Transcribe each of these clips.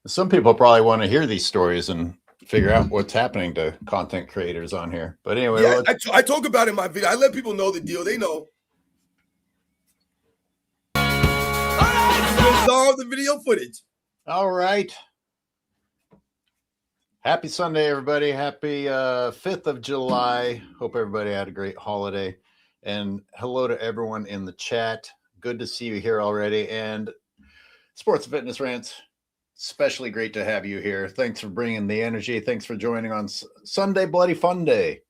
Some people probably want to hear these stories and figure out what's happening to content creators on here. But anyway, Yeah, I talk about it in my video. I let people know the deal. They know. Resolve the video footage. All right. Happy Sunday, everybody. Happy 5th of July. Hope everybody had a great holiday. And hello to everyone in the chat. Good to see you here already. And Sports Fitness Rants, especially great to have you here. Thanks for bringing the energy. Thanks for joining on Sunday Bloody Fun Day.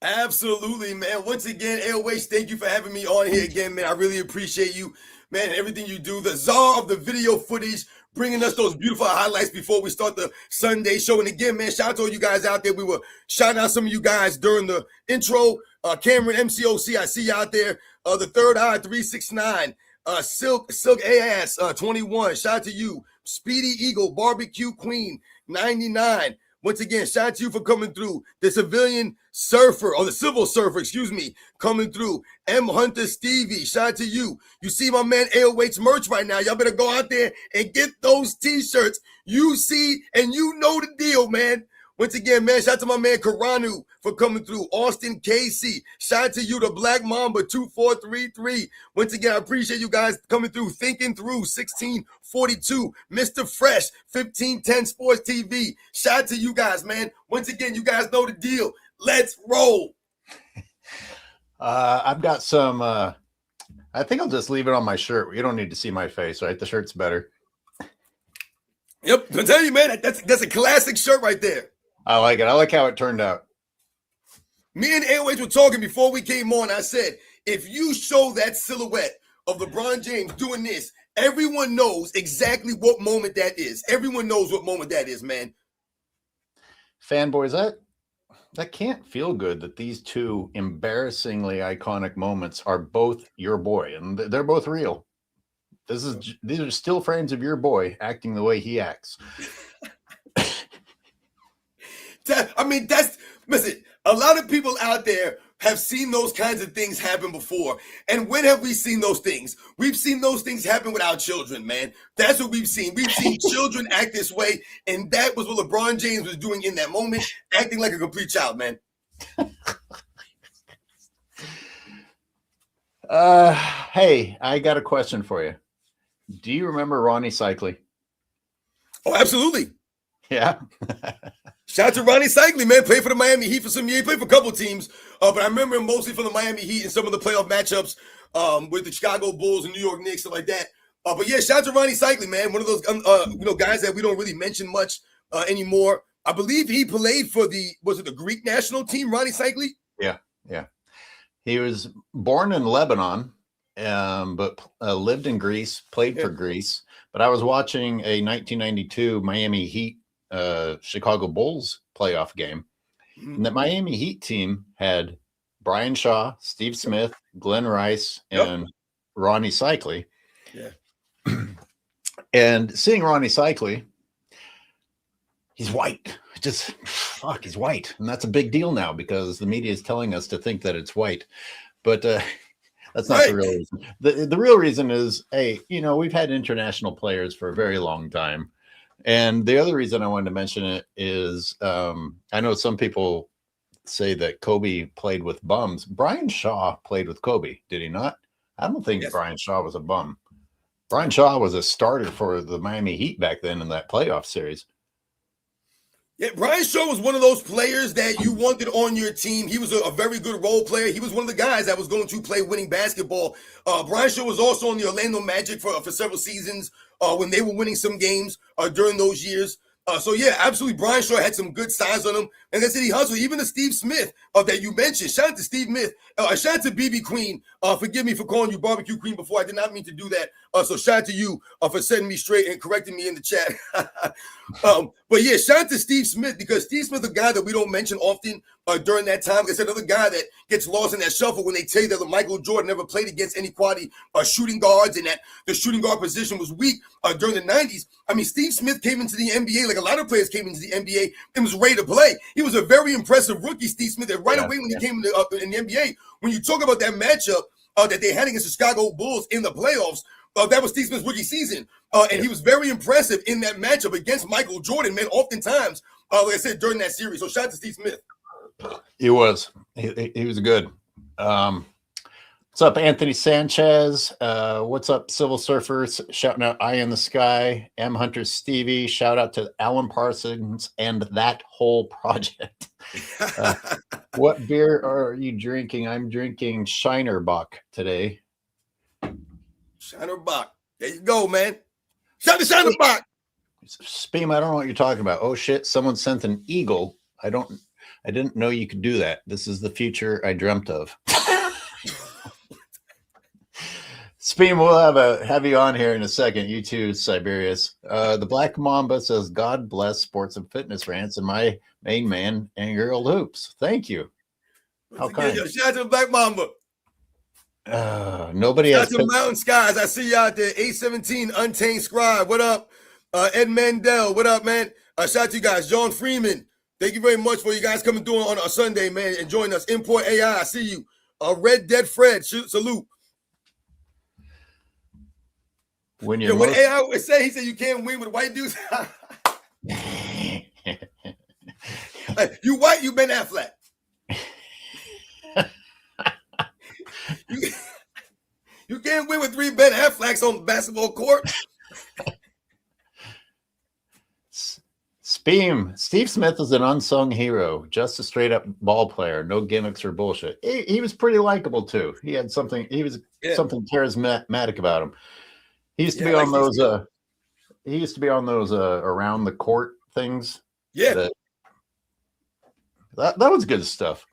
Absolutely, man. Once again, Airways, thank you for having me on here again, man. I really appreciate you, man, and everything you do. The czar of the video footage, bringing us those beautiful highlights before we start the Sunday show. And again, man, shout out to all you guys out there. We were shouting out some of you guys during the intro. Cameron, MCOC, I see you out there. The Third Eye, 369. Silk AS, 21. Shout out to you. Speedy Eagle, Barbecue Queen, 99. Once again, shout out to you for coming through. The Civilian Surfer, or the Civil Surfer, excuse me, coming through. M. Hunter Stevie, shout out to you. You see my man AOH merch right now. Y'all better go out there and get those t-shirts. You see and you know the deal, man. Once again, man, shout out to my man Karanu for coming through. Austin KC, shout out to you, the Black Mamba 2433. Once again, I appreciate you guys coming through. Thinking Through 1642, Mr. Fresh 1510 Sports TV. Shout out to you guys, man. Once again, you guys know the deal. Let's roll. I've got some. I think I'll just leave it on my shirt. You don't need to see my face, right? The shirt's better. Yep, I tell you, man, that's a classic shirt right there. I like it. I like how it turned out. Me and Airways were talking before we came on. I said, if you show that silhouette of LeBron James doing this, everyone knows exactly what moment that is. Everyone knows what moment that is, man. Fanboys, that can't feel good that these two embarrassingly iconic moments are both your boy, and they're both real. These are still frames of your boy acting the way he acts. Listen, a lot of people out there have seen those kinds of things happen before. And when have we seen those things? We've seen those things happen with our children, man. That's what we've seen. We've seen children act this way, and that was what LeBron James was doing in that moment, acting like a complete child, man. Hey, I got a question for you. Do you remember Ronnie Cycli? Oh, absolutely. Yeah. Shout out to Ronnie Cycli, man. Played for the Miami Heat for some years. He played for a couple teams, but I remember him mostly for the Miami Heat and some of the playoff matchups with the Chicago Bulls and New York Knicks, stuff like that. But yeah, shout out to Ronnie Cycli, man. One of those guys that we don't really mention much anymore. I believe he played for the Greek national team, Ronnie Cycli? Yeah. He was born in Lebanon, but lived in Greece, played for Greece. But I was watching a 1992 Miami Heat Chicago Bulls playoff game. And the Miami Heat team had Brian Shaw, Steve Smith, Glenn Rice, and Ronnie Cycli. Yeah. And seeing Ronnie Cycli, he's white. He's white. And that's a big deal now because the media is telling us to think that it's white. But that's not the real reason. The real reason is, hey, we've had international players for a very long time. And the other reason I wanted to mention it is I know some people say that Kobe played with bums. Brian Shaw played with Kobe, did he not? I don't think Brian Shaw was a bum. Brian Shaw was a starter for the Miami Heat back then in that playoff series. Yeah, Brian Shaw was one of those players that you wanted on your team. He was a very good role player. He was one of the guys that was going to play winning basketball. Brian Shaw was also on the Orlando Magic for several seasons when they were winning some games during those years. So yeah, absolutely. Brian Shaw had some good size on him. And I said he hustled. Even to Steve Smith that you mentioned. Shout out to Steve Smith. Shout out to BB Queen. Forgive me for calling you Barbecue Queen before. I did not mean to do that. So shout out to you for setting me straight and correcting me in the chat. But yeah, shout out to Steve Smith because Steve Smith, a guy that we don't mention often during that time. It's another guy that gets lost in that shuffle when they tell you that Michael Jordan never played against any quality shooting guards and that the shooting guard position was weak during the 90s. I mean, Steve Smith came into the NBA like a lot of players came into the NBA and was ready to play. He was a very impressive rookie, Steve Smith, and right away when he came in the NBA, when you talk about that matchup that they had against the Chicago Bulls in the playoffs, That was Steve Smith's rookie season. And he was very impressive in that matchup against Michael Jordan, man, oftentimes, like I said, during that series. So shout out to Steve Smith. He was. He was good. What's up, Anthony Sanchez? What's up, Civil Surfers? Shouting out Eye in the Sky. M. Hunter Stevie. Shout out to Alan Parsons and that whole project. What beer are you drinking? I'm drinking Shinerbach today. Shinerbach. There you go, man. Shout out to Shinerbach. Speam, I don't know what you're talking about. Oh shit, someone sent an eagle. I didn't know you could do that. This is the future I dreamt of. Speam, we'll have you on here in a second. You too, Siberius. The Black Mamba says, God bless sports and fitness rants and my main man, Angry Old Hoops. Thank you. How kind. Shout out to the Black Mamba. Nobody shout has out to Mountain Skies. I see you out there. 817 Untamed Scribe. What up? Ed Mandel. What up, man? Shout out to you guys. John Freeman. Thank you very much for you guys coming through on a Sunday, man, and joining us. Import AI. I see you. Red Dead Fred. Salute. When you're what AI would say, he said you can't win with white dudes. Hey, you white, you Ben Affleck. You can't win with 3 Ben Afflecks on the basketball court. Steve Smith is an unsung hero, just a straight up ball player, no gimmicks or bullshit. He was pretty likable too. He had something. He was something charismatic about him. He used to be on those. He used to be on those around the court things. Yeah, that was good stuff.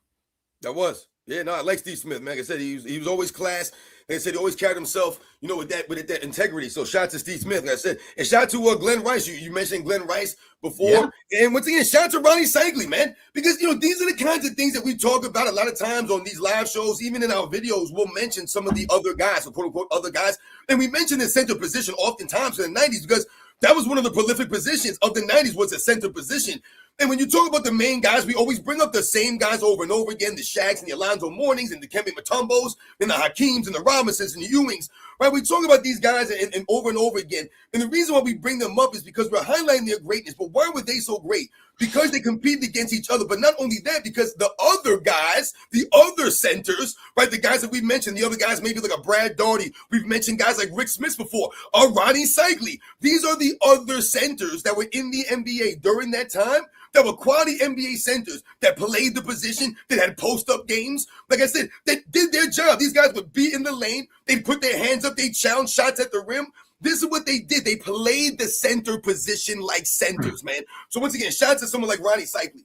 That was. Yeah, no, I like Steve Smith, man. Like I said, he was always class. Like I said, he always carried himself, with that integrity. So shout out to Steve Smith, like I said, and shout out to Glenn Rice. You mentioned Glenn Rice before, and once again, shout out to Ronnie Cycli, man, because these are the kinds of things that we talk about a lot of times on these live shows. Even in our videos, we'll mention some of the other guys, or quote unquote other guys, and we mention the center position oftentimes in the '90s because that was one of the prolific positions of the '90s was the center position. And when you talk about the main guys, we always bring up the same guys over and over again, the Shaqs and the Alonzo Mournings and the Kemba Mutombos and the Hakeems and the Robinsons and the Ewings, right? We talk about these guys and over and over again. And the reason why we bring them up is because we're highlighting their greatness. But why were they so great? Because they competed against each other. But not only that, because the other guys, the other centers, right, the guys that we mentioned, the other guys maybe like a Brad Daugherty, we've mentioned guys like Rick Smith before, or Ronnie Cycli. These are the other centers that were in the NBA during that time, that were quality NBA centers that played the position, that had post-up games. Like I said, that did their job. These guys would be in the lane. They'd put their hands up. They'd challenge shots at the rim. This is what they did. They played the center position like centers, man. So once again, shout out to someone like Ronnie Cycli.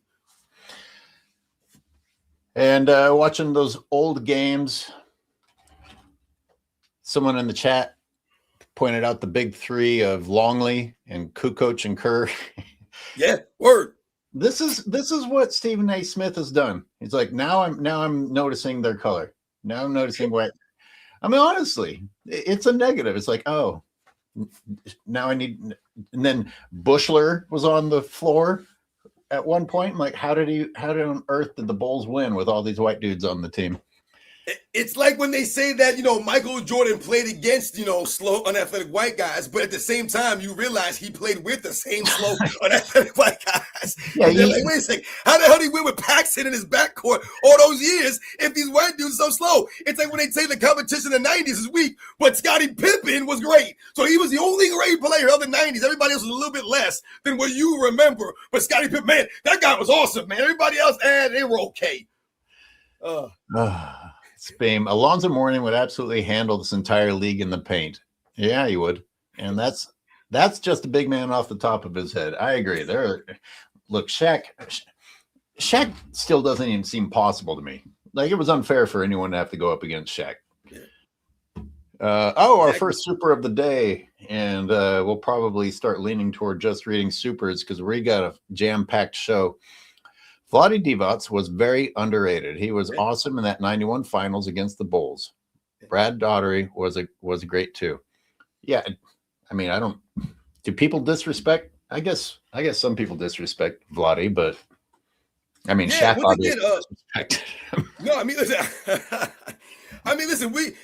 And watching those old games, someone in the chat pointed out the big three of Longley and Kukoc and Kerr. Yeah, word. This is what Stephen A. Smith has done. He's like, now I'm noticing their color. Now I'm noticing what. I mean, honestly, it's a negative. It's like, oh, now I need. And then Bushler was on the floor at one point. I'm like, how on earth did the Bulls win with all these white dudes on the team? It's like when they say that, Michael Jordan played against, slow, unathletic white guys, but at the same time, you realize he played with the same slow, unathletic white guys. Yeah, like, wait a second, how the hell did he win with Paxson in his backcourt all those years if these white dudes are so slow? It's like when they say the competition in the 90s is weak, but Scottie Pippen was great. So he was the only great player of the 90s. Everybody else was a little bit less than what you remember. But Scottie Pippen, man, that guy was awesome, man. Everybody else, they were okay. Spame. Alonzo Mourning would absolutely handle this entire league in the paint. Yeah, he would. And that's just a big man off the top of his head. I agree. Look, Shaq still doesn't even seem possible to me. Like, it was unfair for anyone to have to go up against Shaq. Our first super of the day, and we'll probably start leaning toward just reading supers because we got a jam-packed show. Vlade Divac was very underrated. He was awesome in that 91 finals against the Bulls. Brad Daugherty was great too. Yeah, I mean, do people disrespect? I guess some people disrespect Vlade, but I mean, Shaq obviously disrespected him. No, I mean, listen.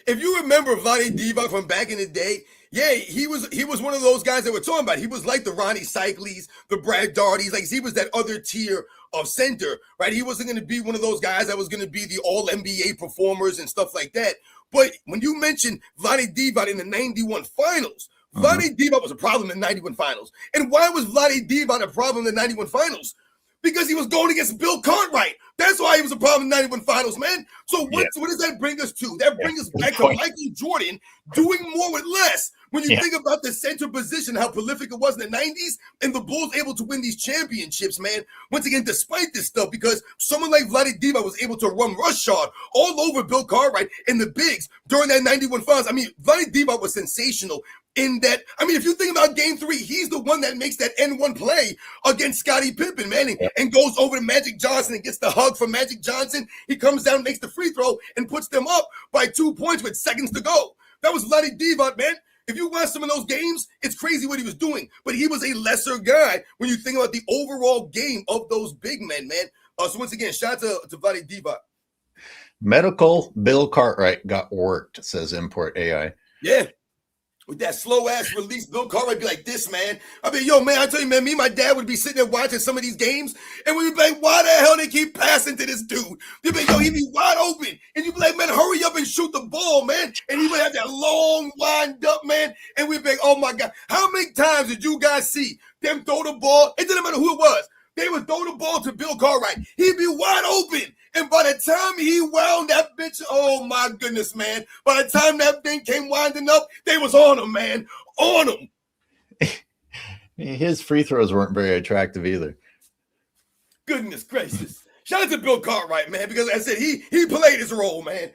If you remember Vlade Divac from back in the day, Yeah, he was one of those guys that we're talking about. He was like the Ronnie Cycles, the Brad Daughtys. Like he was that other tier of center, right? He wasn't going to be one of those guys that was going to be the all NBA performers and stuff like that. But when you mentioned Vlade Divac in the 91 finals, Vlade Divac was a problem in the 91 finals. And why was Vlade Divac a problem in the 91 finals? Because he was going against Bill Cartwright. That's why he was a problem in the 91 finals, man. So what does that bring us to? That brings us back to Michael Jordan doing more with less. When you think about the center position, how prolific it was in the 90s, and the Bulls able to win these championships, man. Once again, despite this stuff, because someone like Vlade Divac was able to run roughshod all over Bill Cartwright and the bigs during that 91 finals. I mean, Vlade Divac was sensational in that. I mean, if you think about game 3, he's the one that makes that N1 play against Scottie Pippen, man, and goes over to Magic Johnson and gets the hug from Magic Johnson. He comes down, makes the free throw, and puts them up by 2 points with seconds to go. That was Vlade Divac, man. If you watch some of those games, it's crazy what he was doing. But he was a lesser guy when you think about the overall game of those big men, man. So once again, shout out to Vlade Divac. Medical Bill Cartwright got worked, says Import AI. Yeah. With that slow ass release, Bill Cartwright be like this, man. I mean, yo, man, I tell you, man, me and my dad would be sitting there watching some of these games, and we'd be like, why the hell they keep passing to this dude? You'd be like, yo, he'd be wide open. And you'd be like, man, hurry up and shoot the ball, man. And he would have that long wind up, man. And we'd be like, oh my God. How many times did you guys see them throw the ball? It didn't matter who it was. They would throw the ball to Bill Cartwright. He'd be wide open. And by the time he wound that bitch, oh my goodness, man. By the time that thing came winding up, they was on him, man. On him. His free throws weren't very attractive either. Goodness gracious. Shout out to Bill Cartwright, man, because like I said, he played his role, man.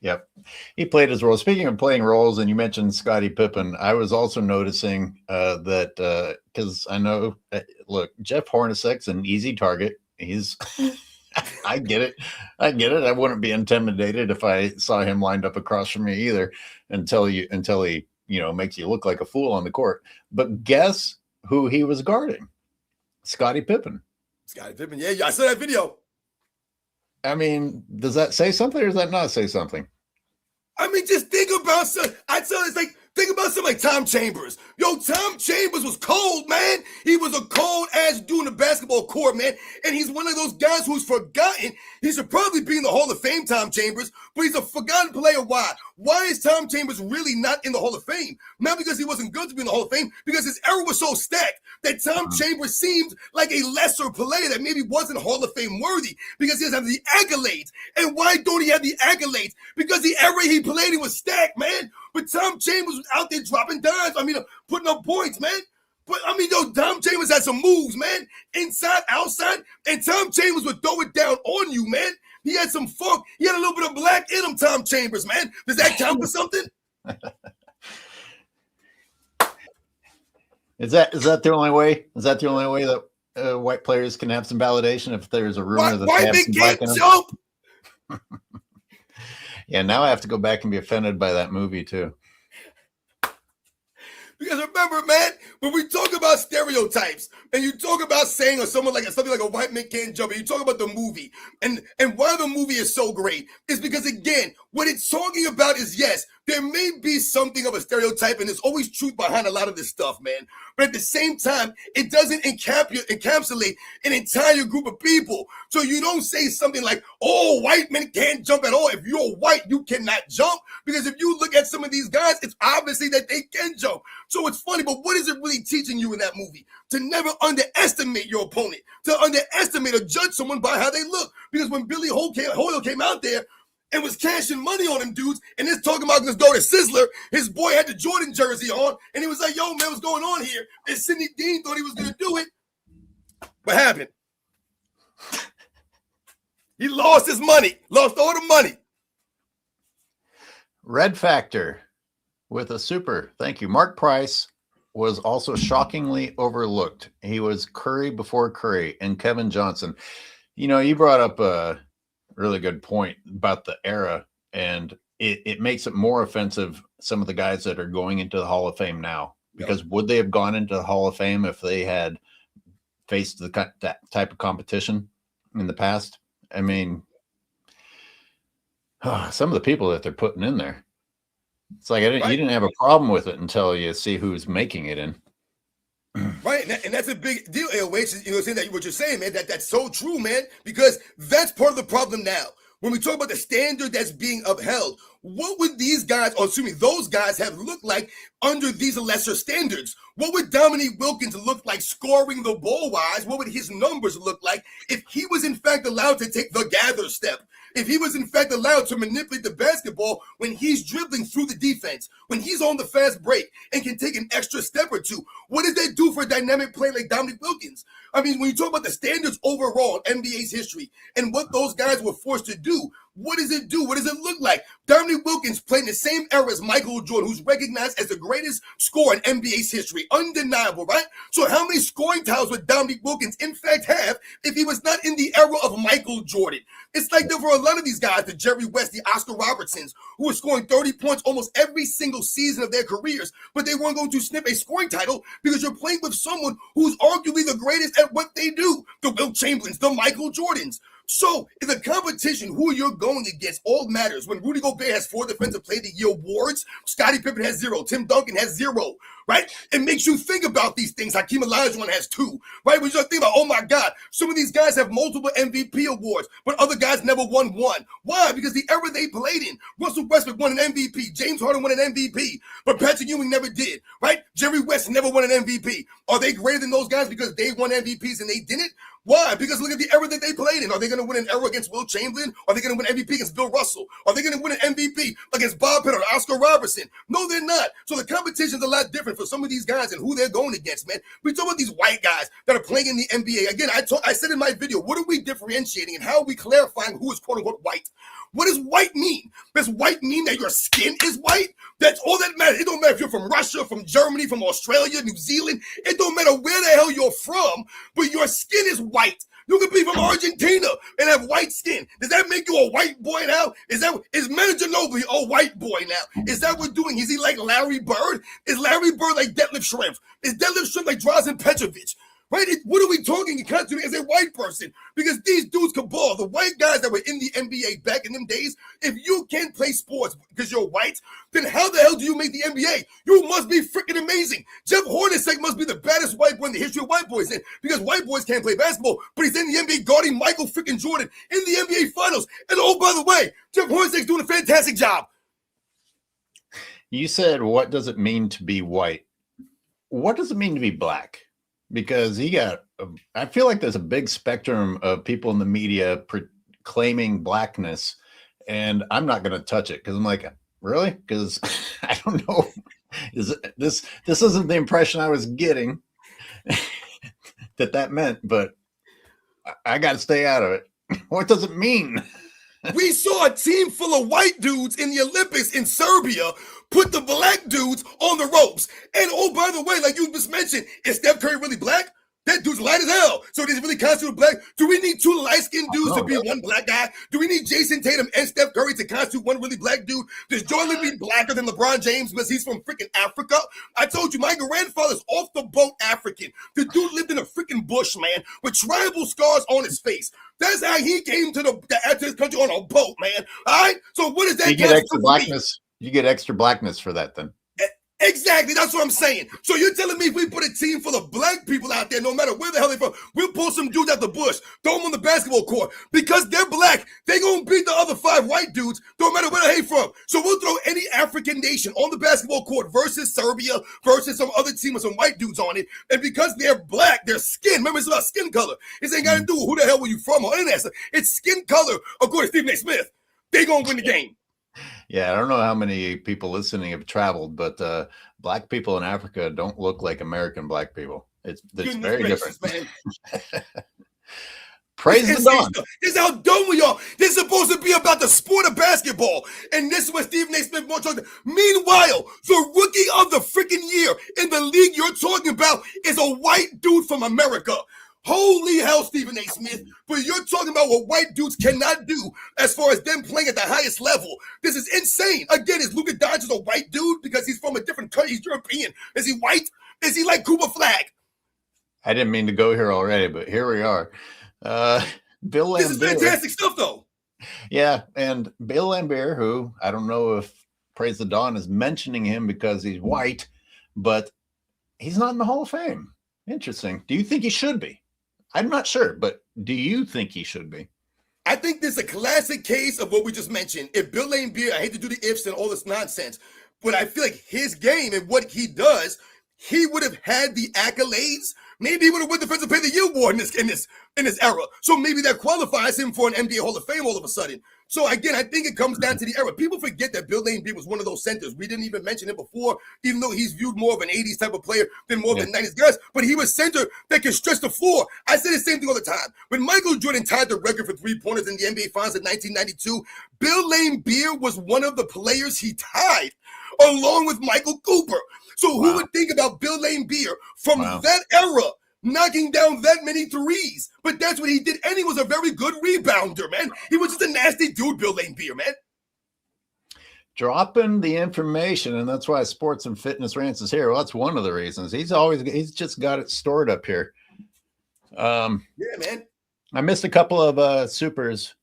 Yep. He played his role. Speaking of playing roles, and you mentioned Scottie Pippen, I was also noticing that because I know, look, Jeff Hornacek's an easy target. He's I get it. I wouldn't be intimidated if I saw him lined up across from me either until he, makes you look like a fool on the court. But guess who he was guarding? Scottie Pippen. Scottie Pippen. Yeah, I saw that video. I mean, does that say something or does that not say something? I mean, just think about think about something like Tom Chambers. Yo, Tom Chambers was cold, man. He was a cold ass dude in the basketball court, man. And he's one of those guys who's forgotten. He should probably be in the Hall of Fame, Tom Chambers, but he's a forgotten player. Why? Why is Tom Chambers really not in the Hall of Fame? Not because he wasn't good to be in the Hall of Fame, because his era was so stacked that Tom Chambers seemed like a lesser player that maybe wasn't Hall of Fame worthy because he doesn't have the accolades. And why don't he have the accolades? Because the era he played in was stacked, man. But Tom Chambers was out there dropping dimes. I mean, putting up points, man. But I mean, yo, Tom Chambers had some moves, man. Inside, outside. And Tom Chambers would throw it down on you, man. He had some funk. He had a little bit of black in him, Tom Chambers, man. Does that count for something? Is that the only way? Is that the only way that white players can have some validation if there's a rumor that they have some black in them? Jump. Yeah, now I have to go back and be offended by that movie too. Because remember, man, when we talk about stereotypes and you talk about saying or something like a white man can't jump, and you talk about the movie and why the movie is so great is because, again, what it's talking about is, yes, there may be something of a stereotype and there's always truth behind a lot of this stuff, man. But at the same time, it doesn't encapsulate an entire group of people. So you don't say something like, oh, white men can't jump at all. If you're white, you cannot jump. Because if you look at some of these guys, it's obviously that they can jump. So it's funny, but what is it really teaching you in that movie? To never underestimate your opponent, to underestimate or judge someone by how they look. Because when Billy Hoyle came out there and was cashing money on them dudes, and it's talking about let's go to Sizzler, his boy had the Jordan jersey on, and he was like, yo, man, what's going on here? And Sidney Dean thought he was going to do it. What happened? He lost his money, lost all the money. Red Factor with a super. Thank you. Mark Price was also shockingly overlooked. He was Curry before Curry and Kevin Johnson. You know, you brought up a really good point about the era, and it makes it more offensive, some of the guys that are going into the Hall of Fame now, because would they have gone into the Hall of Fame if they had faced that type of competition in the past? I mean, some of the people that they're putting in there. It's like you right? didn't have a problem with it until you see who's making it in. Right, and that's a big deal, AOH. You know, saying that what you're saying, man. That's so true, man. Because that's part of the problem now. When we talk about the standard that's being upheld, what would these guys, or excuse me, those guys have looked like under these lesser standards? What would Dominique Wilkins look like scoring the ball wise? What would his numbers look like if he was in fact allowed to take the gather step? If he was in fact allowed to manipulate the basketball when he's dribbling through the defense, when he's on the fast break and can take an extra step or two, what does that do for a dynamic player like Dominique Wilkins? I mean, when you talk about the standards overall in NBA's history and what those guys were forced to do, what does it do? What does it look like? Dominique Wilkins played in the same era as Michael Jordan, who's recognized as the greatest scorer in NBA's history. Undeniable, right? So how many scoring titles would Dominique Wilkins in fact have if he was not in the era of Michael Jordan? It's like there were a lot of these guys, the Jerry West, the Oscar Robertsons, who were scoring 30 points almost every single season of their careers, but they weren't going to snip a scoring title because you're playing with someone who's arguably the greatest at what they do. The Will Chamberlains, the Michael Jordans. So in the competition, who you're going against all matters. When Rudy Gobert has 4 Defensive Player of the Year awards, Scottie Pippen has 0, Tim Duncan has 0, right? It makes you think about these things. Hakeem Olajuwon has 2, right? When you start thinking about, oh my God, some of these guys have multiple MVP awards, but other guys never won one. Why? Because the era they played in, Russell Westbrook won an MVP, James Harden won an MVP, but Patrick Ewing never did, right? Jerry West never won an MVP. Are they greater than those guys because they won MVPs and they didn't? Why? Because look at the era that they played in. Are they going to win an era against Will Chamberlain? Are they going to win MVP against Bill Russell? Are they going to win an MVP against Bob Pitt or Oscar Robertson? No, they're not. So the competition is a lot different for some of these guys and who they're going against, man. We talk about these white guys that are playing in the NBA. Again, I said in my video, what are we differentiating and how are we clarifying who is quote-unquote white? What does white mean? Does white mean that your skin is white? That's all that matters. It don't matter if you're from Russia, from Germany, from Australia, New Zealand. It don't matter where the hell you're from, but your skin is white. You could be from Argentina and have white skin. Does that make you a white boy now? Is Manu Ginobili a white boy now? Is that what we're doing? Is he like Larry Bird? Is Larry Bird like Detlef Schrempf? Is Detlef Schrempf like Drazen Petrovic? Right? What are we talking in constituting as a white person? Because these dudes can ball. The white guys that were in the NBA back in them days, if you can't play sports because you're white, then how the hell do you make the NBA? You must be freaking amazing. Jeff Hornacek must be the baddest white boy in the history of white boys, because white boys can't play basketball, but he's in the NBA guarding Michael freaking Jordan in the NBA Finals. And oh, by the way, Jeff Hornacek's doing a fantastic job. You said, what does it mean to be white? What does it mean to be black? Because I feel like there's a big spectrum of people in the media claiming blackness, and I'm not going to touch it because I'm like, really? Because I don't know. This isn't the impression I was getting that meant, but I got to stay out of it. What does it mean? We saw a team full of white dudes in the Olympics in Serbia put the black dudes on the ropes. And oh, by the way, like you just mentioned, is Steph Curry really black? That dude's light as hell. So does it really constitute black? Do we need 2 light-skinned dudes to be one black guy? Do we need Jason Tatum and Steph Curry to constitute one really black dude? Does Jordan be blacker than LeBron James because he's from freaking Africa? I told you, my grandfather's off the boat African. The dude lived in a freaking bush, man, with tribal scars on his face. That's how he came to this country on a boat, man. All right? So what is that? You get extra blackness. You get extra blackness for that then. Exactly, that's what I'm saying. So you're telling me if we put a team full of black people out there, no matter where the hell they're from, we'll pull some dudes out the bush, throw them on the basketball court. Because they're black, they're going to beat the other 5 white dudes, no matter where they're from. So we'll throw any African nation on the basketball court versus Serbia, versus some other team with some white dudes on it. And because they're black, their skin, remember it's about skin color. It ain't got to do with who the hell were you from or any of that stuff. It's skin color, according to Steve Nash. They're going to win the game. Yeah, I don't know how many people listening have traveled, but black people in Africa don't look like American black people. It's very different. Man. Praise the dawn. This is how dumb we are. This is supposed to be about the sport of basketball. And this is what Stephen A. Smith wants to talk. Meanwhile, the rookie of the freaking year in the league you're talking about is a white dude from America. Holy hell, Stephen A. Smith. But you're talking about what white dudes cannot do as far as them playing at the highest level. This is insane. Again, is Luka Doncic a white dude because he's from a different country? He's European. Is he white? Is he like Cooper Flag? I didn't mean to go here already, but here we are. Bill Laimbeer. This is fantastic stuff, though. Yeah, and Bill Laimbeer, who I don't know if Praise the Dawn is mentioning him because he's white, but he's not in the Hall of Fame. Interesting. Do you think he should be? I'm not sure, but do you think he should be? I think this is a classic case of what we just mentioned. If Bill Laimbeer, I hate to do the ifs and all this nonsense, but I feel like his game and what he does, he would have had the accolades. Maybe he would have won Defensive Player of the Year award in this era. So maybe that qualifies him for an NBA Hall of Fame all of a sudden. So again, I think it comes down to the era. People forget that Bill Laimbeer was one of those centers. We didn't even mention him before, even though he's viewed more of an 80s type of player than more of the 90s guys. But he was center that could stretch the floor. I say the same thing all the time. When Michael Jordan tied the record for three-pointers in the NBA Finals in 1992, Bill Laimbeer was one of the players he tied, along with Michael Cooper. So who would think about Bill Laimbeer from that era knocking down that many threes? But that's what he did, and he was a very good rebounder, man. He was just a nasty dude, Bill Laimbeer, man. Dropping the information, and that's why Sports and Fitness Rants is here. Well, that's one of the reasons. He's just got it stored up here. Yeah, man. I missed a couple of supers.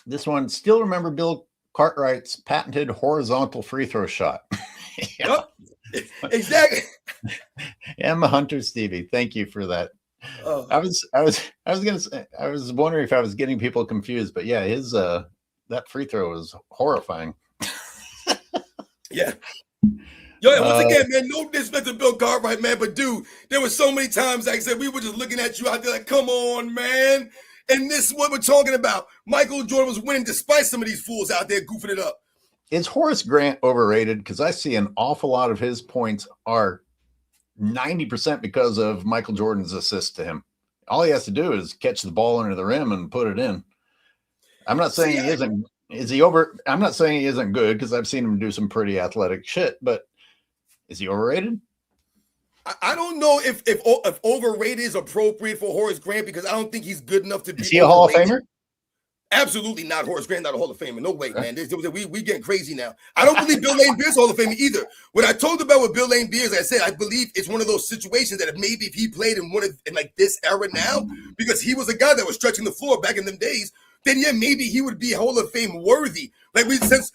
This one, still remember Bill Cartwright's patented horizontal free throw shot. Yeah. Yep. Exactly. Emma Hunter Stevie, thank you for that. I was gonna say, I was wondering if I was getting people confused, but yeah, his that free throw was horrifying. Yeah. Yo, once again, man, no disrespect to Bill Cartwright, man, but dude, there were so many times, like I said, we were just looking at you out there like, come on, man. And this is what we're talking about. Michael Jordan was winning despite some of these fools out there goofing it up. Is Horace Grant overrated? Because I see an awful lot of his points are 90% because of Michael Jordan's assist to him. All he has to do is catch the ball under the rim and put it in. I'm not saying he isn't. Is he over? I'm not saying he isn't good, because I've seen him do some pretty athletic shit, but is he overrated? I don't know if overrated is appropriate for Horace Grant, because I don't think he's good enough to be. Is he a Hall of Famer? Absolutely not. Horace Grant, not a Hall of Famer. No way, man. We getting crazy now. I don't believe Bill Laimbeer's Hall of Famer either. What I told about with Bill Laimbeer, as I said, I believe it's one of those situations that maybe if he played in like this era now, because he was a guy that was stretching the floor back in them days, then yeah, maybe he would be Hall of Fame worthy. Like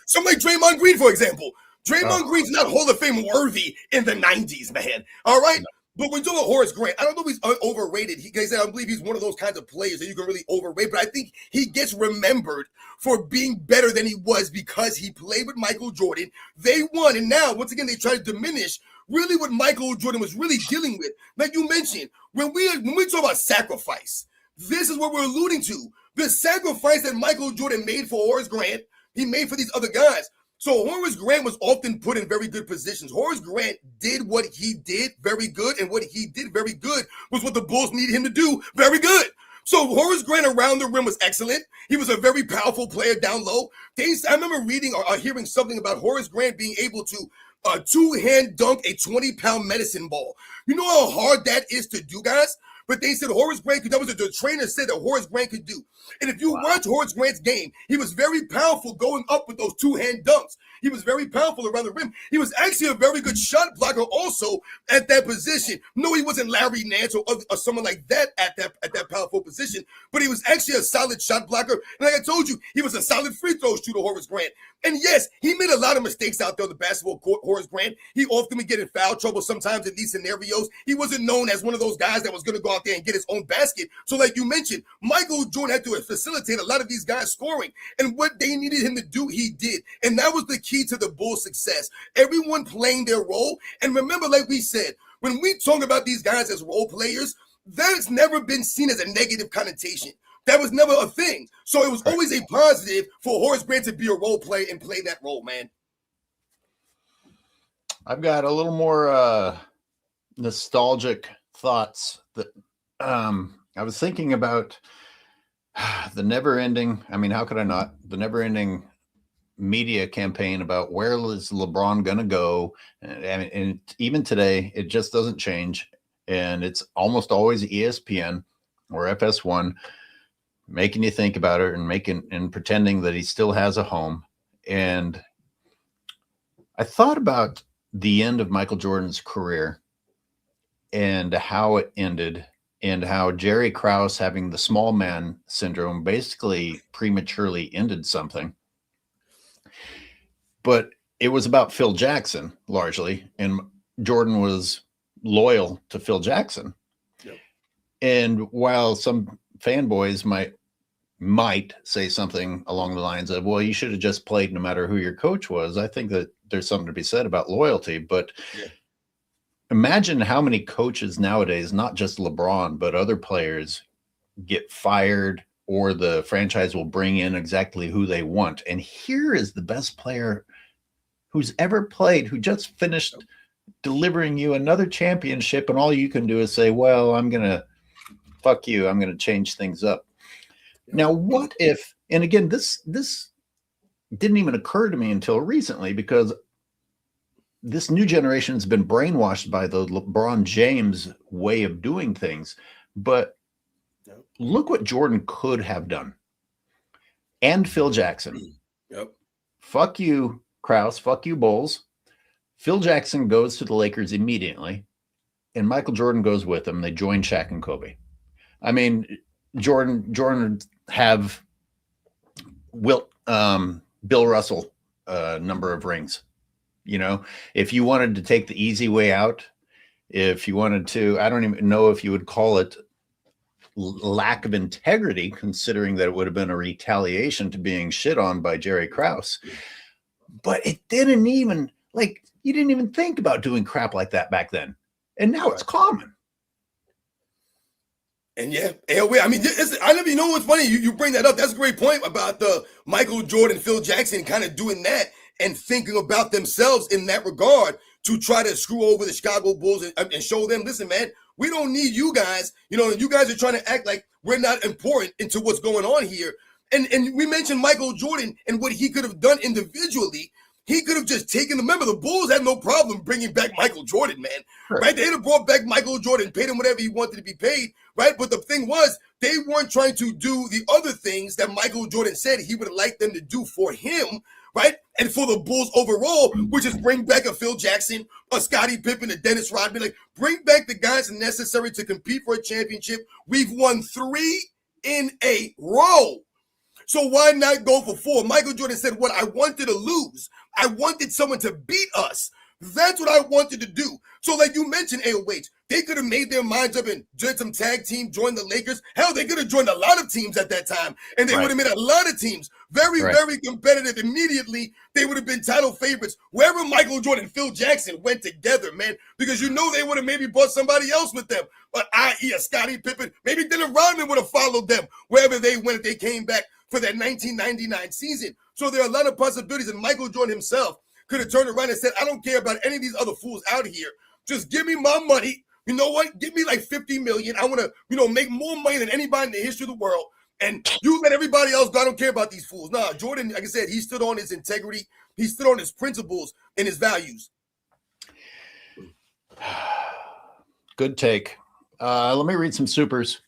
somebody like Draymond Green, for example. Draymond Green's not Hall of Fame worthy in the 90s, man. All right? But when you talk about Horace Grant, I don't know if he's overrated. I don't believe he's one of those kinds of players that you can really overrate, but I think he gets remembered for being better than he was because he played with Michael Jordan. They won, and now, once again, they try to diminish really what Michael Jordan was really dealing with. Like you mentioned, when we talk about sacrifice, this is what we're alluding to. The sacrifice that Michael Jordan made for Horace Grant, he made for these other guys. So Horace Grant was often put in very good positions. Horace Grant did what he did very good, and what he did very good was what the Bulls needed him to do very good. So Horace Grant around the rim was excellent. He was a very powerful player down low. I remember reading or hearing something about Horace Grant being able to two-hand dunk a 20-pound medicine ball. You know how hard that is to do, guys? But they said Horace Grant could, that was what the trainer said that Horace Grant could do. And if you watch Horace Grant's game, he was very powerful going up with those two-hand dunks. He was very powerful around the rim. He was actually a very good shot blocker also at that position. No, he wasn't Larry Nance or someone like that at that powerful position, but he was actually a solid shot blocker. And like I told you, he was a solid free throw shooter, Horace Grant. And yes, he made a lot of mistakes out there on the basketball court, Horace Grant. He often would get in foul trouble sometimes in these scenarios. He wasn't known as one of those guys that was going to go out there and get his own basket. So like you mentioned, Michael Jordan had to facilitate a lot of these guys scoring. And what they needed him to do, he did. And that was the key to the Bulls' success. Everyone playing their role. And remember, like we said, when we talk about these guys as role players, that's never been seen as a negative connotation. That was never a thing. So it was always a positive for Horace Grant to be a role player and play that role, man. I've got a little more nostalgic thoughts that I was thinking about the never-ending, I mean, how could I not? The never-ending media campaign about where is LeBron going to go. And even today, it just doesn't change. And it's almost always ESPN or FS1 making you think about it and pretending that he still has a home. And I thought about the end of Michael Jordan's career and how it ended, and how Jerry Krause, having the small man syndrome, basically prematurely ended something. But it was about Phil Jackson largely, and Jordan was loyal to Phil Jackson. Yep. And while some fanboys might say something along the lines of, well, you should have just played no matter who your coach was, I think that there's something to be said about loyalty. But imagine how many coaches nowadays, not just LeBron, but other players, get fired, or the franchise will bring in exactly who they want. And here is the best player who's ever played, who just finished delivering you another championship, and all you can do is say, well, I'm going to fuck you. I'm going to change things up. Now, what if, and again, this didn't even occur to me until recently, because this new generation has been brainwashed by the LeBron James way of doing things. But look what Jordan could have done. And Phil Jackson. Yep. Fuck you, Krause. Fuck you, Bulls. Phil Jackson goes to the Lakers immediately, and Michael Jordan goes with him. They join Shaq and Kobe. I mean, Jordan have Bill Russell number of rings. You know, if you wanted to take the easy way out, if you wanted to, I don't even know if you would call it lack of integrity, considering that it would have been a retaliation to being shit on by Jerry Krause. But it didn't even, like, you didn't even think about doing crap like that back then. And now it's common. And I mean, I never, you know what's funny? You bring that up. That's a great point about the Michael Jordan, Phil Jackson kind of doing that and thinking about themselves in that regard to try to screw over the Chicago Bulls and show them, listen, man, we don't need you guys. You know, you guys are trying to act like we're not important into what's going on here. And we mentioned Michael Jordan and what he could have done individually. He could have just taken the member. The Bulls had no problem bringing back Michael Jordan, man. Right? They'd have brought back Michael Jordan, paid him whatever he wanted to be paid, right? But the thing was, they weren't trying to do the other things that Michael Jordan said he would have liked them to do for him, right? And for the Bulls overall, which is bring back a Phil Jackson, a Scottie Pippen, a Dennis Rodman, like bring back the guys necessary to compete for a championship. We've won 3 in a row. So why not go for 4? Michael Jordan said, what I wanted to lose, I wanted someone to beat us. That's what I wanted to do. So like you mentioned, AOH, they could have made their minds up and did some tag team, joined the Lakers. Hell, they could have joined a lot of teams at that time, and they would have made a lot of teams very, very competitive. Immediately, they would have been title favorites wherever Michael Jordan and Phil Jackson went together, man, because you know they would have maybe brought somebody else with them, but i.e. a Scottie Pippen. Maybe Dennis Rodman would have followed them wherever they went if they came back for that 1999 season. So there are a lot of possibilities, and Michael Jordan himself could have turned around and said, I don't care about any of these other fools out here. Just give me my money. You know what? Give me like $50 million. I want to, make more money than anybody in the history of the world. And you let everybody else go. I don't care about these fools. Nah, Jordan, like I said, he stood on his integrity. He stood on his principles and his values. Good take. Let me read some supers,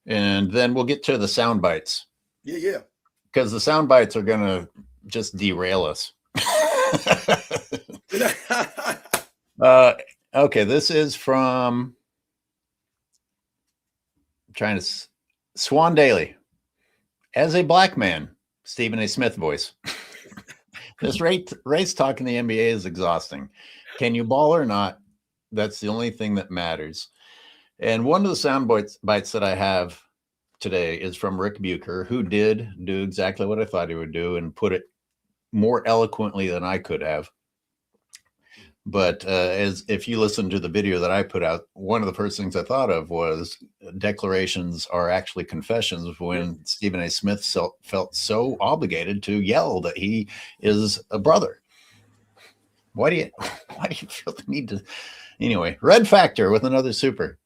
and then we'll get to the sound bites. Yeah. Because the sound bites are going to just derail us. Okay, this is from Swan Daily. As a black man, Stephen A. Smith voice. This race talk in the NBA is exhausting. Can you ball or not? That's the only thing that matters. And one of the sound bites that I have today is from Rick Bucher, who did do exactly what I thought he would do and put it more eloquently than I could have. But as if you listen to the video that I put out, one of the first things I thought of was declarations are actually confessions, when Stephen A. Smith felt so obligated to yell that he is a brother. Why do you feel the need to? Anyway, Red Factor with another super.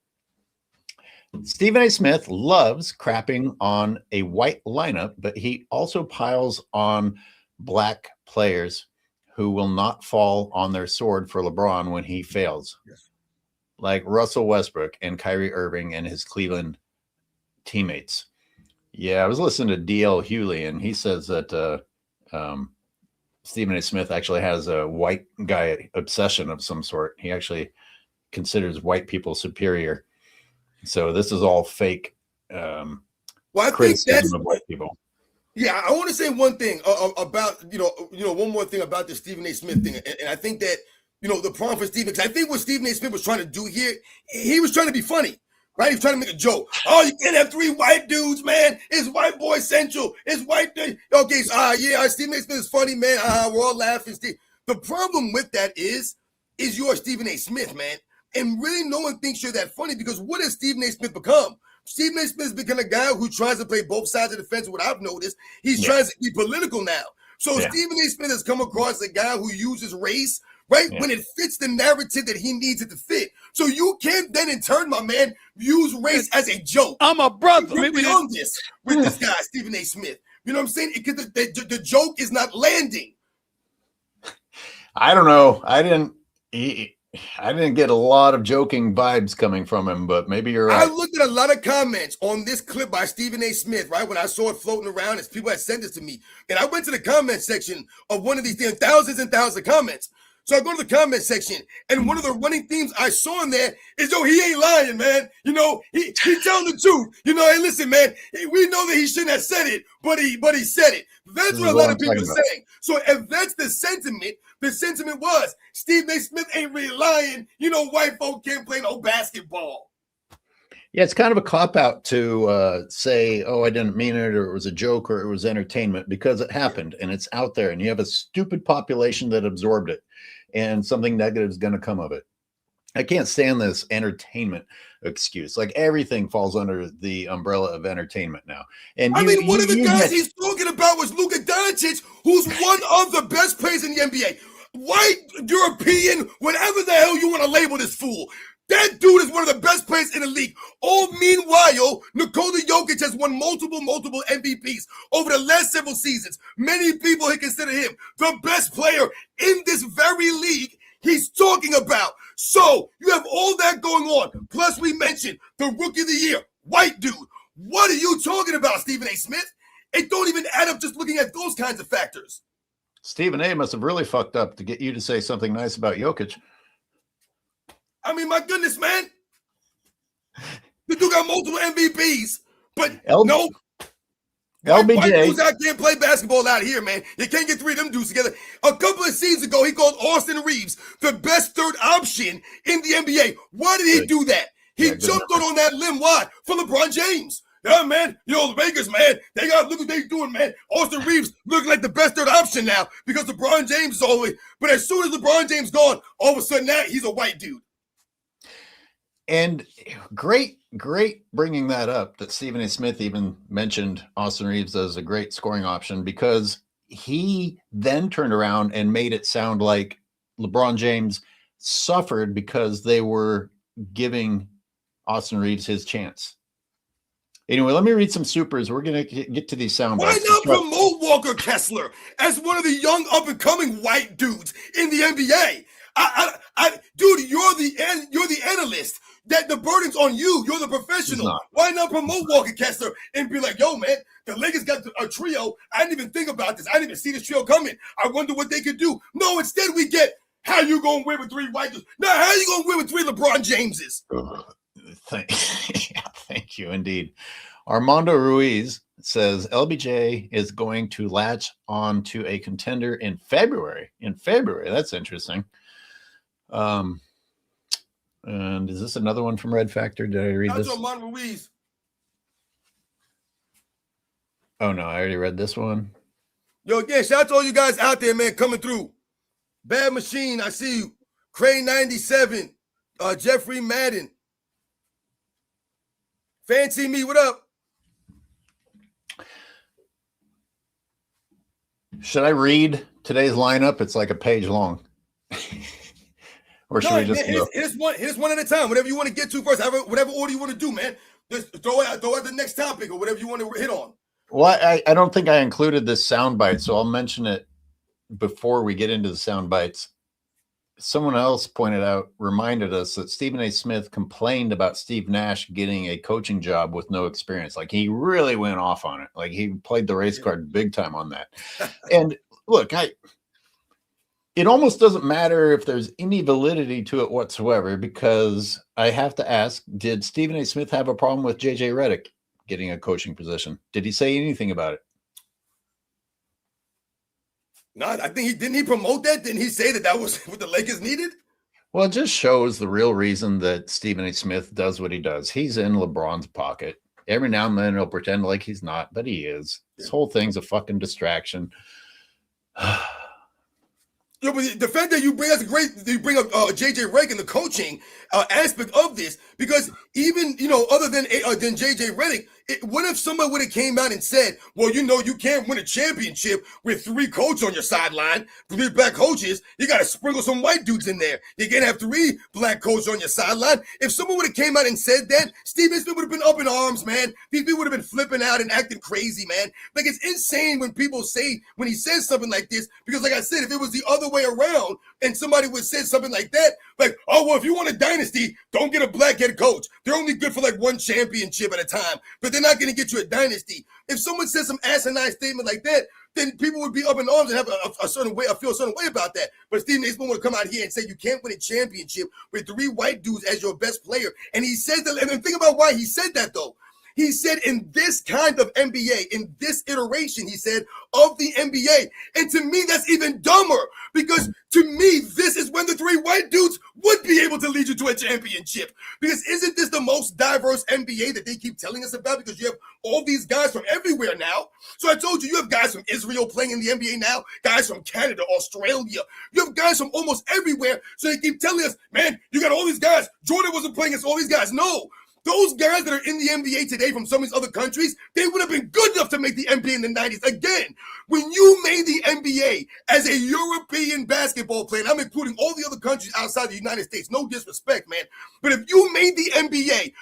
Stephen A. Smith loves crapping on a white lineup, but he also piles on black players who will not fall on their sword for LeBron when he fails. Yes. Like Russell Westbrook and Kyrie Irving and his Cleveland teammates. Yeah, I was listening to D.L. Hewley, and he says that Stephen A. Smith actually has a white guy obsession of some sort. He actually considers white people superior. So this is all fake I criticism of white people. Yeah, I want to say one thing about one more thing about the Stephen A. Smith thing, and I think that the problem for Stephen, because I think what Stephen A. Smith was trying to do here, he was trying to be funny, right? He was trying to make a joke. Oh, you can't have three white dudes, man. It's white boy central. It's white. Okay, so Stephen A. Smith is funny, man. We're all laughing. Steve. The problem with that is you're Stephen A. Smith, man, and really no one thinks you're that funny because what has Stephen A. Smith become? Stephen A. Smith's become a guy who tries to play both sides of the fence. What I've noticed, he's trying to be political now. So Stephen A. Smith has come across a guy who uses race, right, when it fits the narrative that he needs it to fit. So you can't then, in turn, my man, use race as a joke. I'm a brother. We're beyond this with this guy, Stephen A. Smith. You know what I'm saying? Because the joke is not landing. I don't know. I didn't get a lot of joking vibes coming from him, but maybe you're right. I looked at a lot of comments on this clip by Stephen A. Smith, right? When I saw it floating around, as people had sent this to me. And I went to the comment section of one of these things, thousands and thousands of comments. So I go to the comment section, and one of the running themes I saw in there is, he ain't lying, man. He telling the truth. Hey, listen, man, we know that he shouldn't have said it, but he said it. That's what a lot of people are saying. So if that's the sentiment was Stephen A. Smith ain't really lying. White folk can't play no basketball. Yeah, it's kind of a cop-out to say, I didn't mean it, or it was a joke, or it was entertainment, because it happened, and it's out there, and you have a stupid population that absorbed it, and something negative is going to come of it. I can't stand this entertainment excuse. Like, everything falls under the umbrella of entertainment now. And one of the guys he's talking about was Luka Doncic, who's one of the best players in the NBA. White, European, whatever the hell you want to label this fool. That dude is one of the best players in the league. All meanwhile, Nikola Jokic has won multiple MVPs over the last several seasons. Many people have considered him the best player in this very league he's talking about. So you have all that going on. Plus, we mentioned the Rookie of the Year, white dude. What are you talking about, Stephen A. Smith? It don't even add up just looking at those kinds of factors. Stephen A. must have really fucked up to get you to say something nice about Jokic. My goodness, man. The dude got multiple MVPs, but no. LBJ. White dudes out can't play basketball out here, man. You can't get three of them dudes together. A couple of seasons ago, he called Austin Reeves the best third option in the NBA. Why did he do that? He jumped on that limb. Why? For LeBron James. Yeah, man. The Lakers, man. They got look what they doing, man. Austin Reeves looking like the best third option now because LeBron James is always. But as soon as LeBron James gone, all of a sudden now he's a white dude. And great bringing that up, that Stephen A. Smith even mentioned Austin Reeves as a great scoring option, because he then turned around and made it sound like LeBron James suffered because they were giving Austin Reeves his chance. Anyway, let me read some supers. We're going to get to these sound bites. Why not promote Walker Kessler as one of the young up-and-coming white dudes in the NBA? Dude, you're the analyst. That the burden's on you. You're the professional. Why not promote Walker Kessler and be like, yo, man, the Lakers got a trio. I didn't even think about this. I didn't even see this trio coming. I wonder what they could do. No, instead we get, how you going to win with three white dudes? Now, how you going to win with three LeBron Jameses? Thank you, indeed. Armando Ruiz says LBJ is going to latch on to a contender in February. That's interesting. And is this another one from Red Factor? Did I read this? Armando Ruiz. Oh no, I already read this one. Yo, again, shout out to all you guys out there, man, coming through. Bad Machine, I see you. Crane 97, Jeffrey Madden. Fancy Me, what up? Should I read today's lineup? It's like a page long. Or should we just go? Here's one at a time. Whatever you want to get to first, whatever order you want to do, man. Just throw out the next topic or whatever you want to hit on. Well, I don't think I included this soundbite, so I'll mention it before we get into the sound bites. Someone else reminded us that Stephen A. Smith complained about Steve Nash getting a coaching job with no experience. Like, he really went off on it. Like, he played the race card big time on that. And look, it almost doesn't matter if there's any validity to it whatsoever, because I have to ask, did Stephen A. Smith have a problem with JJ Redick getting a coaching position? Did he say anything about it? No, I think he promote that? Didn't he say that was what the Lakers needed? Well, it just shows the real reason that Stephen A. Smith does what he does. He's in LeBron's pocket. Every now and then he'll pretend like he's not, but he is. This whole thing's a fucking distraction. Yeah, but the fact that you bring up JJ Redick and the coaching aspect of this, because even other than JJ Redick, what if somebody would have came out and said, well, you can't win a championship with 3 coaches on your sideline, 3 black coaches. You got to sprinkle some white dudes in there. You can't have 3 black coaches on your sideline. If someone would have came out and said that, Steve Nash would have been up in arms, man. These people would have been flipping out and acting crazy, man. Like, it's insane when he says something like this, because like I said, if it was the other way around and somebody would say something like that, like, oh, well, if you want a dynasty, don't get a black head coach. They're only good for like 1 championship at a time, but they're not going to get you a dynasty. If someone says some asinine statement like that, then people would be up in arms and have a certain way, feel a certain way about that. But Steve Nash would come out here and say you can't win a championship with 3 white dudes as your best player. And he said that, and think about why he said that though. He said in this kind of NBA, in this iteration, he said, of the NBA. And to me, that's even dumber, because to me, this is when the 3 white dudes would be able to lead you to a championship. Because isn't this the most diverse NBA that they keep telling us about? Because you have all these guys from everywhere now. So I told you have guys from Israel playing in the NBA now, guys from Canada, Australia. You have guys from almost everywhere. So they keep telling us, man, you got all these guys. Jordan wasn't playing against all these guys. No. Those guys that are in the NBA today from some of these other countries, they would have been good enough to make the NBA in the 90s. Again, when you made the NBA as a European basketball player, and I'm including all the other countries outside the United States, no disrespect, man, but if you made the NBA,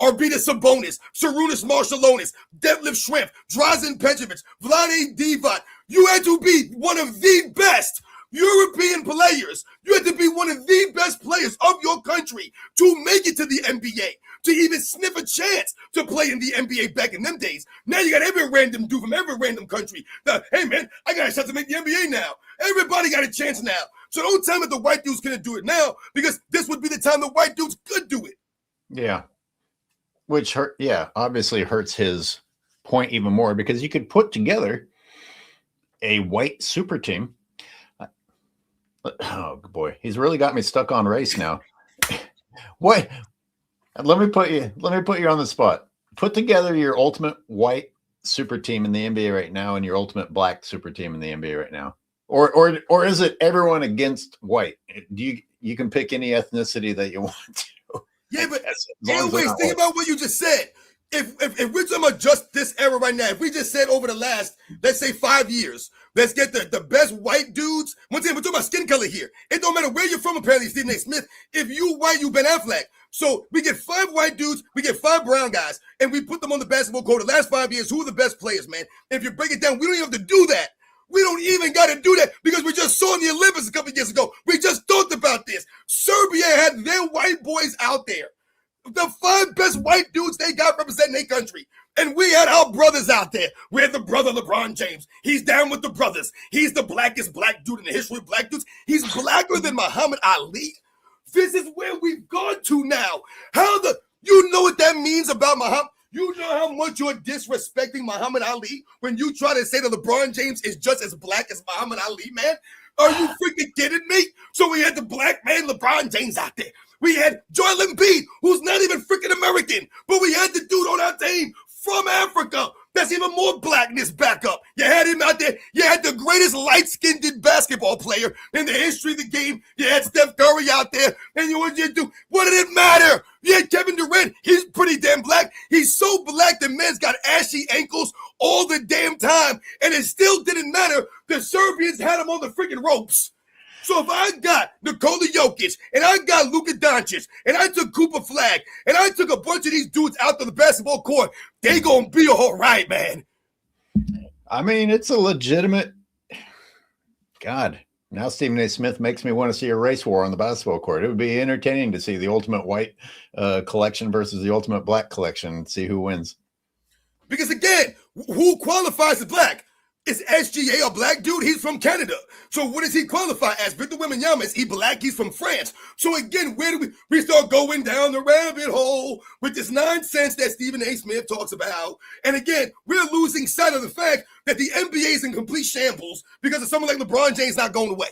Arvydas Sabonis, Sarunas Marciulionis, Detlef Schrempf, Drazen Petrovic, Vlade Divac, you had to be one of the best European players. You had to be one of the best players of your country to make it to the NBA, to even sniff a chance to play in the NBA back in them days. Now you got every random dude from every random country. Hey, man, I got a shot to make the NBA now. Everybody got a chance now. So don't tell me the white dudes couldn't do it now, because this would be the time the white dudes could do it. Yeah. Which obviously hurts his point even more, because you could put together a white super team. Oh boy, he's really got me stuck on race now. What? Let me put you on the spot. Put together your ultimate white super team in the NBA right now and your ultimate black super team in the NBA right now. Or is it everyone against white? You can pick any ethnicity that you want to. Yeah, but anyways, think about what you just said. If we're talking about just this era right now, if we just said over the last, let's say 5 years, let's get the best white dudes. Once again, we're talking about skin color here. It don't matter where you're from, apparently, Stephen A. Smith. If you white, you Ben Affleck. So we get 5 white dudes, we get 5 brown guys, and we put them on the basketball court. The last 5 years, who are the best players, man? And if you break it down, we don't even have to do that. We don't even got to do that, because we just saw in the Olympics a couple of years ago. We just talked about this. Serbia had their white boys out there. The 5 best white dudes they got representing their country. And we had our brothers out there. We had the brother LeBron James. He's down with the brothers. He's the blackest black dude in the history of black dudes. He's blacker than Muhammad Ali. This is where we've gone to now. You know what that means about Muhammad? You know how much you're disrespecting Muhammad Ali when you try to say that LeBron James is just as black as Muhammad Ali, man? Are you freaking kidding me? So we had the black man LeBron James out there. We had Joel Embiid, who's not even freaking American, but we had the dude on our team from Africa that's even more blackness back up. You had him out there. You had the greatest light-skinned basketball player in the history of the game. You had Steph Curry out there, and what did you do? What did it matter? You had Kevin Durant. He's pretty damn black. He's so black the man's got ashy ankles all the damn time, and it still didn't matter. The Serbians had him on the freaking ropes. So if I got Nikola Jokic, and I got Luka Doncic, and I took Cooper Flag, and I took a bunch of these dudes out to the basketball court, they gonna be all right, man. I mean, it's a legitimate. God, now Stephen A. Smith makes me want to see a race war on the basketball court. It would be entertaining to see the ultimate white collection versus the ultimate black collection and see who wins. Because again, who qualifies as black? Is SGA a black dude? He's from Canada. So what does he qualify as? Victor Wembanyama, is he black? He's from France. So again, where do we start going down the rabbit hole with this nonsense that Stephen A. Smith talks about? And again, we're losing sight of the fact that the NBA is in complete shambles because of someone like LeBron James not going away.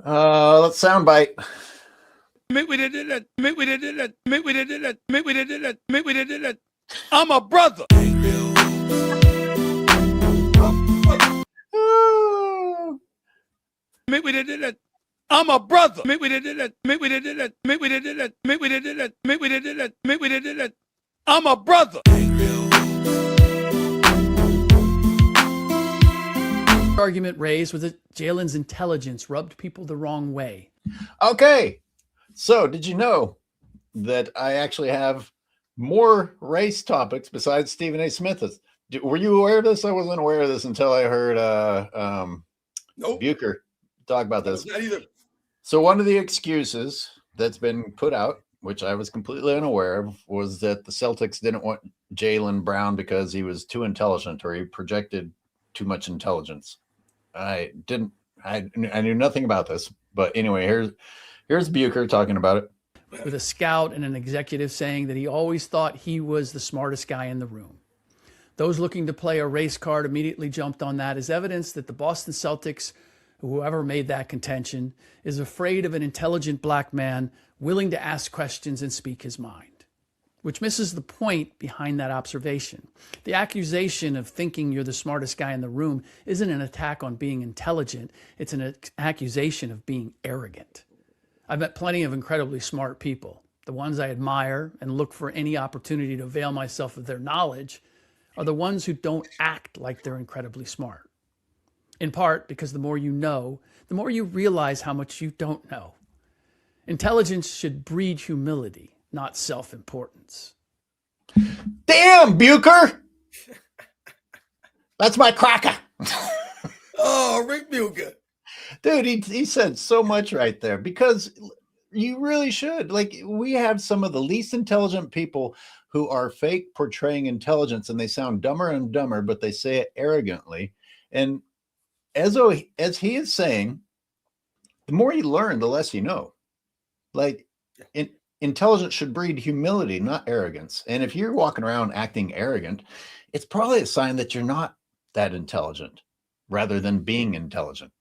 Let's soundbite. I'm a brother. I'm a brother. I'm a brother. Argument raised was that Jalen's intelligence rubbed people the wrong way. Okay. So did you know that I actually have more race topics besides Stephen A. Smith's? Were you aware of this? I wasn't aware of this until I heard Nope. Bucher talk about this. Not either. So one of the excuses that's been put out, which I was completely unaware of, was that the Celtics didn't want Jaylen Brown because he was too intelligent or he projected too much intelligence. I knew nothing about this, but anyway, here's Bucher talking about it. With a scout and an executive saying that he always thought he was the smartest guy in the room. Those looking to play a race card immediately jumped on that as evidence that the Boston Celtics, whoever made that contention, is afraid of an intelligent black man willing to ask questions and speak his mind, which misses the point behind that observation. The accusation of thinking you're the smartest guy in the room isn't an attack on being intelligent. It's an accusation of being arrogant. I've met plenty of incredibly smart people. The ones I admire and look for any opportunity to avail myself of their knowledge are the ones who don't act like they're incredibly smart. In part because the more you know, the more you realize how much you don't know. Intelligence should breed humility, not self-importance. Damn, Bucher! That's my cracker. Oh, Rick Bucher. Dude, he said so much right there because you really should. Like, we have some of the least intelligent people who are fake portraying intelligence, and they sound dumber and dumber, but they say it arrogantly. And as he is saying, the more you learn, the less you know. Like, intelligence should breed humility, not arrogance. And if you're walking around acting arrogant, it's probably a sign that you're not that intelligent rather than being intelligent.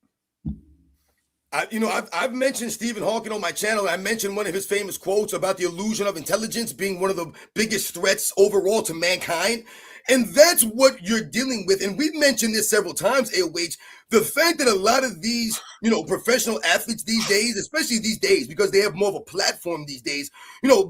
I've mentioned Stephen Hawking on my channel. I mentioned one of his famous quotes about the illusion of intelligence being one of the biggest threats overall to mankind. And that's what you're dealing with. And we've mentioned this several times, AOH, the fact that a lot of these, professional athletes these days, especially these days, because they have more of a platform these days,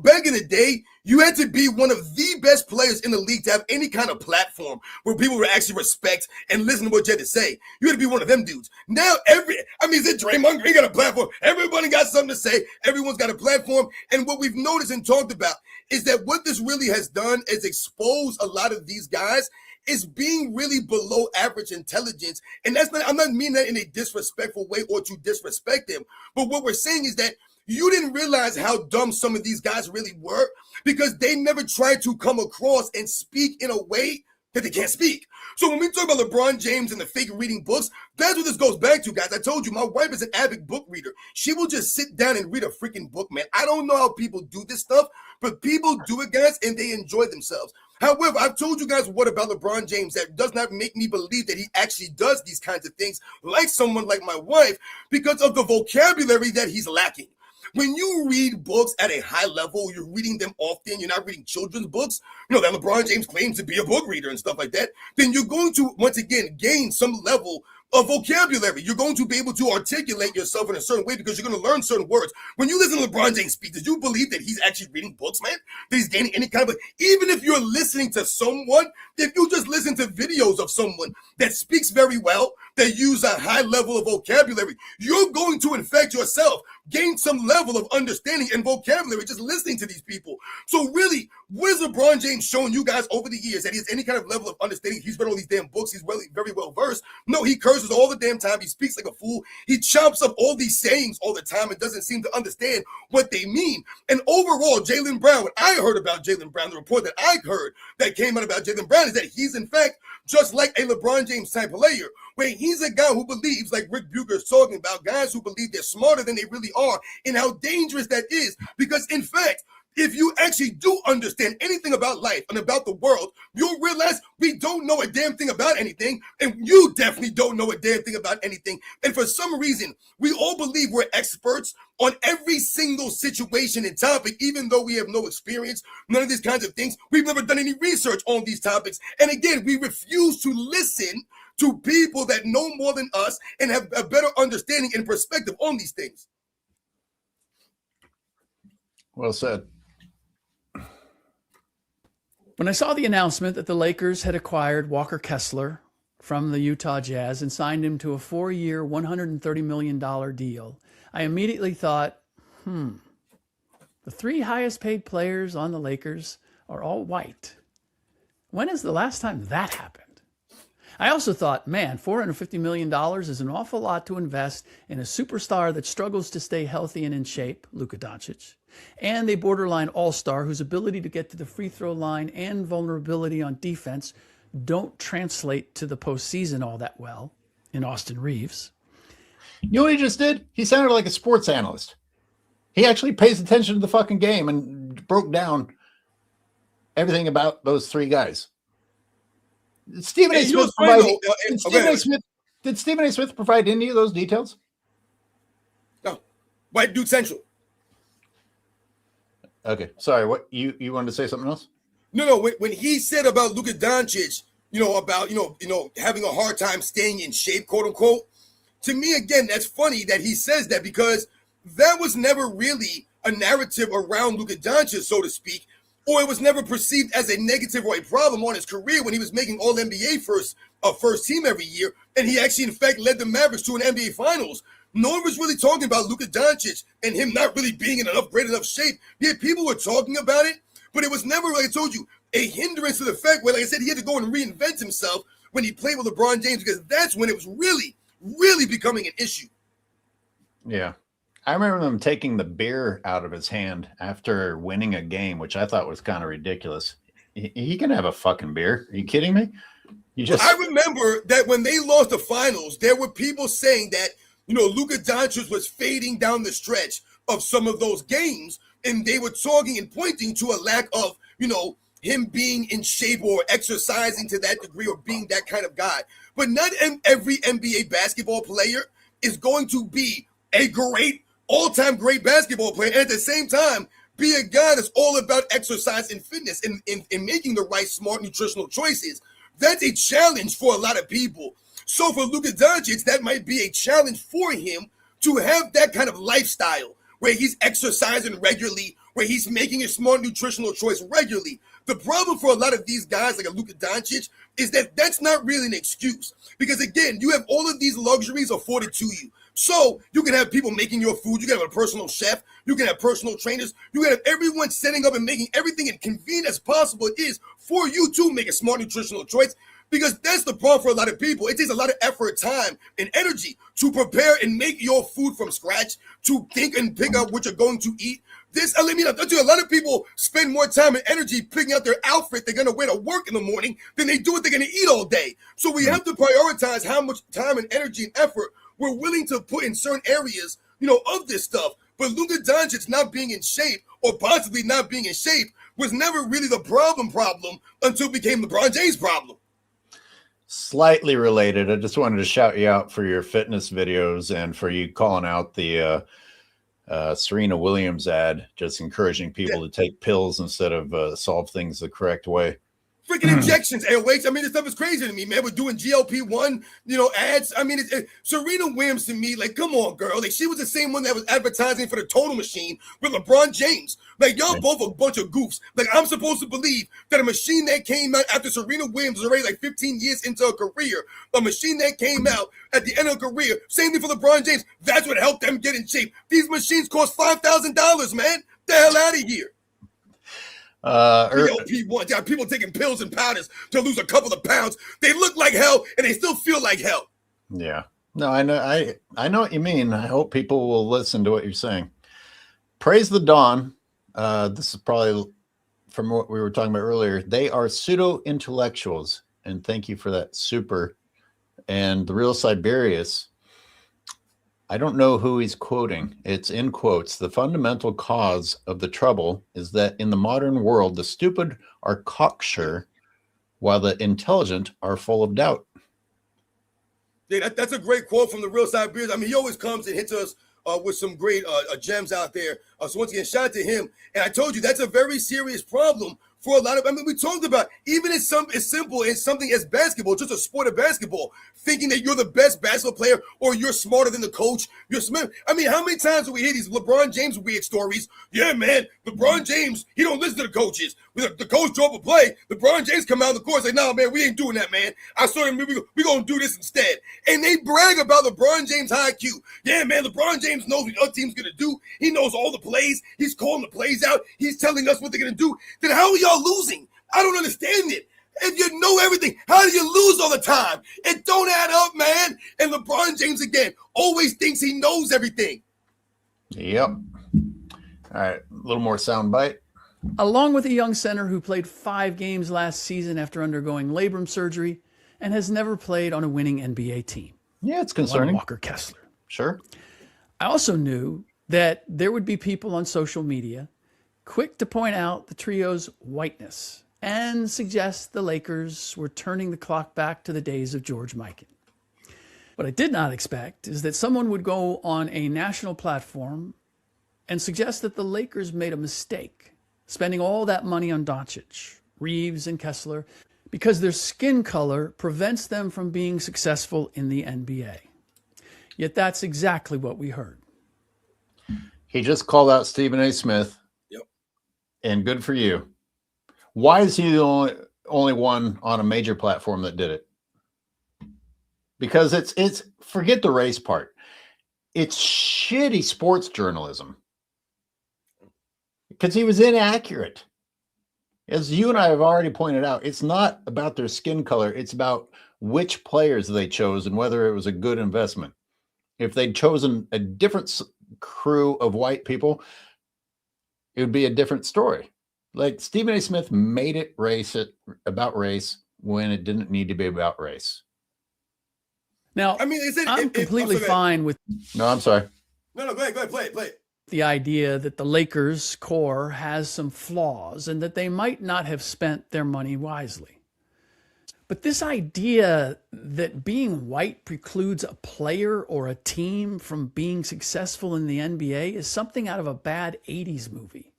back in the day, you had to be one of the best players in the league to have any kind of platform where people would actually respect and listen to what you had to say. You had to be one of them dudes. Now, is it Draymond Green got a platform? Everybody got something to say. Everyone's got a platform. And what we've noticed and talked about is that what this really has done is expose a lot of these guys is being really below average intelligence. And I'm not meaning that in a disrespectful way or to disrespect them. But what we're saying is that you didn't realize how dumb some of these guys really were because they never tried to come across and speak in a way that they can't speak. So when we talk about LeBron James and the fake reading books, that's what this goes back to, guys. I told you, my wife is an avid book reader. She will just sit down and read a freaking book, man. I don't know how people do this stuff, but people do it, guys, and they enjoy themselves. However, I've told you guys what about LeBron James that does not make me believe that he actually does these kinds of things like someone like my wife because of the vocabulary that he's lacking. When you read books at a high level, you're reading them often, you're not reading children's books, that LeBron James claims to be a book reader and stuff like that, then you're going to, once again, gain some level of vocabulary. You're going to be able to articulate yourself in a certain way because you're going to learn certain words. When you listen to LeBron James speak, did you believe that he's actually reading books, man? That he's gaining any kind of, even if you're listening to someone, if you just listen to videos of someone that speaks very well, that use a high level of vocabulary, you're going to infect yourself gained some level of understanding and vocabulary just listening to these people. So really, what has LeBron James shown you guys over the years that he has any kind of level of understanding? He's read all these damn books. He's really very well versed. No, he curses all the damn time. He speaks like a fool. He chomps up all these sayings all the time and doesn't seem to understand what they mean. And overall, Jaylen Brown, what I heard about Jaylen Brown, the report that I heard that came out about Jaylen Brown is that he's in fact just like a LeBron James type player, where he's a guy who believes, like Rick Bucher is talking about, guys who believe they're smarter than they really are, and how dangerous that is. Because in fact, if you actually do understand anything about life and about the world, you'll realize we don't know a damn thing about anything, and you definitely don't know a damn thing about anything. And for some reason, we all believe we're experts on every single situation and topic, even though we have no experience, none of these kinds of things. We've never done any research on these topics. And again, we refuse to listen to people that know more than us and have a better understanding and perspective on these things. Well said. When I saw the announcement that the Lakers had acquired Walker Kessler from the Utah Jazz and signed him to a 4-year, $130 million deal, I immediately thought, the 3 highest paid players on the Lakers are all white. When is the last time that happened? I also thought, man, $450 million is an awful lot to invest in a superstar that struggles to stay healthy and in shape, Luka Doncic, and a borderline all-star whose ability to get to the free throw line and vulnerability on defense don't translate to the postseason all that well in Austin Reeves. You know what he just did? He sounded like a sports analyst. He actually pays attention to the fucking game and broke down everything about those 3 guys. Stephen A. Smith did Stephen A. Smith provide any of those details? No. White Dude Central. Okay. Sorry, what you wanted to say something else? No. When he said about Luka Doncic, about having a hard time staying in shape, quote unquote, to me, again, that's funny that he says that, because that was never really a narrative around Luka Doncic, so to speak, or it was never perceived as a negative or a problem on his career when he was making All-NBA first team every year, and he actually, in fact, led the Mavericks to an NBA Finals. No one was really talking about Luka Doncic and him not really being in great enough shape. Yeah, people were talking about it, but it was never, like I told you, a hindrance to the fact where, like I said, he had to go and reinvent himself when he played with LeBron James, because that's when it was really, really becoming an issue. Yeah. I remember them taking the beer out of his hand after winning a game, which I thought was kind of ridiculous. He can have a fucking beer. Are you kidding me? I remember that when they lost the finals, there were people saying that, Luka Doncic was fading down the stretch of some of those games, and they were talking and pointing to a lack of, him being in shape or exercising to that degree or being that kind of guy. But not every NBA basketball player is going to be a great all-time great basketball player, and at the same time, be a guy that's all about exercise and fitness and making the right, smart, nutritional choices. That's a challenge for a lot of people. So for Luka Doncic, that might be a challenge for him to have that kind of lifestyle where he's exercising regularly, where he's making a smart, nutritional choice regularly. The problem for a lot of these guys, like a Luka Doncic, is that that's not really an excuse. Because again, you have all of these luxuries afforded to you. So you can have people making your food. You can have a personal chef. You can have personal trainers. You can have everyone setting up and making everything as convenient as possible it is for you to make a smart nutritional choice. Because that's the problem for a lot of people. It takes a lot of effort, time, and energy to prepare and make your food from scratch, to think and pick out what you're going to eat. A lot of people spend more time and energy picking out their outfit they're going to wear to work in the morning than they do what they're going to eat all day. So we have to prioritize how much time and energy and effort we're willing to put in certain areas, of this stuff. But Luka Doncic not being in shape, or possibly not being in shape, was never really the problem until it became LeBron James' problem. Slightly related. I just wanted to shout you out for your fitness videos and for you calling out the Serena Williams ad, just encouraging people to take pills instead of solve things the correct way. Freaking injections, AOH. I mean, this stuff is crazy to me, man. We're doing GLP-1, ads. I mean, Serena Williams to me, like, come on, girl. Like, she was the same one that was advertising for the Total Machine with LeBron James. Like, y'all both a bunch of goofs. Like, I'm supposed to believe that a machine that came out after Serena Williams was already like 15 years into her career, a machine that came out at the end of her career, same thing for LeBron James, that's what helped them get in shape. These machines cost $5,000, man. The hell out of here. GLP-1, got people taking pills and powders to lose a couple of pounds. They look like hell and they still feel like hell. Yeah. No, I know what you mean. I hope people will listen to what you're saying. Praise the Dawn. This is probably from what we were talking about earlier. They are pseudo-intellectuals, and thank you for that. Super. And the real Siberius, I don't know who he's quoting. It's in quotes. The fundamental cause of the trouble is that in the modern world, the stupid are cocksure, while the intelligent are full of doubt. Yeah, that's a great quote from the real Siberians. I mean, he always comes and hits us with some great gems out there. So once again, shout out to him. And I told you, that's a very serious problem for a lot of, I mean, we talked about, even as simple as something as basketball, just a sport of basketball, thinking that you're the best basketball player or you're smarter than the coach. You're smart. I mean, how many times do we hear these LeBron James weird stories? Yeah, man, LeBron James, he don't listen to the coaches. The coach drove a play. LeBron James come out on the court and say, no, man, we ain't doing that, man. I saw him, we going to do this instead. And they brag about LeBron James' high IQ. Yeah, man, LeBron James knows what the other team's going to do. He knows all the plays. He's calling the plays out. He's telling us what they're going to do. Then how are y'all losing? I don't understand it. If you know everything, how do you lose all the time? It don't add up, man. And LeBron James, again, always thinks he knows everything. Yep. All right, a little more sound bite. Along with a young center who played 5 games last season after undergoing labrum surgery and has never played on a winning NBA team. Yeah, it's concerning. Walker Kessler. Sure. I also knew that there would be people on social media quick to point out the trio's whiteness and suggest the Lakers were turning the clock back to the days of George Mikan. What I did not expect is that someone would go on a national platform and suggest that the Lakers made a mistake spending all that money on Doncic, Reeves, and Kessler because their skin color prevents them from being successful in the NBA. Yet that's exactly what we heard. He just called out Stephen A. Smith. Yep. And good for you. Why is he the only one on a major platform that did it? Because it's forget the race part. It's shitty sports journalism. Because he was inaccurate. As you and I have already pointed out, it's not about their skin color. It's about which players they chose and whether it was a good investment. If they'd chosen a different crew of white people, it would be a different story. Like Stephen A. Smith made it about race when it didn't need to be about race. Now, I mean, I'm completely fine with. No, I'm sorry. No, go ahead, play it. The idea that the Lakers core has some flaws and that they might not have spent their money wisely. But this idea that being white precludes a player or a team from being successful in the NBA is something out of a bad 80s movie.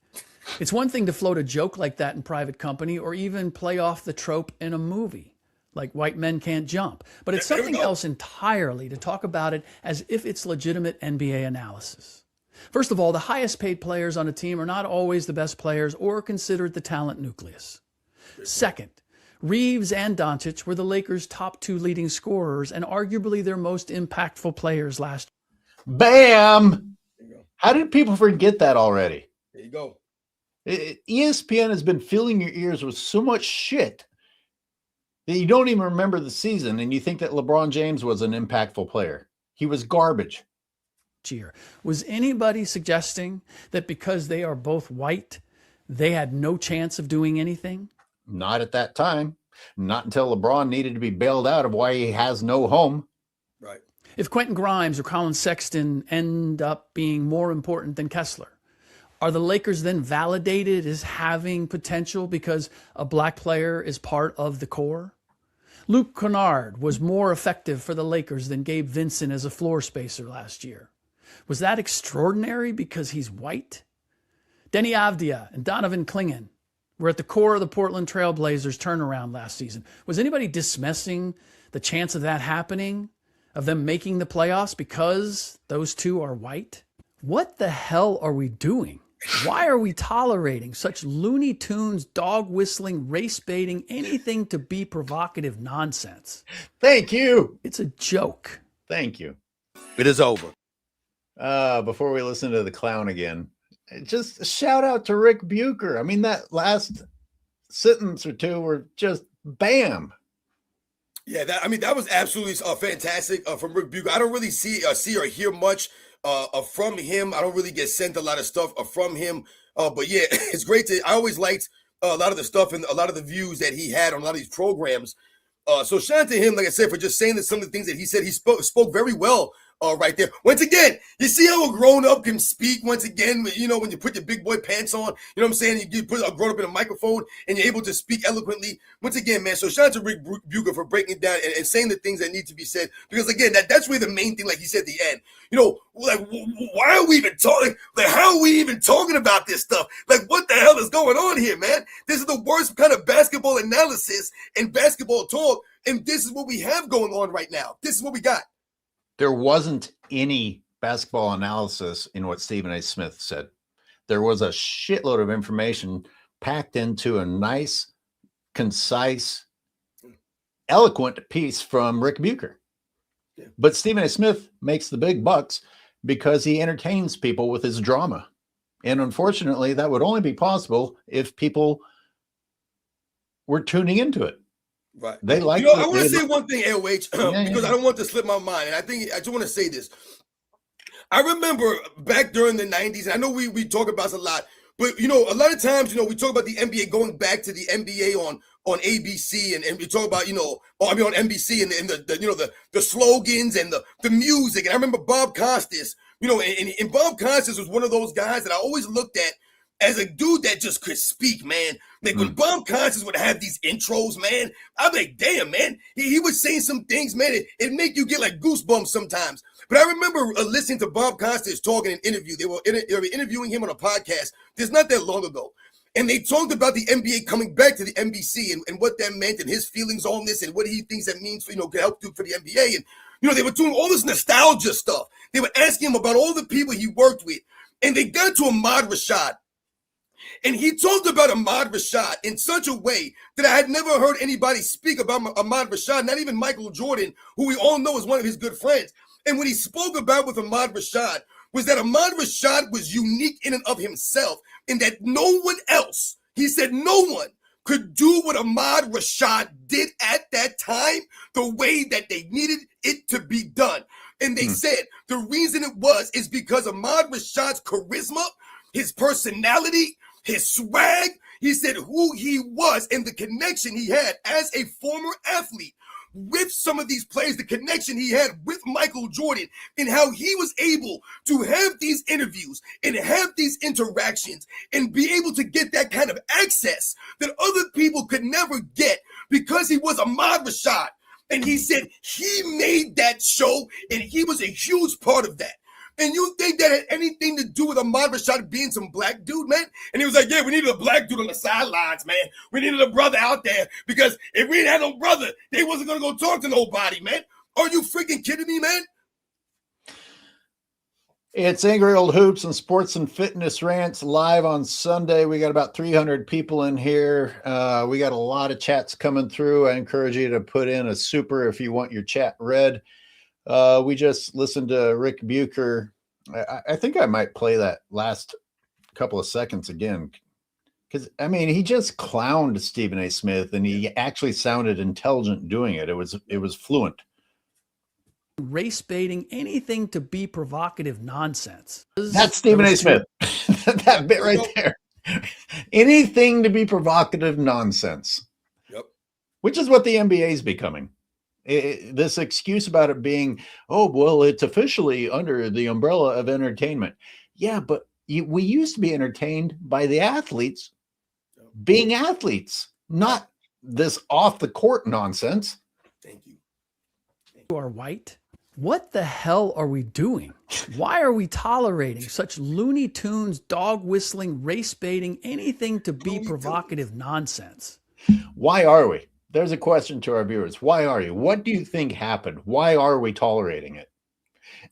It's one thing to float a joke like that in private company or even play off the trope in a movie, like white men can't jump. But it's something else entirely to talk about it as if it's legitimate NBA analysis. First of all, the highest paid players on a team are not always the best players or considered the talent nucleus. Second, Reeves and Doncic were the Lakers' top 2 leading scorers and arguably their most impactful players last year. Bam! How did people forget that already? There you go. ESPN has been filling your ears with so much shit that you don't even remember the season and you think that LeBron James was an impactful player. He was garbage. Year. Was anybody suggesting that because they are both white, they had no chance of doing anything? Not at that time. Not until LeBron needed to be bailed out of why he has no home. Right. If Quentin Grimes or Colin Sexton end up being more important than Kessler, are the Lakers then validated as having potential because a black player is part of the core? Luke Kennard was more effective for the Lakers than Gabe Vincent as a floor spacer last year. Was that extraordinary because he's white? Denny Avdia and Donovan Clingan were at the core of the Portland Trail Blazers turnaround last season. Was anybody dismissing the chance of that happening, of them making the playoffs because those two are white? What the hell are we doing? Why are we tolerating such Looney Tunes, dog whistling, race baiting, anything to be provocative nonsense? Thank you. It's a joke. Thank you. It is over. Before we listen to the clown again, just a shout out to Rick Bucher. I mean, that last sentence or two were just bam. Yeah, that was absolutely fantastic from Rick Bucher. I don't really see or hear much from him. I don't really get sent a lot of stuff from him. But yeah, it's great I always liked a lot of the stuff and a lot of the views that he had on a lot of these programs. So shout out to him, like I said, for just saying that some of the things that he said. He spoke very well right there. Once again, you see how a grown-up can speak once again, you know, when you put your big boy pants on, you know what I'm saying? You put a grown-up in a microphone and you're able to speak eloquently. Once again, man, so shout out to Rick Bucher for breaking it down and saying the things that need to be said. Because again, that's really the main thing, like he said at the end. You know, like, why are we even talking? Like, how are we even talking about this stuff? Like, what the hell is going on here, man? This is the worst kind of basketball analysis and basketball talk. And this is what we have going on right now. This is what we got. There wasn't any basketball analysis in what Stephen A. Smith said. There was a shitload of information packed into a nice, concise, eloquent piece from Rick Bucher. Yeah. But Stephen A. Smith makes the big bucks because he entertains people with his drama. And unfortunately, that would only be possible if people were tuning into it. Right. They like. You know, I want to say one thing, LH, because yeah. I don't want to slip my mind, and I just want to say this. I remember back during the 90s, and I know we talk about this a lot, but you know, a lot of times, you know, we talk about the NBA going back to the NBA on ABC, and we talk about, you know, on NBC and the you know the slogans and the music. And I remember Bob Costas, you know, and Bob Costas was one of those guys that I always looked at as a dude that just could speak, man. Like when Bob Costas would have these intros, man, I'm like, damn, man. He was saying some things, man. It make you get like goosebumps sometimes. But I remember listening to Bob Costas talking in an interview. They were interviewing him on a podcast. This not that long ago. And they talked about the NBA coming back to the NBC and what that meant and his feelings on this and what he thinks that means for, you know, to help do for the NBA. And, you know, they were doing all this nostalgia stuff. They were asking him about all the people he worked with. And they got to Ahmad Rashad. And he talked about Ahmad Rashad in such a way that I had never heard anybody speak about Ahmad Rashad, not even Michael Jordan, who we all know is one of his good friends. And what he spoke about with Ahmad Rashad was that Ahmad Rashad was unique in and of himself, and that no one else, he said no one could do what Ahmad Rashad did at that time the way that they needed it to be done. And they said the reason it is because Ahmad Rashad's charisma, his personality, his swag, he said who he was and the connection he had as a former athlete with some of these players, the connection he had with Michael Jordan and how he was able to have these interviews and have these interactions and be able to get that kind of access that other people could never get because he was Ahmad Rashad. And he said he made that show and he was a huge part of that. And you think that had anything to do with Ahmad Rashad being some black dude, man? And he was like, yeah, we needed a black dude on the sidelines, man. We needed a brother out there because if we didn't have no brother, they wasn't going to go talk to nobody, man. Are you freaking kidding me, man? It's Angry Old Hoops and Sports and Fitness Rants live on Sunday. We got about 300 people in here. We got a lot of chats coming through. I encourage you to put in a super if you want your chat read. We just listened to Rick Bucher. I think I might play that last couple of seconds again. Because, I mean, he just clowned Stephen A. Smith, and he actually sounded intelligent doing it. It was fluent. Race baiting, anything to be provocative nonsense. That's Stephen A. Smith. That bit right there. Anything to be provocative nonsense. Yep. Which is what the NBA is becoming. This excuse about it being, oh, well, it's officially under the umbrella of entertainment. Yeah, but we used to be entertained by the athletes being athletes, not this off the court nonsense. Thank you. You are white. What the hell are we doing? Why are we tolerating such Looney Tunes, dog whistling, race baiting, anything to be provocative nonsense? Why are we? There's a question to our viewers. Why are you? What do you think happened? Why are we tolerating it?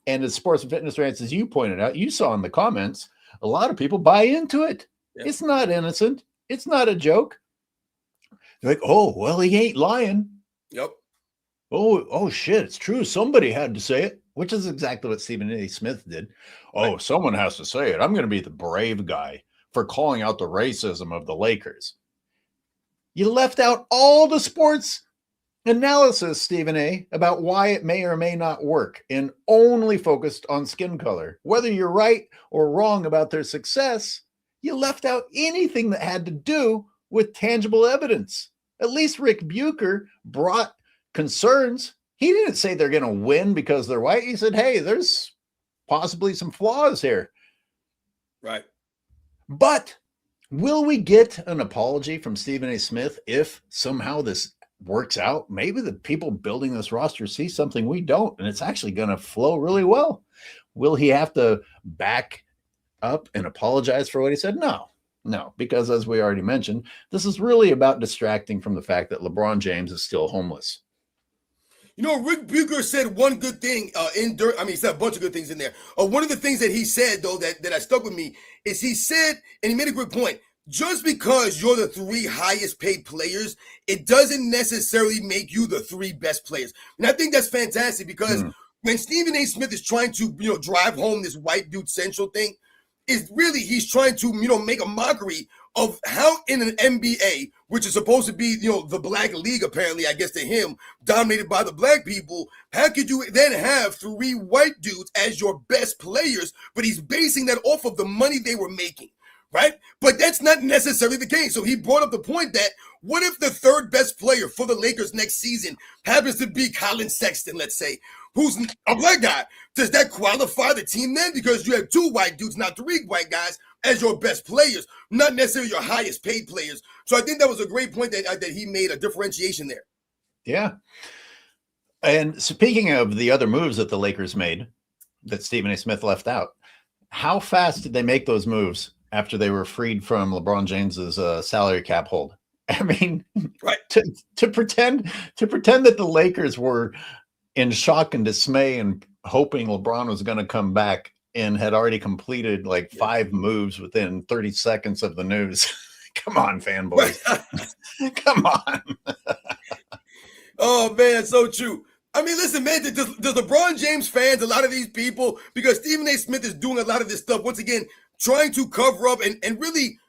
And as Sports and Fitness Rants, as you pointed out, you saw in the comments, a lot of people buy into it. Yep. It's not innocent. It's not a joke. They're like, oh, well, he ain't lying. Yep. Oh, shit, it's true. Somebody had to say it, which is exactly what Stephen A. Smith did. Oh, right. Someone has to say it. I'm going to be the brave guy for calling out the racism of the Lakers. You left out all the sports analysis, Stephen A., about why it may or may not work and only focused on skin color. Whether you're right or wrong about their success, you left out anything that had to do with tangible evidence. At least Rick Bucher brought concerns. He didn't say they're going to win because they're white. He said, hey, there's possibly some flaws here. Right. But will we get an apology from Stephen A. Smith if somehow this works out? Maybe the people building this roster see something we don't, and it's actually going to flow really well. Will he have to back up and apologize for what he said? No, because as we already mentioned, this is really about distracting from the fact that LeBron James is still homeless. You know, Rick Bucher said one good thing he said a bunch of good things in there. One of the things that he said, though, that stuck with me is he said, and he made a good point, just because you're the three highest paid players, it doesn't necessarily make you the three best players. And I think that's fantastic because when Stephen A. Smith is trying to, drive home this white dude central thing, is really he's trying to, make a mockery of how in an NBA, which is supposed to be, the black league, apparently, I guess to him, dominated by the black people, how could you then have three white dudes as your best players, but he's basing that off of the money they were making, right? But that's not necessarily the case. So he brought up the point that what if the third best player for the Lakers next season happens to be Colin Sexton, let's say, who's a black guy? Does that qualify the team then? Because you have two white dudes, not three white guys, as your best players, not necessarily your highest paid players. So I think that was a great point that he made, a differentiation there. Yeah. And speaking of the other moves that the Lakers made that Stephen A. Smith left out, how fast did they make those moves after they were freed from LeBron James's salary cap hold? I mean, right. to pretend that the Lakers were in shock and dismay and hoping LeBron was going to come back and had already completed like 5 moves within 30 seconds of the news. Come on, fanboys. Come on. Oh, man, it's so true. I mean, listen, man, does LeBron James fans, a lot of these people, because Stephen A. Smith is doing a lot of this stuff, once again, trying to cover up and really,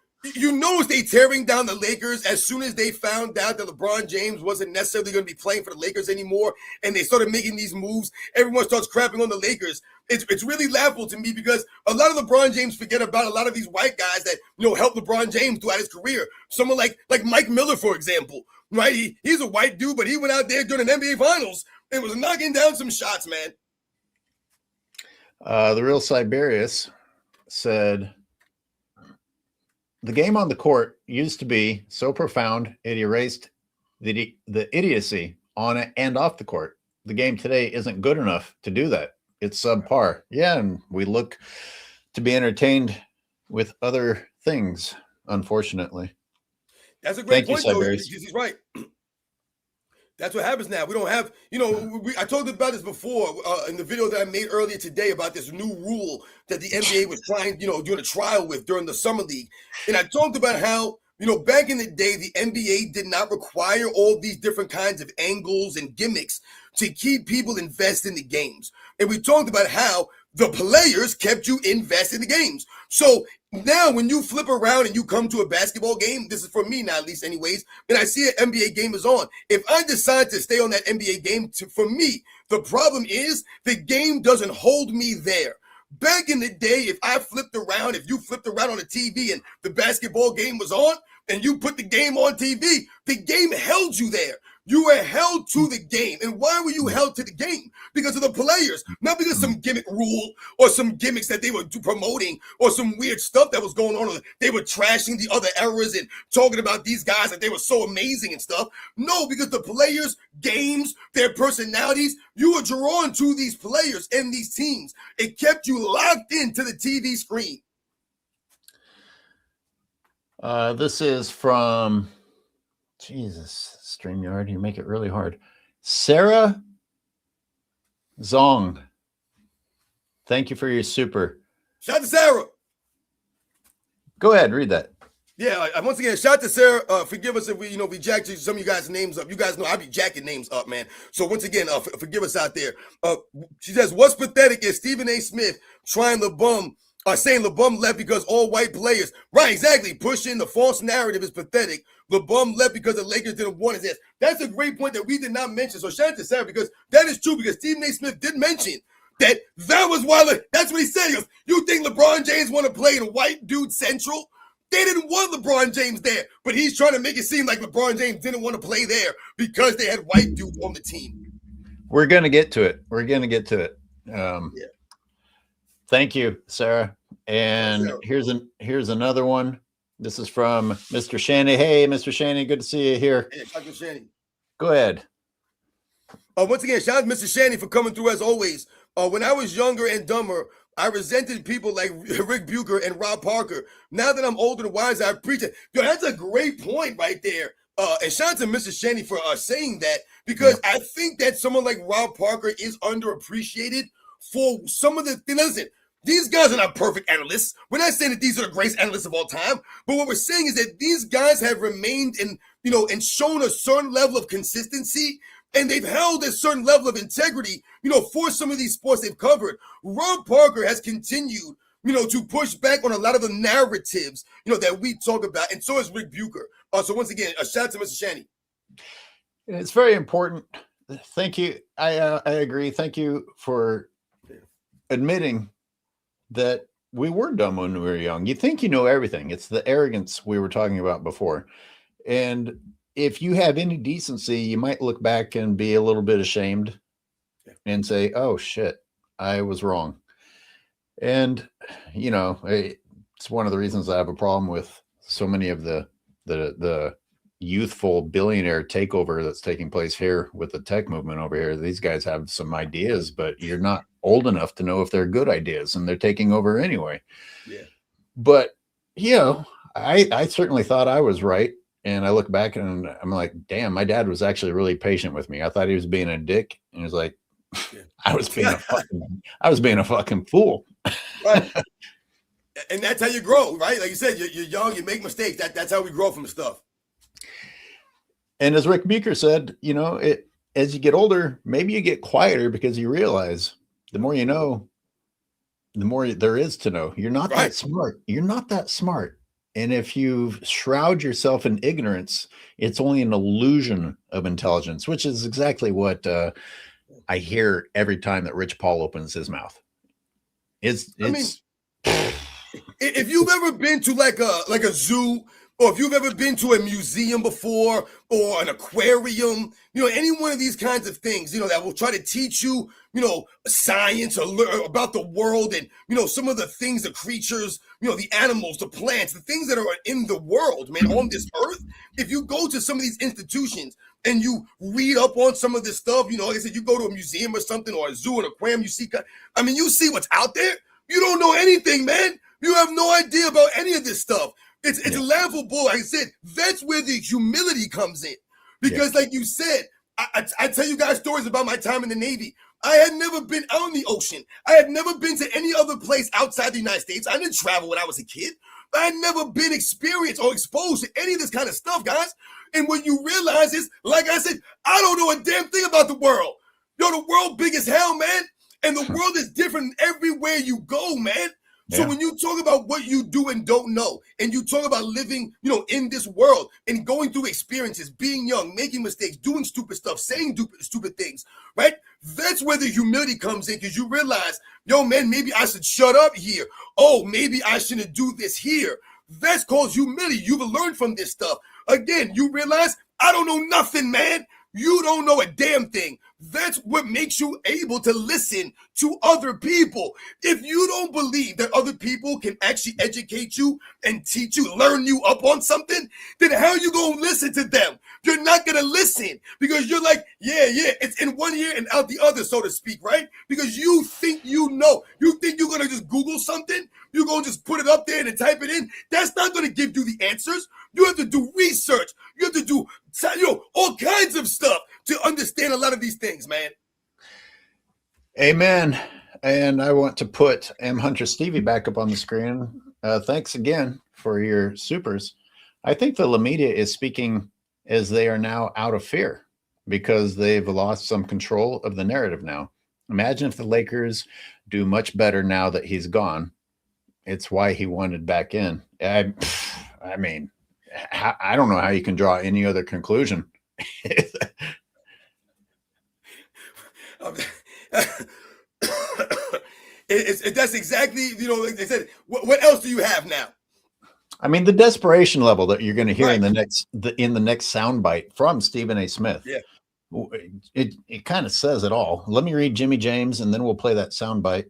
they tearing down the Lakers as soon as they found out that LeBron James wasn't necessarily going to be playing for the Lakers anymore, and they started making these moves. Everyone starts crapping on the Lakers. It's really laughable to me because a lot of LeBron James forget about a lot of these white guys that helped LeBron James throughout his career. Someone like Mike Miller, for example, right? He's a white dude, but he went out there during an NBA Finals and was knocking down some shots, man. The real Siberius said, the game on the court used to be so profound it erased the idiocy on it and off the court. The game today isn't good enough to do that. It's subpar. Yeah, and we look to be entertained with other things, unfortunately. That's a great point, though. Siberius. He's right. That's what happens now. We don't have, I told you about this before in the video that I made earlier today about this new rule that the NBA was trying, doing a trial with during the Summer League. And I talked about how, back in the day, the NBA did not require all these different kinds of angles and gimmicks to keep people invested in the games. And we talked about how the players kept you invested in the games. So now when you flip around and you come to a basketball game, this is for me now, at least anyways, and I see an NBA game is on. If I decide to stay on that NBA game, for me, the problem is the game doesn't hold me there. Back in the day, if you flipped around on the TV and the basketball game was on and you put the game on TV, the game held you there. You were held to the game. And why were you held to the game? Because of the players, not because some gimmick rule or some gimmicks that they were promoting or some weird stuff that was going on. Or they were trashing the other eras and talking about these guys that they were so amazing and stuff. No, because the players, games, their personalities, you were drawn to these players and these teams. It kept you locked into the TV screen. This is from, Jesus, StreamYard. You make it really hard. Sarah Zong. Thank you for your super. Shout out to Sarah. Go ahead, read that. Yeah, once again, shout out to Sarah. Forgive us if we jacked some of you guys' names up. You guys know I be jacking names up, man. So once again, forgive us out there. She says, what's pathetic is Stephen A. Smith saying LeBron left because all white players. Right, exactly. Pushing the false narrative is pathetic. LeBron left because the Lakers didn't want his ass. That's a great point that we did not mention. So shout out to Sarah, because that is true, because Stephen A. Smith did mention that was why. That's what he said. He goes, you think LeBron James want to play in white dude central? They didn't want LeBron James there, but he's trying to make it seem like LeBron James didn't want to play there because they had white dudes on the team. We're going to get to it. Yeah. Thank you, Sarah. And here's another one. This is from Mr. Shanny. Hey, Mr. Shanny, good to see you here. Hey, Dr. Shanny. Go ahead. Once again, shout out to Mr. Shanny for coming through as always. When I was younger and dumber, I resented people like Rick Bucher and Rob Parker. Now that I'm older and wiser, I appreciate it. Yo, that's a great point right there. And shout out to Mr. Shanny for saying that, because I think that someone like Rob Parker is underappreciated for some of the things. Listen, these guys are not perfect analysts. We're not saying that these are the greatest analysts of all time, but what we're saying is that these guys have remained and shown a certain level of consistency, and they've held a certain level of integrity, for some of these sports they've covered. Rob Parker has continued, to push back on a lot of the narratives, that we talk about, and so has Rick Bucher. So once again, a shout out to Mr. Shanny. It's very important. Thank you. I agree. Thank you for admitting that we were dumb when we were young. You think you know everything. It's the arrogance we were talking about before. And if you have any decency, you might look back and be a little bit ashamed and say, oh shit, I was wrong. And, it's one of the reasons I have a problem with so many of the youthful billionaire takeover that's taking place here with the tech movement over here. These guys have some ideas, but you're not old enough to know if they're good ideas, and they're taking over anyway. Yeah. But, I certainly thought I was right. And I look back and I'm like, damn, my dad was actually really patient with me. I thought he was being a dick. And he was like, I was being a fucking fool. Right. And that's how you grow, right? Like you said, you're young, you make mistakes. That's how we grow from stuff. And as Rick Bucher said, as you get older, maybe you get quieter because you realize the more you know, the more there is to know. You're not that smart. You're not that smart. And if you shroud yourself in ignorance, it's only an illusion of intelligence, which is exactly what I hear every time that Rich Paul opens his mouth. If you've ever been to like a zoo, or if you've ever been to a museum before, or an aquarium, any one of these kinds of things, that will try to teach you, science or learn about the world, and, some of the things, the creatures, the animals, the plants, the things that are in the world, man, on this earth. If you go to some of these institutions and you read up on some of this stuff, like I said, you go to a museum or something, or a zoo, an aquarium, you see what's out there. You don't know anything, man. You have no idea about any of this stuff. It's laughable. Like I said, that's where the humility comes in. Because like you said, I tell you guys stories about my time in the Navy. I had never been out in the ocean. I had never been to any other place outside the United States. I didn't travel when I was a kid. I had never been experienced or exposed to any of this kind of stuff, guys. And what you realize is, like I said, I don't know a damn thing about the world. The world big as hell, man. And the world is different everywhere you go, man. So when you talk about what you do and don't know, and you talk about living, in this world and going through experiences, being young, making mistakes, doing stupid stuff, saying stupid things, right? That's where the humility comes in, because you realize, yo, man, maybe I should shut up here. Oh, maybe I shouldn't do this here. That's called humility. You've learned from this stuff. Again, you realize, I don't know nothing, man. You don't know a damn thing. That's what makes you able to listen to other people. If you don't believe that other people can actually educate you and teach you, learn you up on something, then how you gonna listen to them? You're not gonna listen because you're like, yeah, it's in one ear and out the other, so to speak, right? Because you think you know. You think you're gonna just Google something, you're gonna just put it up there and type it in. That's not gonna give you the answers. You have to do research. You have to do, all kinds of stuff to understand a lot of these things, man. Amen. And I want to put M. Hunter Stevie back up on the screen. Thanks again for your supers. I think the La Media is speaking as they are now out of fear because they've lost some control of the narrative now. Imagine if the Lakers do much better now that he's gone. It's why he wanted back in. I mean, I don't know how you can draw any other conclusion. That's exactly, like they said, what else do you have now? I mean, the desperation level that you're going to hear in the next soundbite from Stephen A. Smith. Yeah. It kind of says it all. Let me read Jimmy James, and then we'll play that soundbite.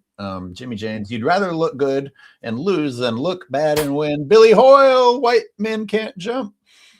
Jimmy James, you'd rather look good and lose than look bad and win. Billy Hoyle, white men can't jump.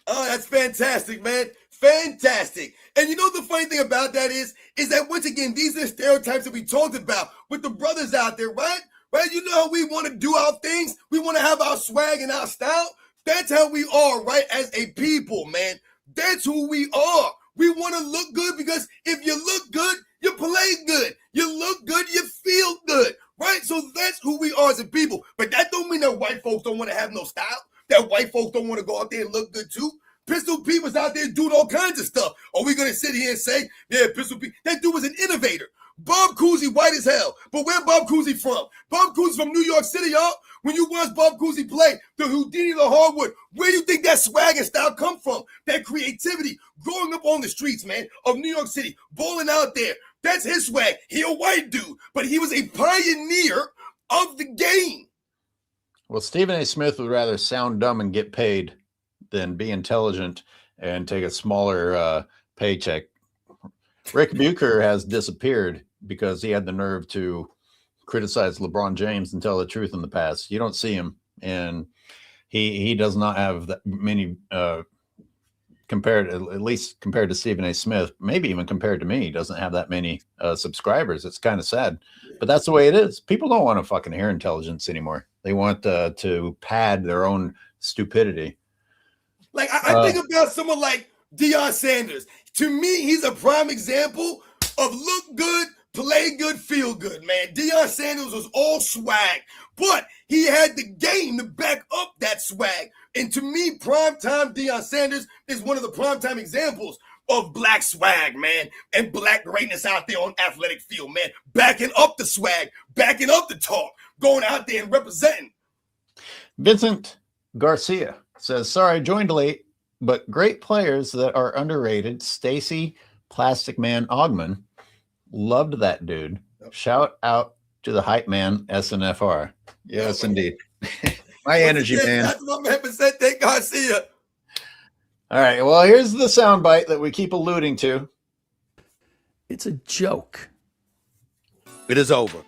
Oh, that's fantastic, man. Fantastic. And you know the funny thing about that is that once again, these are stereotypes that we talked about with the brothers out there, right? Right? You know how we want to do our things? We want to have our swag and our style. That's how we are, right? As a people, man. That's who we are. We want to look good because if you look good, you play good. You look good, you feel good, right? So that's who we are as a people. But that don't mean that white folks don't want to have no style. That white folks don't want to go out there and look good too. Pistol Pete was out there doing all kinds of stuff. Are we going to sit here and say, yeah, Pistol Pete, that dude was an innovator. Bob Cousy, white as hell. But where Bob Cousy from? Bob Cousy from New York City, y'all. When you watch Bob Cousy play the Houdini, the Hardwood, where do you think that swag and style come from? That creativity, growing up on the streets, man, of New York City, balling out there. That's his swag. He a white dude, but he was a pioneer of the game. Well, Stephen A. Smith would rather sound dumb and get paid than be intelligent and take a smaller paycheck. Rick Bucher has disappeared because he had the nerve to criticize LeBron James and tell the truth in the past. You don't see him, and he does not have that many compared to Stephen A. Smith, maybe even compared to me. He doesn't have that many subscribers. It's kind of sad, but that's the way it is. People don't want to fucking hear intelligence anymore. They want to pad their own stupidity. Like I think about someone like Deion Sanders. To me, he's a prime example of look good, play good, feel good, man. Deion Sanders was all swag, but he had the game to back up that swag. And to me, primetime Deion Sanders is one of the primetime examples of black swag, man, and black greatness out there on athletic field, man. Backing up the swag, backing up the talk, going out there and representing. Vincent Garcia says, sorry, joined late, but great players that are underrated. Stacy Plastic Man Ogman. Loved that dude. Shout out to the hype man, SNFR. Yes, indeed. My energy, man. That's my man, Vicente Garcia. All right. Well, here's the soundbite that we keep alluding to. It's a joke. It is over.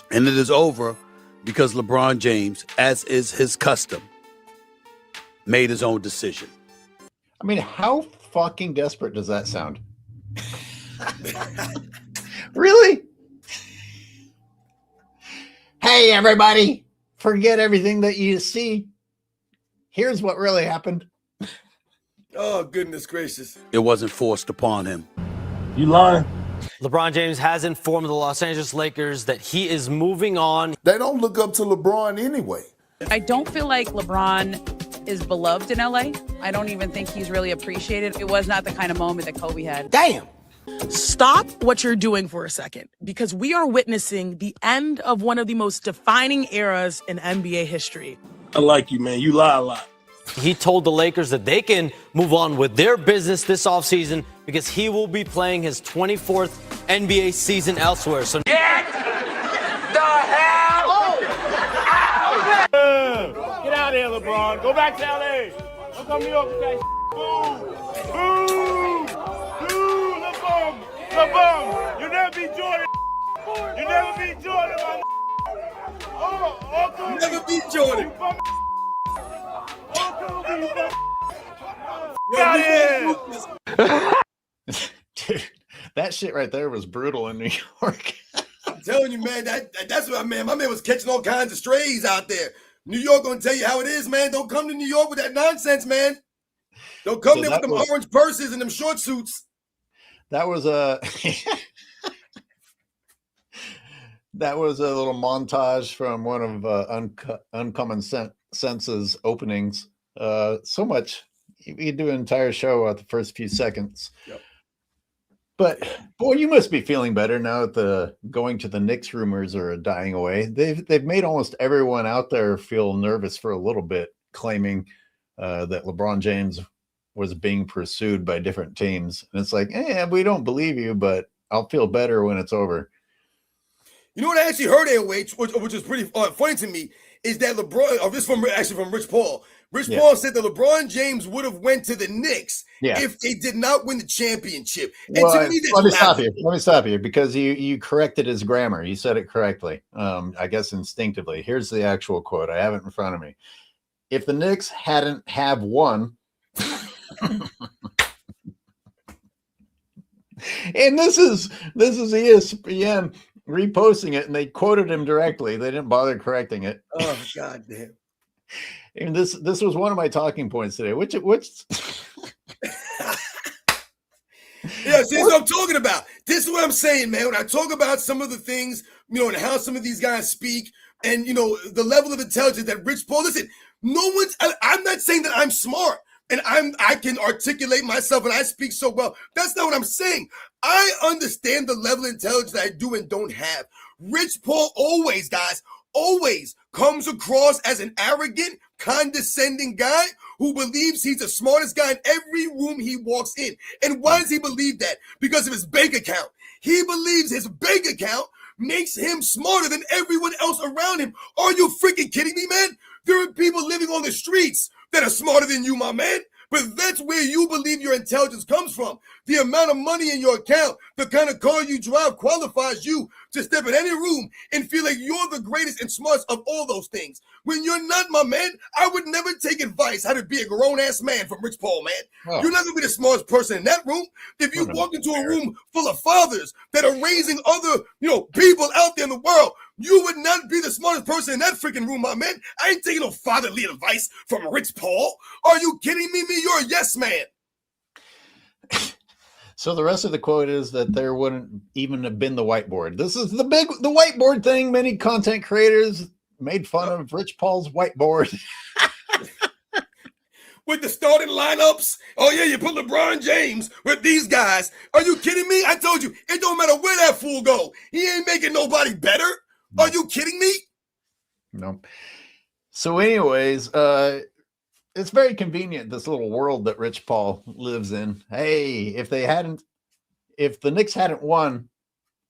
And it is over because LeBron James, as is his custom, made his own decision. I mean, how fucking desperate does that sound? Really? Hey, everybody. Forget everything that you see. Here's what really happened. Oh, goodness gracious. It wasn't forced upon him. You lying? LeBron James has informed the Los Angeles Lakers that he is moving on. They don't look up to LeBron anyway. I don't feel like LeBron is beloved in LA. I don't even think he's really appreciated. It was not the kind of moment that Kobe had. Damn. Stop what you're doing for a second, because we are witnessing the end of one of the most defining eras in NBA history. I like you, man. You lie a lot. He told the Lakers that they can move on with their business this offseason because he will be playing his 24th NBA season elsewhere. So Get the hell out! Get out of here, LeBron. Go back to LA. Don't come to New York with that. Boo! Boo! Boo! LeBron, you never beat Jordan. You never beat Jordan, my Oh, Never beat Jordan. Dude, that shit right there was brutal in New York. I'm telling you, man, that's what my man was catching all kinds of strays out there. New York gonna tell you how it is, man. Don't come to New York with that nonsense, man. Don't come there with them orange purses and them short suits. That was a that was a little montage from one of Uncommon Sense's openings. So much you do an entire show at the first few seconds. Yep. But boy, you must be feeling better now that the going to the Knicks rumors are dying away. They've made almost everyone out there feel nervous for a little bit, claiming that LeBron James was being pursued by different teams. And it's like, we don't believe you, but I'll feel better when it's over. You know what I actually heard, AOH, which is pretty funny to me, is that LeBron, this from Rich Paul. Rich Paul said that LeBron James would have went to the Knicks if they did not win the championship. And well, to me, let me stop you because you corrected his grammar. You said it correctly. I guess instinctively. Here's the actual quote. I have it in front of me. If the Knicks hadn't have won, and this is ESPN reposting it, and they quoted him directly. They didn't bother correcting it. Oh, God damn. And this was one of my talking points today. Which yeah, see, that's what I'm talking about. This is what I'm saying, man. When I talk about some of the things, and how some of these guys speak, and the level of intelligence that Rich Paul. Listen, I'm not saying that I'm smart and I can articulate myself and I speak so well. That's not what I'm saying. I understand the level of intelligence that I do and don't have. Rich Paul always comes across as an arrogant, condescending guy who believes he's the smartest guy in every room he walks in. And why does he believe that? Because of his bank account. He believes his bank account makes him smarter than everyone else around him. Are you freaking kidding me, man? There are people living on the streets that are smarter than you, my man. But that's where you believe your intelligence comes from. The amount of money in your account, the kind of car you drive qualifies you to step in any room and feel like you're the greatest and smartest of all those things. When you're not, my man, I would never take advice how to be a grown-ass man from Rich Paul, man. Oh. You're not going to be the smartest person in that room. If you walk into a room full of fathers that are raising other, people out there in the world, you would not be the smartest person in that freaking room, my man. I ain't taking no fatherly advice from Rich Paul. Are you kidding me? You're a yes man. So the rest of the quote is that there wouldn't even have been the whiteboard. This is the whiteboard thing. Many content creators made fun of Rich Paul's whiteboard. With the starting lineups. Oh, yeah, you put LeBron James with these guys. Are you kidding me? I told you, it don't matter where that fool go. He ain't making nobody better. Are you kidding me? No. So anyways, it's very convenient, this little world that Rich Paul lives in. Hey, if the Knicks hadn't won,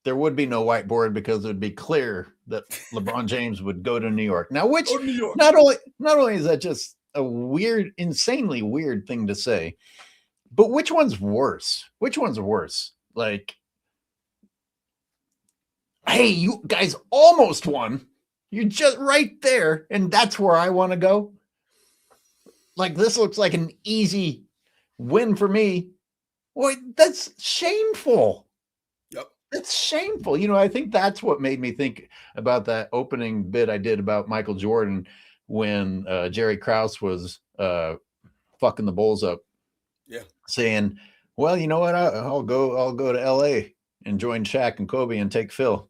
there would be no whiteboard because it would be clear that LeBron James would go to New York. Now, which not only is that just a weird, insanely weird thing to say, but which one's worse? Which one's worse? Like, hey, you guys almost won. You're just right there, and that's where I want to go. Like, this looks like an easy win for me. Boy, that's shameful. Yep. That's shameful. I think that's what made me think about that opening bit I did about Michael Jordan when Jerry Krause was fucking the Bulls up. Yeah. Saying, well, you know what? I'll go to LA and join Shaq and Kobe and take Phil.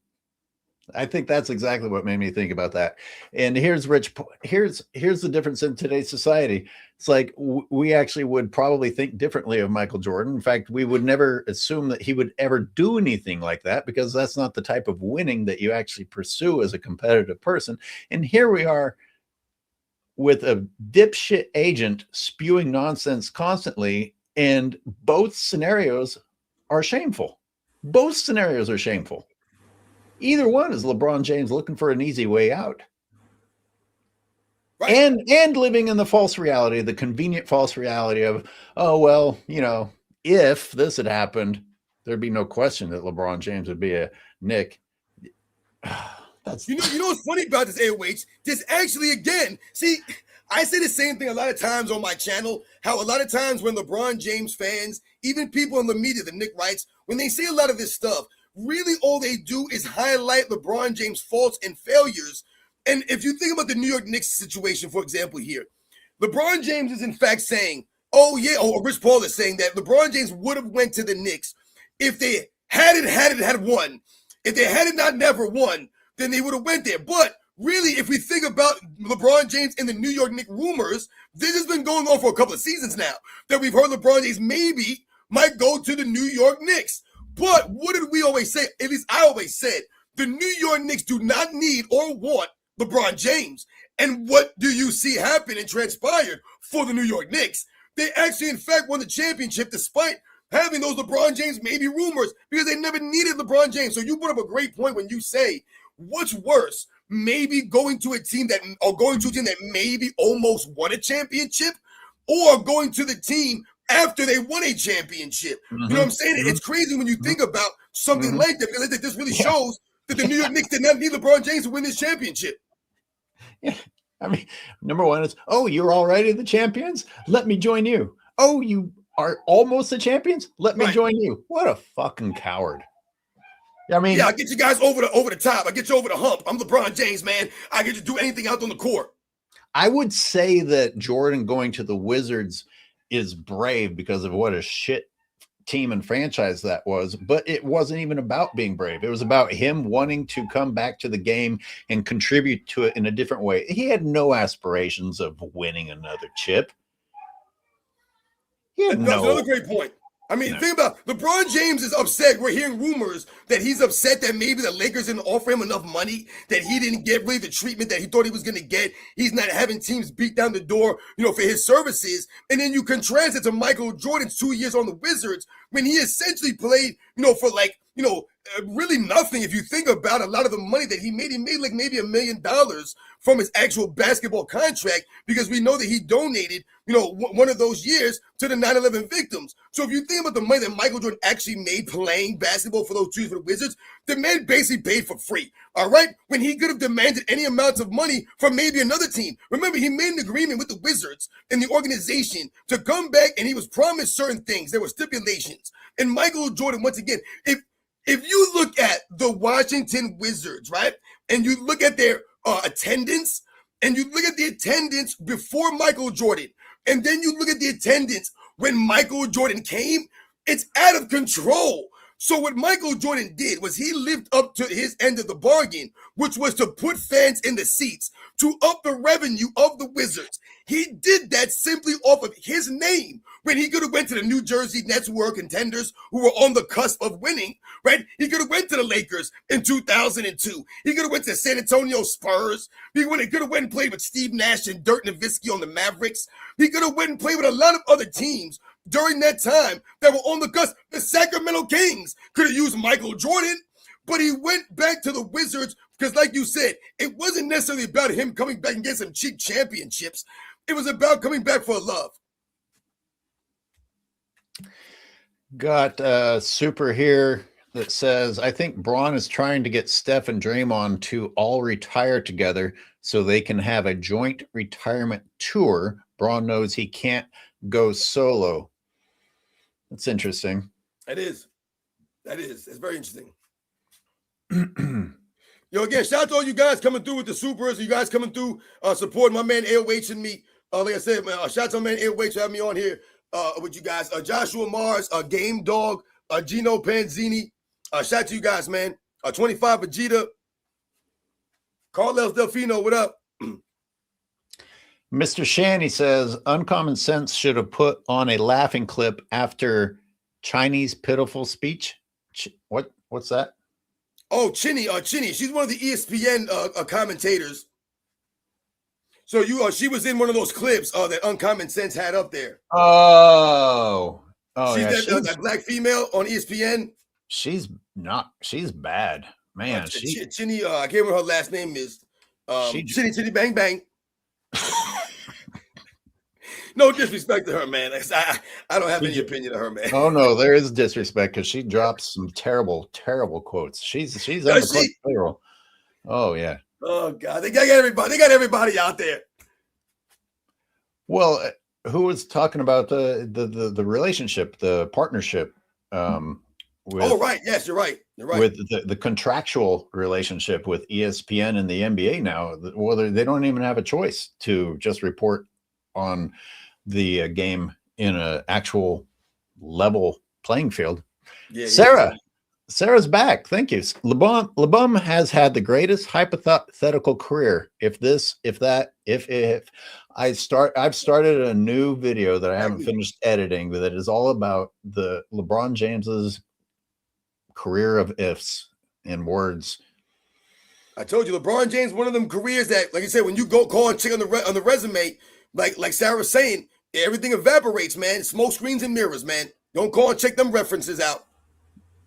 I think that's exactly what made me think about that. And here's the difference in today's society. It's like we actually would probably think differently of Michael Jordan. In fact, we would never assume that he would ever do anything like that because that's not the type of winning that you actually pursue as a competitive person. And here we are with a dipshit agent spewing nonsense constantly, and both scenarios are shameful. Both scenarios are shameful. Either one is LeBron James looking for an easy way out. Right. And living in the false reality, the convenient false reality of, oh, well, if this had happened, there'd be no question that LeBron James would be a Knick. That's You know what's funny about this AOH? This actually, again, see, I say the same thing a lot of times on my channel, how a lot of times when LeBron James fans, even people in the media, the Knick writes, when they say a lot of this stuff, really all they do is highlight LeBron James' faults and failures. And if you think about the New York Knicks situation, for example, here, LeBron James is in fact saying, Rich Paul is saying that LeBron James would have went to the Knicks if they had won. If they had not never won, then they would have went there. But really, if we think about LeBron James and the New York Knicks rumors, this has been going on for a couple of seasons now, that we've heard LeBron James maybe might go to the New York Knicks. But what did we always say? At least I always said, the New York Knicks do not need or want LeBron James. And what do you see happen and transpired for the New York Knicks? They actually, in fact, won the championship despite having those LeBron James maybe rumors, because they never needed LeBron James. So you brought up a great point when you say, what's worse, maybe going to a team that maybe almost won a championship, or going to the team after they won a championship? You know what I'm saying? It's crazy when you think about something like that, because this really shows that the New York Knicks did not need LeBron James to win this championship. Yeah. I mean, number one is, oh, you're already the champions? Let me join you. Oh, you are almost the champions? Let me join you. What a fucking coward. I mean, yeah, I get you guys over the top. I get you over the hump. I'm LeBron James, man. I get you to do anything out on the court. I would say that Jordan going to the Wizards is brave because of what a shit team and franchise that was, but it wasn't even about being brave. It was about him wanting to come back to the game and contribute to it in a different way. He had no aspirations of winning another chip. That's another great point. I mean, think about it. LeBron James is upset. We're hearing rumors that he's upset that maybe the Lakers didn't offer him enough money, that he didn't get really the treatment that he thought he was going to get. He's not having teams beat down the door, for his services. And then you contrast it to Michael Jordan's 2 years on the Wizards, when he essentially played, for really nothing. If you think about a lot of the money that he made like maybe $1 million from his actual basketball contract, because we know that he donated, one of those years to the 9/11 victims. So if you think about the money that Michael Jordan actually made playing basketball for those 2 years for the Wizards, the man basically paid for free, all right? When he could have demanded any amounts of money from maybe another team. Remember, he made an agreement with the Wizards and the organization to come back, and he was promised certain things. There were stipulations. And Michael Jordan, once again, if you look at the Washington Wizards, right, and you look at their attendance, and you look at the attendance before Michael Jordan, and then you look at the attendance when Michael Jordan came, it's out of control. So what Michael Jordan did was he lived up to his end of the bargain, which was to put fans in the seats, to up the revenue of the Wizards. He did that simply off of his name, when he could have went to the New Jersey Nets, who were contenders, who were on the cusp of winning, right? He could have went to the Lakers in 2002. He could have went to San Antonio Spurs. He could have went and played with Steve Nash and Dirk Nowitzki on the Mavericks. He could have went and played with a lot of other teams during that time that were on the cusp. The Sacramento Kings could have used Michael Jordan, but he went back to the Wizards because, like you said, it wasn't necessarily about him coming back and getting some cheap championships. It was about coming back for love. Got a super here that says, I think Braun is trying to get Steph and Draymond to all retire together so they can have a joint retirement tour. Braun knows he can't go solo. That's interesting. That is. It's very interesting. Again, shout out to all you guys coming through with the supers. You guys coming through, supporting my man AOH and me. Like I said, man, shout out to my man AOH for having me on here with you guys. Joshua Mars, Game Dog, Gino Panzini. Shout out to you guys, man. 25 Vegeta. Carlos Delfino, what up? Mr. Shanny says, Uncommon Sense should have put on a laughing clip after Chinese pitiful speech. What's that? Oh, Chinny. She's one of the ESPN commentators. So she was in one of those clips that Uncommon Sense had up there. Oh, she's that black female on ESPN. She's bad, man. Chinny, I can't remember her last name is. Chinny Bang Bang. No disrespect to her, man. I don't have any opinion of her, man. Oh no, there is disrespect because she drops some terrible, terrible quotes. She's on the court payroll. Oh yeah. Oh God, they got everybody. They got everybody out there. Well, who was talking about the relationship, the partnership? Oh right, yes, you're right. You're right. With the contractual relationship with ESPN and the NBA now, well, they don't even have a choice to just report on the game in an actual level playing field. Yeah, Sarah's back. Thank you. LeBum has had the greatest hypothetical career. I've started a new video that I haven't finished editing, that is all about the LeBron James's career of ifs and words. I told you, LeBron James, one of them careers that, like you said, when you go call and check on the resume, like Sarah was saying, everything evaporates, man. Smoke screens and mirrors, man. Don't call and check them references out.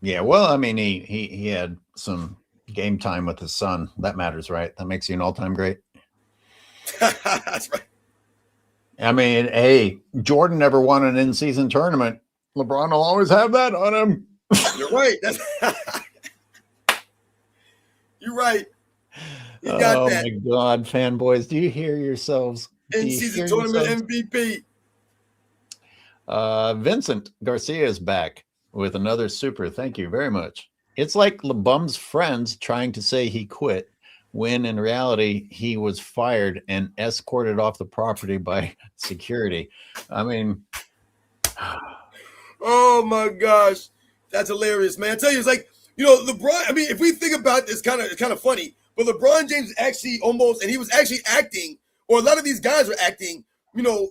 Yeah, well, I mean, he had some game time with his son. That matters, right? That makes you an all-time great. That's right. I mean, hey, Jordan never won an in-season tournament. LeBron will always have that on him. You're right. You're right. You got that. Oh my God, fanboys, do you hear yourselves? In-season tournament MVP. Vincent Garcia is back with another super. Thank you very much. It's like LeBum's friends trying to say he quit when in reality he was fired and escorted off the property by security. I mean, oh my gosh, that's hilarious, man. I tell you, it's like, you know, LeBron. I mean, if we think about this, it's kind of funny, but LeBron James actually and he was actually acting, or a lot of these guys were acting, you know,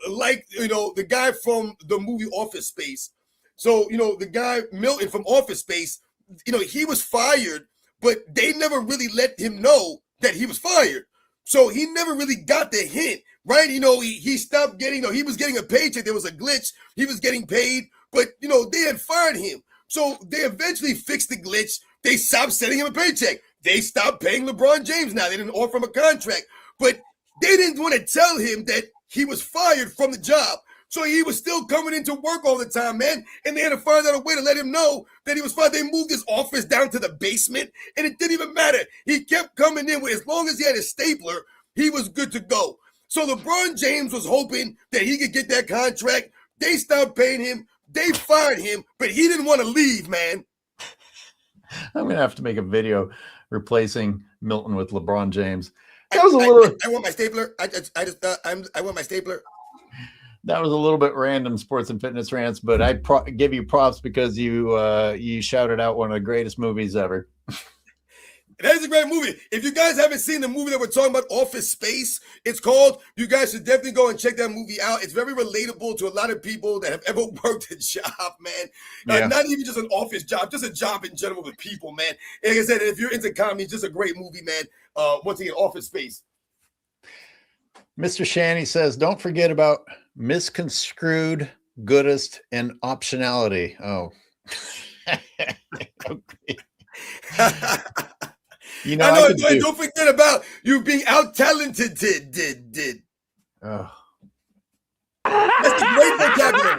like, you know, the guy from the movie Office Space. So, you know, the guy Milton from Office Space, you know, he was fired, but they never really let him know that he was fired. So he never really got the hint, right? You know, he stopped getting, he was getting a paycheck. There was a glitch. He was getting paid, but, you know, they had fired him. So they eventually fixed the glitch. They stopped sending him a paycheck. They stopped paying LeBron James now. They didn't offer him a contract, but they didn't want to tell him that he was fired from the job. So he was still coming into work all the time, man. And they had to find out a way to let him know that he was fired. They moved his office down to the basement, and it didn't even matter. He kept coming in with, as long as he had a stapler, he was good to go. So LeBron James was hoping that he could get that contract. They stopped paying him. They fired him, but he didn't want to leave, man. I'm going to have to make a video replacing Milton with LeBron James. That was a little. I want my stapler. I want my stapler. That was a little bit random, sports and fitness rants, but I give you props because you shouted out one of the greatest movies ever. That is a great movie. If you guys haven't seen the movie that we're talking about, Office Space, it's called, you guys should definitely go and check that movie out. It's very relatable to a lot of people that have ever worked a job, man. Yeah. Not even just an office job, just a job in general with people, man. Like I said, if you're into comedy, it's just a great movie, man. Once again, Office Space. Mr. Shanny says, don't forget about misconstrued, goodest, and optionality. Oh. Okay. You know, I know, don't forget about you being out-talented. Did. Oh. That's a great vocabulary.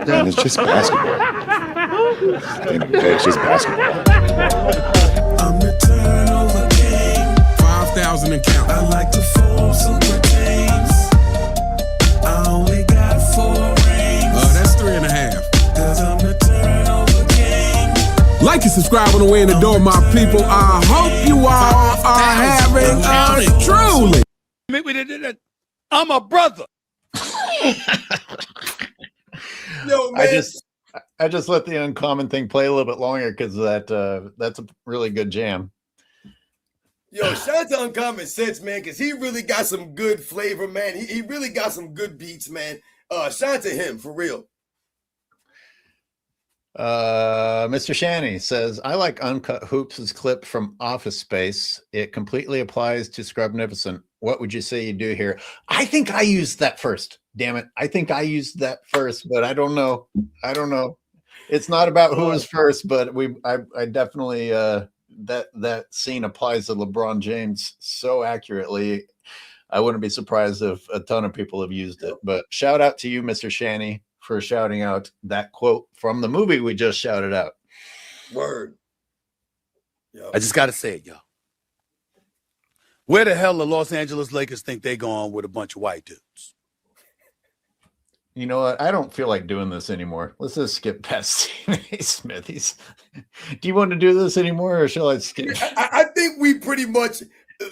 Man, it's just basketball. It's just basketball. I'm the turnover king. 5,000 and count. I like to fold super teams. I only got 4 rings. That's 3.5. Cause I'm the turnover king. Like and subscribe on the way in the door, my people. I hope you all are having truly. I'm a brother. Yo, man. I just let the uncommon thing play a little bit longer because that's a really good jam. Yo, shout out to Uncommon Sense, man, because he really got some good flavor, man. He really got some good beats, man. Shout out to him, for real. Mr. Shanny says, I like Uncut Hoops' clip from Office Space. It completely applies to Scrubnificent. What would you say you do here? I think I used that first. Damn it. I think I used that first, but I don't know. It's not about who was first, but I definitely that scene applies to LeBron James so accurately. I wouldn't be surprised if a ton of people have used it. But shout out to you, Mr. Shanny, for shouting out that quote from the movie we just shouted out. Word. I just got to say it, y'all. Where the hell the Los Angeles Lakers think they going with a bunch of white dudes? You know what? I don't feel like doing this anymore. Let's just skip past Stephen A. Smith. Do you want to do this anymore, or shall I skip? I think we pretty much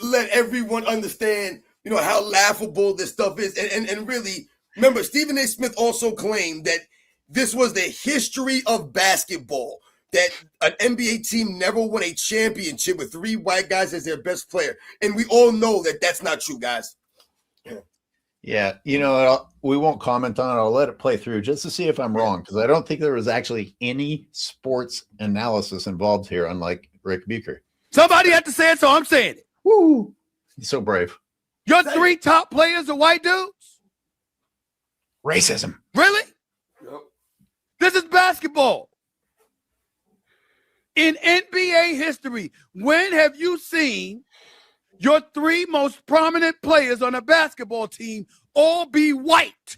let everyone understand, how laughable this stuff is. And really, remember, Stephen A. Smith also claimed that this was the history of basketball, that an NBA team never won a championship with 3 white guys as their best player. And we all know that that's not true, guys. Yeah, we won't comment on it. I'll let it play through just to see if I'm wrong, because I don't think there was actually any sports analysis involved here, unlike Rick Bucher. Somebody had to say it, so I'm saying it. Woo! He's so brave. Your 3 top players are white dudes? Racism. Really? Yep. This is basketball. In NBA history, when have you seen your 3 most prominent players on a basketball team all be white?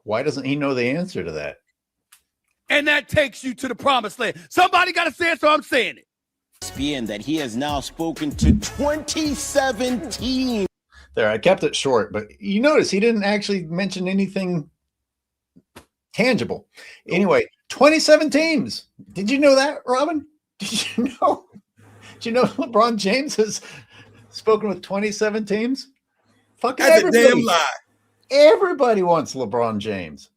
Why doesn't he know the answer to that? And that takes you to the promised land. Somebody got to say it, so I'm saying it. ESPN that he has now spoken to 27 teams. There, I kept it short, but you notice he didn't actually mention anything tangible. Anyway, 27 teams. Did you know that, Robin? Did you know LeBron James has spoken with 27 teams? Fucking That's everybody. a damn lie. Everybody wants LeBron James.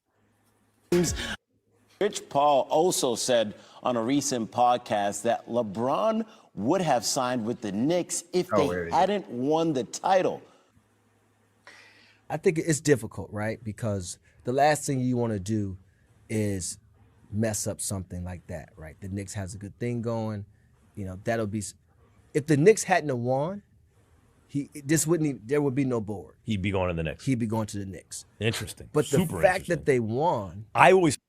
Rich Paul also said on a recent podcast that LeBron would have signed with the Knicks if they hadn't won the title. I think it's difficult, right? Because the last thing you want to do is mess up something like that, right? The Knicks has a good thing going. That'll be – if the Knicks hadn't have won, there would be no board. He'd be going to the Knicks. He'd be going to the Knicks. Interesting. But the fact that they won – I always –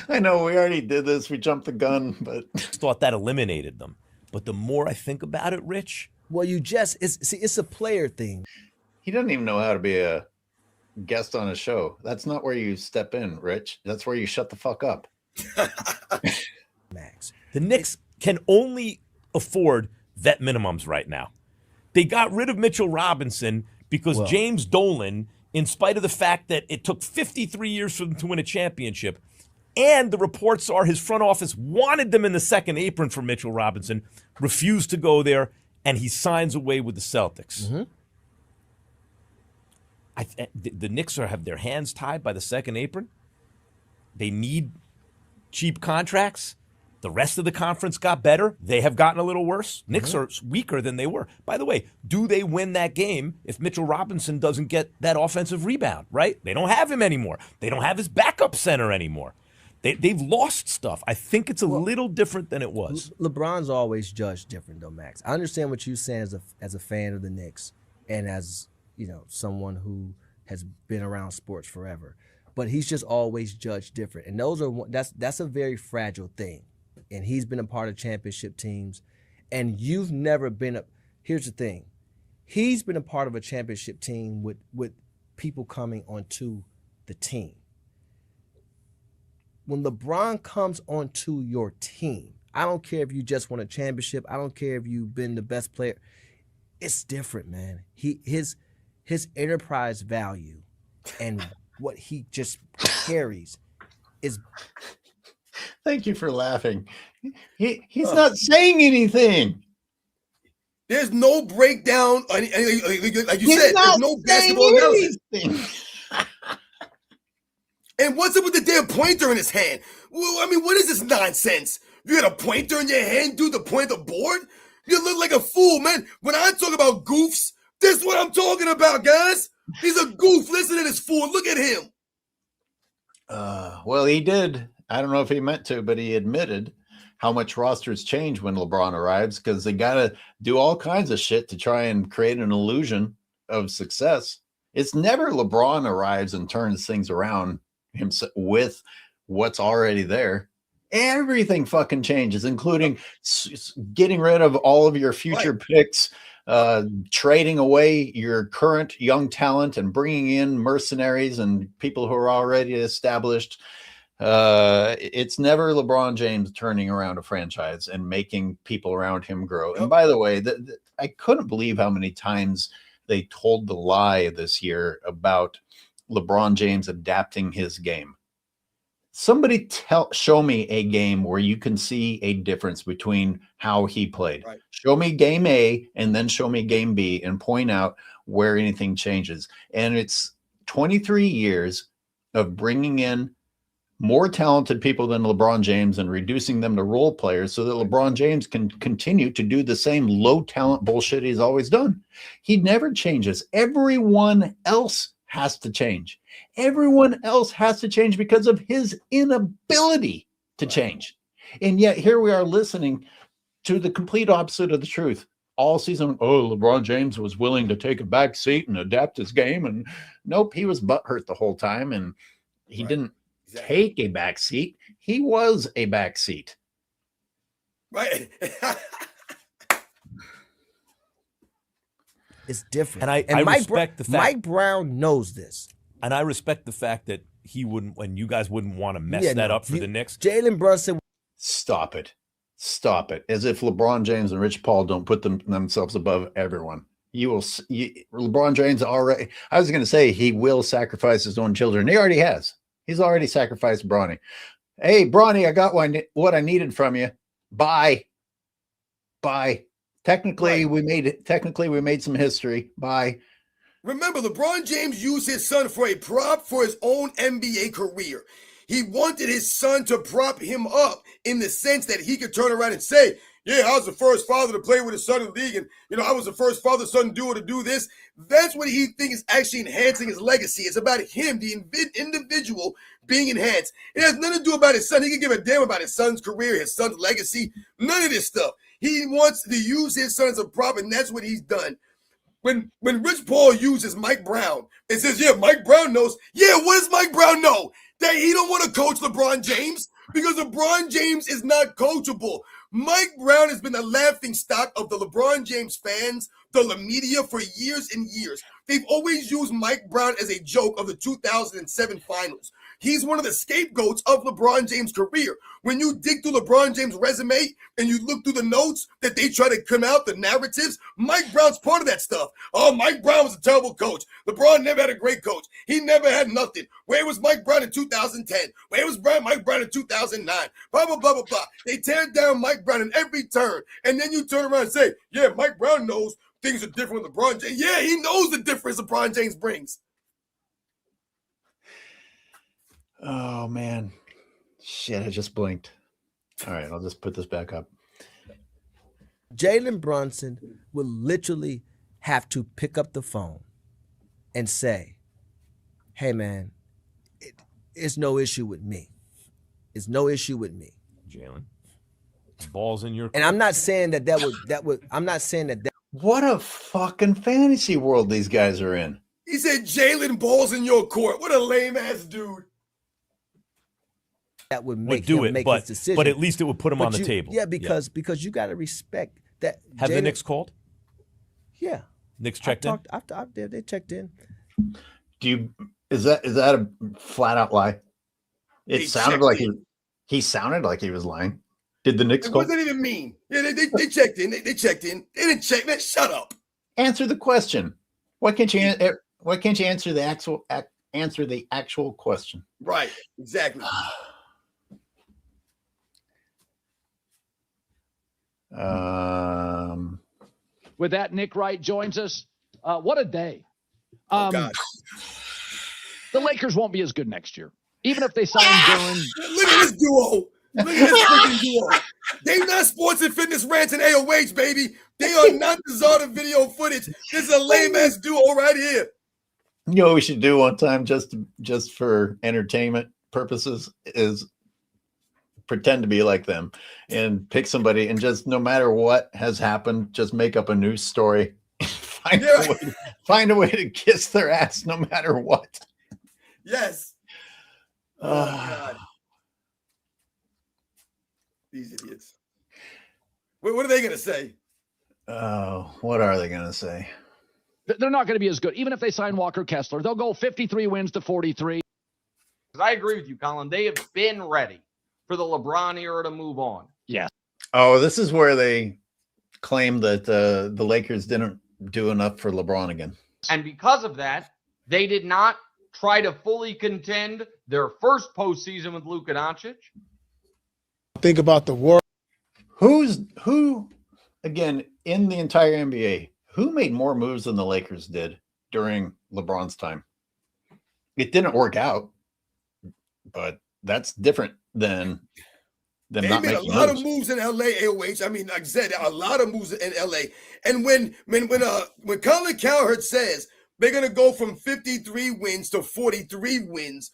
I know we already did this. We jumped the gun, but thought that eliminated them. But the more I think about it, Rich, well, it's a player thing. He doesn't even know how to be a guest on a show. That's not where you step in, Rich. That's where you shut the fuck up. Max, the Knicks can only afford vet minimums right now. They got rid of Mitchell Robinson because James Dolan, in spite of the fact that it took 53 years for them to win a championship, and the reports are his front office wanted them in the second apron for Mitchell Robinson, refused to go there, and he signs away with the Celtics. Mm-hmm. The Knicks have their hands tied by the second apron. They need cheap contracts. The rest of the conference got better. They have gotten a little worse. Knicks are weaker than they were. By the way, do they win that game if Mitchell Robinson doesn't get that offensive rebound, right? They don't have him anymore. They don't have his backup center anymore. They've lost stuff. I think it's a little different than it was. LeBron's always judged different, though, Max. I understand what you're saying as a fan of the Knicks and as someone who has been around sports forever. But he's just always judged different, and that's a very fragile thing. And he's been a part of championship teams, and you've never been here's the thing. He's been a part of a championship team with people coming onto the team. When LeBron comes onto your team, I don't care if you just won a championship. I don't care if you've been the best player. It's different, man. His enterprise value and what he just carries is. Thank you for laughing. He's not saying anything. There's no breakdown. Like you said, there's no basketball analysis. And what's up with the damn pointer in his hand? Well, I mean, what is this nonsense? You got a pointer in your hand, dude, to point the board? You look like a fool, man. When I talk about goofs, this is what I'm talking about, guys. He's a goof. Listen to this fool. Look at him. Well, he did. I don't know if he meant to, but he admitted how much rosters change when LeBron arrives because they got to do all kinds of shit to try and create an illusion of success. It's never LeBron arrives and turns things around himself with what's already there. Everything fucking changes, including getting rid of all of your future picks, trading away your current young talent and bringing in mercenaries and people who are already established. It's never LeBron James turning around a franchise and making people around him grow. And by the way, I couldn't believe how many times they told the lie this year about LeBron James adapting his game. Somebody show me a game where you can see a difference between how he played. Right. Show me game A and then show me game B and point out where anything changes. And it's 23 years of bringing in more talented people than LeBron James and reducing them to role players so that LeBron James can continue to do the same low talent bullshit he's always done. He never changes. Everyone else has to change. Everyone else has to change because of his inability to change. And yet here we are listening to the complete opposite of the truth. All season, LeBron James was willing to take a back seat and adapt his game. And nope, he was butthurt the whole time. And he didn't take a back seat. He was a back seat. Right. It's different. And I respect the fact Mike Brown knows this. And I respect the fact that he wouldn't, and you guys wouldn't want to mess that up for the Knicks. Jalen Brunson. Stop it. Stop it. As if LeBron James and Rich Paul don't put themselves above everyone. LeBron James already, I was going to say he will sacrifice his own children. He already has. He's already sacrificed Bronny. Hey, Bronny, I got what I needed from you. Bye. Bye. Technically, we made some history. Bye. Remember, LeBron James used his son for a prop for his own NBA career. He wanted his son to prop him up in the sense that he could turn around and say, yeah, I was the first father to play with his son in the league, and I was the first father-son duo to do this. That's what he thinks is actually enhancing his legacy. It's about him, the individual, being enhanced. It has nothing to do about his son. He can give a damn about his son's career, his son's legacy, none of this stuff. He wants to use his son as a prop, and that's what he's done. When Rich Paul uses Mike Brown and says, yeah, Mike Brown knows. Yeah, what does Mike Brown know? That he don't want to coach LeBron James because LeBron James is not coachable. Mike Brown has been the laughing stock of the LeBron James fans, the media for years and years. They've always used Mike Brown as a joke of the 2007 finals. He's one of the scapegoats of LeBron James' career. When you dig through LeBron James' resume and you look through the notes that they try to come out, the narratives, Mike Brown's part of that stuff. Oh, Mike Brown was a terrible coach. LeBron never had a great coach. He never had nothing. Where was Mike Brown in 2010? Where was Mike Brown in 2009? Blah, blah, blah, blah, blah. They tear down Mike Brown in every turn. And then you turn around and say, yeah, Mike Brown knows things are different with LeBron James. Yeah, he knows the difference LeBron James brings. Oh, man. Shit, I just blinked. All right, I'll just put this back up. Jalen Brunson will literally have to pick up the phone and say, hey, man, it's no issue with me. It's no issue with me. Jalen, balls in your court. And I'm not saying I'm not saying that. What a fucking fantasy world these guys are in. He said, Jalen, balls in your court. What a lame-ass dude. That would make him make his decision. But at least it would put him on the table. Yeah, because you got to respect that. Have the Knicks called? Yeah. Knicks checked in? They checked in. Is that a flat out lie? It sounded like he sounded like he was lying. Did the Knicks call? What does that even mean? Yeah, they checked in. They checked in. They didn't check. Man, shut up. Answer the question. Why can't you answer the actual question? Right. Exactly. With that, Nick Wright joins us. What a day. God. The Lakers won't be as good next year, even if they sign Duran. Look at this duo. Look at this freaking duo. They're not sports and fitness rants and AOH, baby. They are not the czar of video footage. This is a lame-ass duo right here. You know what we should do one time just for entertainment purposes is pretend to be like them and pick somebody and just no matter what has happened, just make up a news story. Find a way to kiss their ass no matter what. Yes. Oh, God. These idiots. What are they going to say? Oh, what are they going to say? They're not going to be as good. Even if they sign Walker Kessler, they'll go 53 wins to 43. I agree with you, Colin. They have been ready for the LeBron era to move on. Yeah. Oh, this is where they claim that the Lakers didn't do enough for LeBron again. And because of that, they did not try to fully contend their first postseason with Luka Doncic. Think about the world. Who again in the entire NBA, who made more moves than the Lakers did during LeBron's time? It didn't work out, but that's different than them not made making a lot moves. of moves in LA, AOH. I mean, like I said, a lot of moves in LA. And when Colin Cowherd says they're gonna go from 53 wins to 43 wins,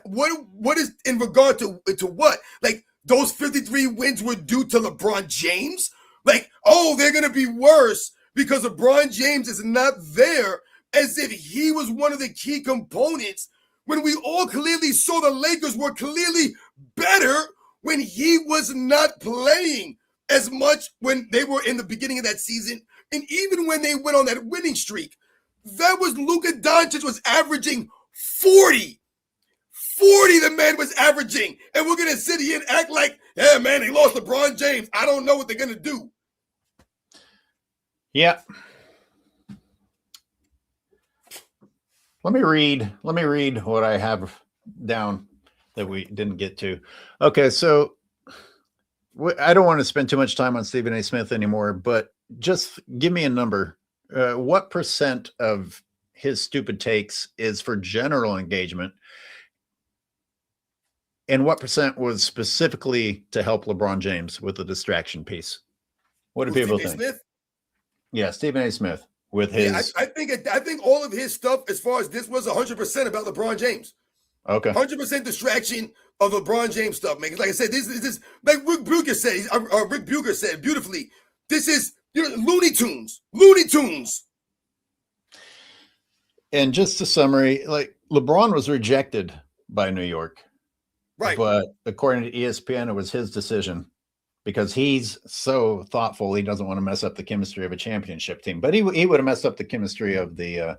what is in regard to what? Like those 53 wins were due to LeBron James? Like, oh, they're gonna be worse because LeBron James is not there, as if he was one of the key components when we all clearly saw the Lakers were clearly better when he was not playing as much when they were in the beginning of that season. And even when they went on that winning streak, that was Luka Doncic was averaging 40. 40 the man was averaging. And we're going to sit here and act like, yeah, man, they lost LeBron James. I don't know what they're going to do. Yeah. Let me read what I have down that we didn't get to. Okay, so I don't want to spend too much time on Stephen A. Smith anymore, but just give me a number. What percent of his stupid takes is for general engagement? And what percent was specifically to help LeBron James with the distraction piece? What do people think? Smith? Yeah, Stephen A. Smith with his. Yeah, I think all of his stuff, as far as this, was 100% about LeBron James. Okay. 100% distraction of LeBron James stuff, man. Like I said, this is like Rick Bucher said. Rick Bucher said beautifully. This is Looney Tunes. Looney Tunes. And just a summary, like LeBron was rejected by New York. Right. But according to ESPN, it was his decision because he's so thoughtful. He doesn't want to mess up the chemistry of a championship team. But he would have messed up the chemistry of the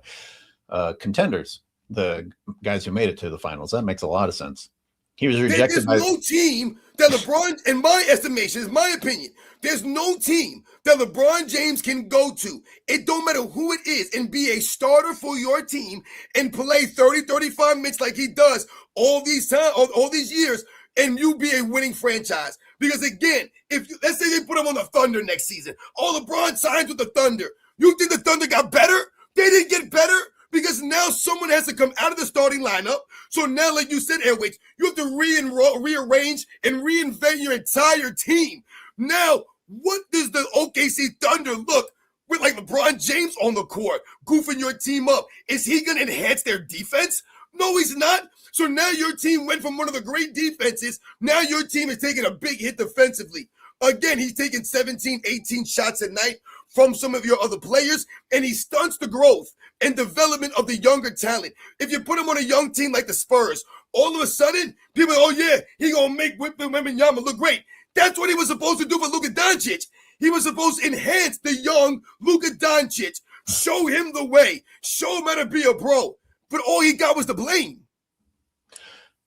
contenders, the guys who made it to the finals. That makes a lot of sense. He was rejected by no team that LeBron, in my estimation, is my opinion, there's no team that LeBron James can go to. It don't matter who it is and be a starter for your team and play 30, 35 minutes like he does all these years, and you be a winning franchise. Because again, let's say they put him on the Thunder next season. Oh, LeBron signs with the Thunder. You think the Thunder got better? They didn't get better. Because now someone has to come out of the starting lineup. So now, like you said, Airways, you have to rearrange and reinvent your entire team. Now, what does the OKC Thunder look with, like LeBron James on the court, goofing your team up? Is he going to enhance their defense? No, he's not. So now your team went from one of the great defenses. Now your team is taking a big hit defensively. Again, he's taking 17, 18 shots a night from some of your other players, and he stunts the growth and development of the younger talent. If you put him on a young team like the Spurs, all of a sudden, people are, oh yeah, he gonna make Wembanyama look great. That's what he was supposed to do for Luka Doncic. He was supposed to enhance the young Luka Doncic, show him the way, show him how to be a pro. But all he got was the blame.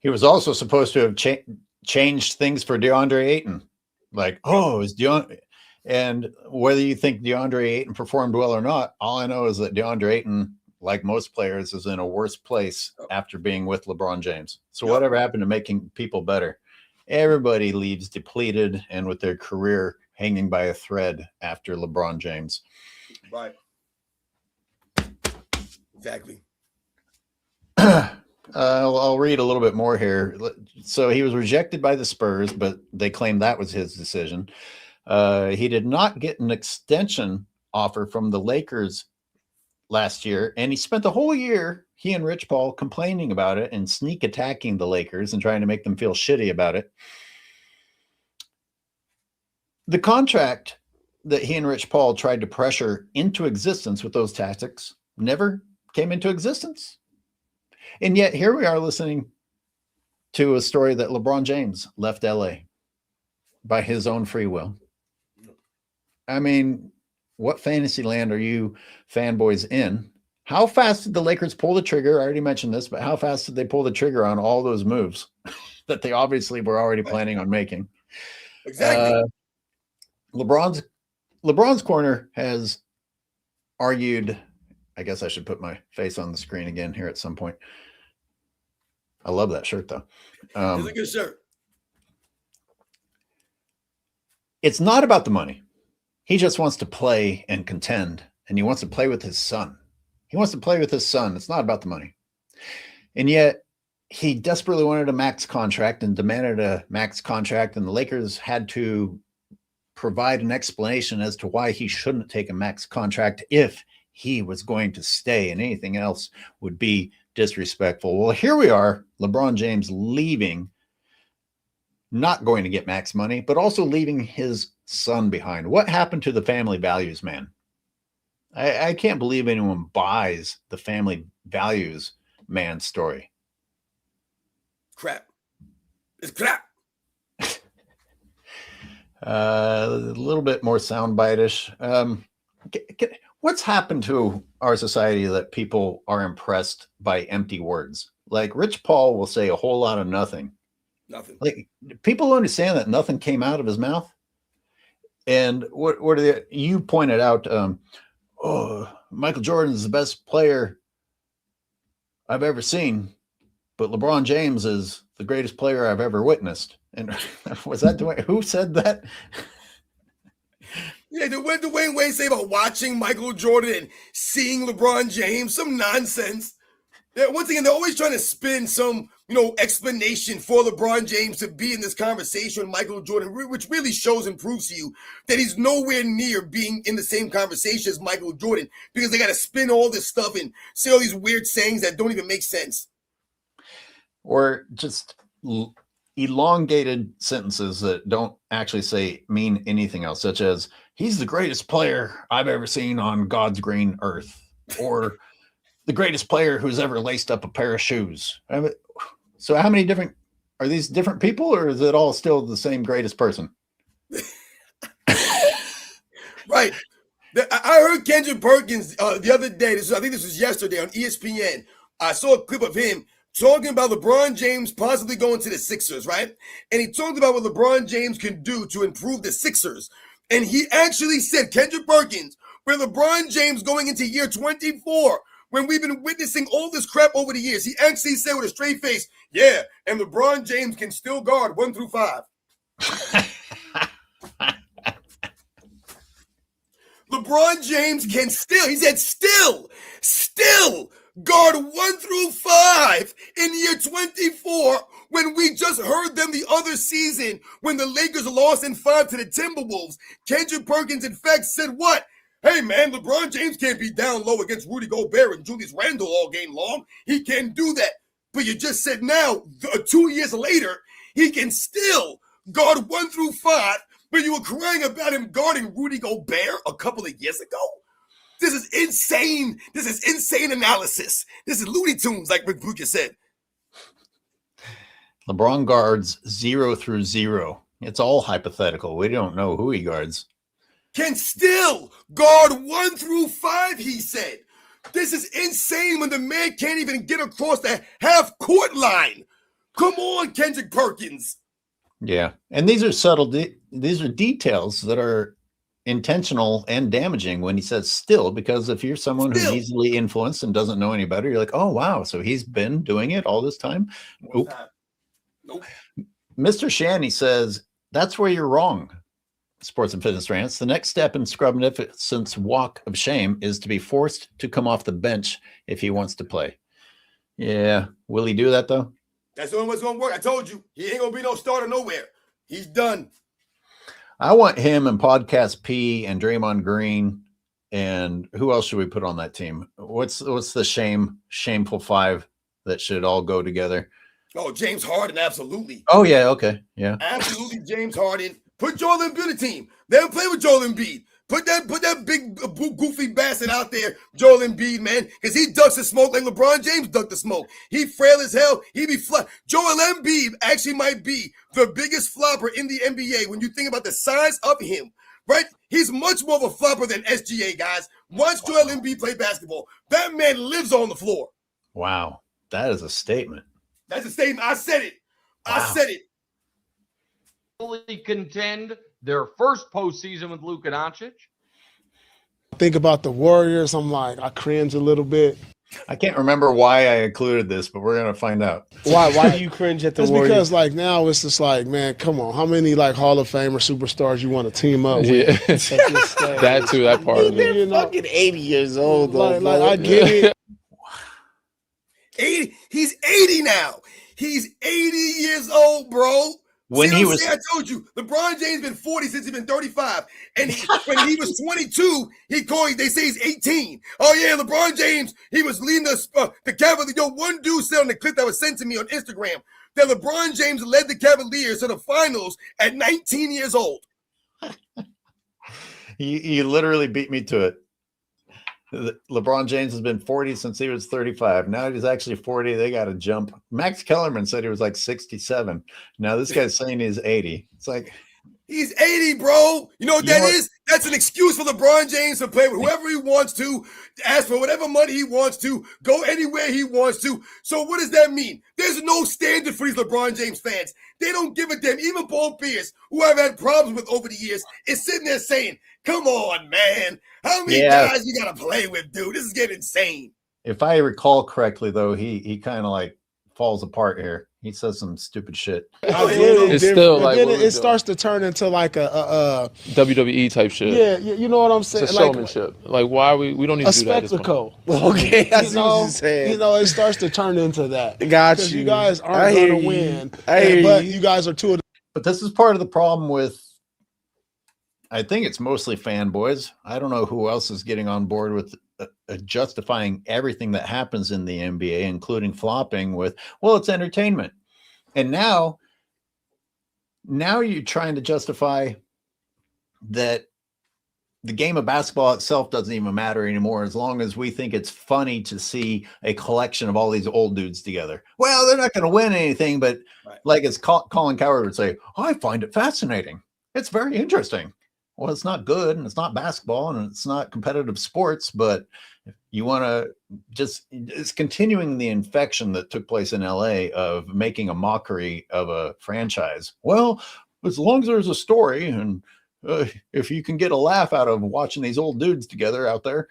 He was also supposed to have changed things for DeAndre Ayton. Like, oh, is DeAndre... And whether you think DeAndre Ayton performed well or not, all I know is that DeAndre Ayton, like most players, is in a worse place after being with LeBron James. So whatever happened to making people better? Everybody leaves depleted and with their career hanging by a thread after LeBron James. Right. Exactly. I'll read a little bit more here. So he was rejected by the Spurs, but they claim that was his decision. He did not get an extension offer from the Lakers last year, and he spent the whole year, he and Rich Paul, complaining about it and sneak attacking the Lakers and trying to make them feel shitty about it. The contract that he and Rich Paul tried to pressure into existence with those tactics never came into existence. And yet here we are listening to a story that LeBron James left LA. by his own free will. I mean, what fantasy land are you fanboys in? How fast did the Lakers pull the trigger? I already mentioned this, but how fast did they pull the trigger on all those moves that they obviously were already planning on making? Exactly. LeBron's corner has argued. I guess I should put my face on the screen again here at some point. I love that shirt, though. It's a good shirt. It's not about the money. He just wants to play and contend, and he wants to play with his son. He wants to play with his son. It's not about the money. And yet, he desperately wanted a max contract and demanded a max contract, and the Lakers had to provide an explanation as to why he shouldn't take a max contract if he was going to stay, and anything else would be disrespectful. Well, here we are, LeBron James leaving, not going to get max money, but also leaving his son behind. What happened to the family values, man? I can't believe anyone buys the family values man story. Crap. It's crap. A little bit more soundbite-ish. What's happened to our society that people are impressed by empty words? Like Rich Paul will say a whole lot of nothing. Nothing. Like people understand that nothing came out of his mouth. And what are you pointed out? Michael Jordan is the best player I've ever seen, but LeBron James is the greatest player I've ever witnessed. And was that who said that? Yeah, what did Dwayne Wade say about watching Michael Jordan and seeing LeBron James? Some nonsense. Yeah, once again, they're always trying to spin some, explanation for LeBron James to be in this conversation with Michael Jordan, which really shows and proves to you that he's nowhere near being in the same conversation as Michael Jordan, because they got to spin all this stuff and say all these weird sayings that don't even make sense. Or just elongated sentences that don't actually mean anything else, such as, he's the greatest player I've ever seen on God's green earth, or the greatest player who's ever laced up a pair of shoes. So how many different, are these different people, or is it all still the same greatest person? Right. I heard Kendrick Perkins the other day, I think this was yesterday on ESPN. I saw a clip of him talking about LeBron James possibly going to the Sixers, right? And he talked about what LeBron James can do to improve the Sixers. And he actually said, Kendrick Perkins, where LeBron James going into year 24, when we've been witnessing all this crap over the years, he actually said with a straight face, yeah, and LeBron James can still guard 1 through 5. LeBron James can still, he said still guard 1 through 5 in year 24, when we just heard them the other season when the Lakers lost in 5 to the Timberwolves. Kendrick Perkins, in fact, said what? Hey, man, LeBron James can't be down low against Rudy Gobert and Julius Randle all game long. He can't do that. But you just said now, 2 years later, he can still guard 1 through 5, but you were crying about him guarding Rudy Gobert a couple of years ago? This is insane. This is insane analysis. This is Looney Tunes, like Rick Bucha said. LeBron guards 0 through 0. It's all hypothetical. We don't know who he guards. Can still guard 1 through 5, he said. This is insane when the man can't even get across the half-court line. Come on, Kendrick Perkins. Yeah, and these are subtle. These are details that are intentional and damaging when he says still, because if you're someone who's easily influenced and doesn't know any better, you're like, oh, wow, so he's been doing it all this time? Nope. Mr. Shanny says, that's where you're wrong. Sports and Fitness Rants. The next step in Scrubnificent's walk of shame is to be forced to come off the bench if he wants to play. Yeah. Will he do that, though? That's the only way it's going to work. I told you. He ain't going to be no starter nowhere. He's done. I want him and Podcast P and Draymond Green. And who else should we put on that team? What's the shameful 5 that should all go together? Oh, James Harden, absolutely. Oh, yeah. Okay. Yeah. Absolutely, James Harden. Put Joel Embiid on the team. They don't play with Joel Embiid. Put that big goofy bastard out there, Joel Embiid, man, because he ducks the smoke like LeBron James ducked the smoke. He frail as hell. He be flat. Joel Embiid actually might be the biggest flopper in the NBA when you think about the size of him, right? He's much more of a flopper than SGA, guys. Watch Joel Embiid play basketball. That man lives on the floor. Wow, that is a statement. That's a statement. I said it. Wow. I said it. Fully contend their first postseason with Luka Doncic. Think about the Warriors. I'm like, I cringe a little bit. I can't remember why I included this, but we're gonna find out. Why do you cringe at the It's Warriors? because like now it's just like, man, come on, how many like Hall of Famer superstars you want to team up with? Yeah. at this stage? That too, that part of it. You know, Fucking 80 years old though. like I get it. 80. He's 80 now. He's 80 years old, bro. When See he what I'm was- saying? I told you, LeBron James been 40 since he's been 35. And when he was 22, they say he's 18. Oh yeah, LeBron James, he was leading the Cavaliers. Yo, one dude said on the clip that was sent to me on Instagram that LeBron James led the Cavaliers to the finals at 19 years old. He literally beat me to it. LeBron James has been 40 since he was 35. Now he's actually 40. They got to jump. Max Kellerman said he was like 67. Now this guy's saying he's 80. It's like he's 80, bro. You know what that is? That's an excuse for LeBron James to play with whoever he wants to, ask for whatever money he wants to, go anywhere he wants to. So what does that mean? There's no standard for these LeBron James fans. They don't give a damn. Even Paul Pierce, who I've had problems with over the years, is sitting there saying, come on, man. How many guys you got to play with, dude? This is getting insane. If I recall correctly, though, he kind of like falls apart here. He says some stupid shit. It's still like it starts to turn into like a WWE type shit. Yeah, you know what I'm saying? It's a showmanship. Like why we don't need a to do that. spectacle. Okay, I see what you're saying. You know, it starts to turn into that. Got Because you. you guys I aren't hear going to you. win. I hear but you. you guys are two of the. But this is part of the problem with, I think it's mostly fanboys. I don't know who else is getting on board with justifying everything that happens in the NBA, including flopping with, well, it's entertainment. And now you're trying to justify that the game of basketball itself doesn't even matter anymore, as long as we think it's funny to see a collection of all these old dudes together. Well, they're not going to win anything, but like as Colin Cowherd would say, I find it fascinating. It's very interesting. Well, it's not good, and it's not basketball, and it's not competitive sports, but you want to it's continuing the infection that took place in LA of making a mockery of a franchise. Well, as long as there's a story, and if you can get a laugh out of watching these old dudes together out there.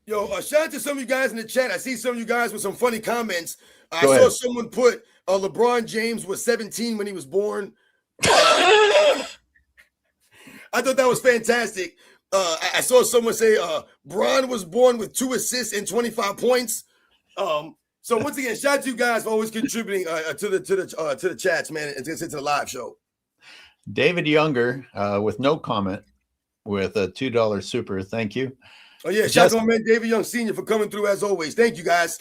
Yo, shout out to some of you guys in the chat. I see some of you guys with some funny comments. I Go saw ahead. someone put LeBron James was 17 when he was born. I thought that was fantastic. I saw someone say Bron was born with 2 assists and 25 points. So once again, shout out to you guys for always contributing to the chats, man, and to the live show. David Younger with no comment with a $2 super. Thank you. Oh yeah, shout out to my man David Young Sr. for coming through as always. Thank you guys.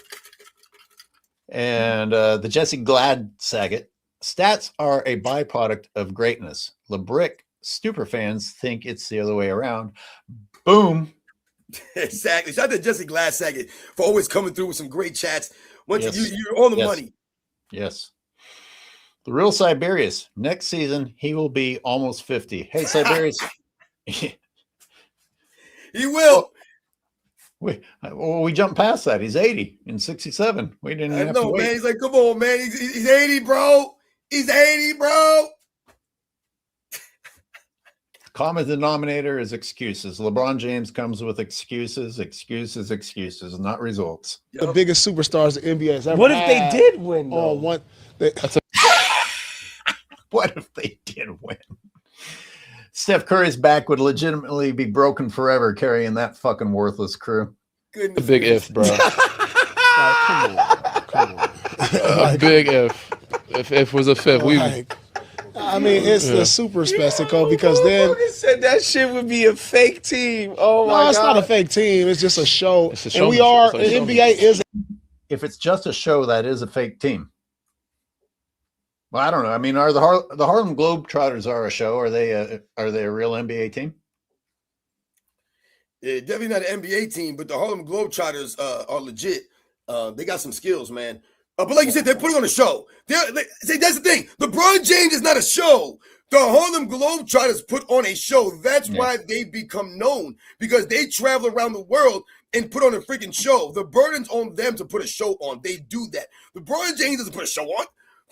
And the Jesse Glad Saget. Stats are a byproduct of greatness. LeBrick super fans think it's the other way around. Boom. Exactly. Shout out to Jesse Gladsackett for always coming through with some great chats. Once Yes. you're on the Yes. money. Yes. The real Siberius. Next season, he will be almost 50. Hey, Siberius. He will. We jumped past that. He's 80 in 67. We didn't I have to know, wait. man. He's like, come on, man. He's 80, bro. He's 80, bro. Common denominator is excuses. LeBron James comes with excuses, not results. The biggest superstars the NBA has ever What if they had did win, though? on one. What if they did win? Steph Curry's back would legitimately be broken forever carrying that fucking worthless crew. A big if, bro. Come on. A big if. If was a fifth, I mean, it's the super spectacle because then said that shit would be a fake team. Oh my no, god, it's not a fake team. It's just a show. It's a And we showmanship. are It's like the showmanship. NBA is. If it's just a show, that is a fake team. Well, I don't know. I mean, are the Harlem Globetrotters are a show? Are they a real NBA team? Yeah, definitely not an NBA team, but the Harlem Globetrotters are legit. They got some skills, man. But like you said, they're putting on a show. See, that's the thing. LeBron James is not a show. The Harlem Globetrotters put on a show. That's why they become known, because they travel around the world and put on a freaking show. The burden's on them to put a show on. They do that. LeBron James doesn't put a show on.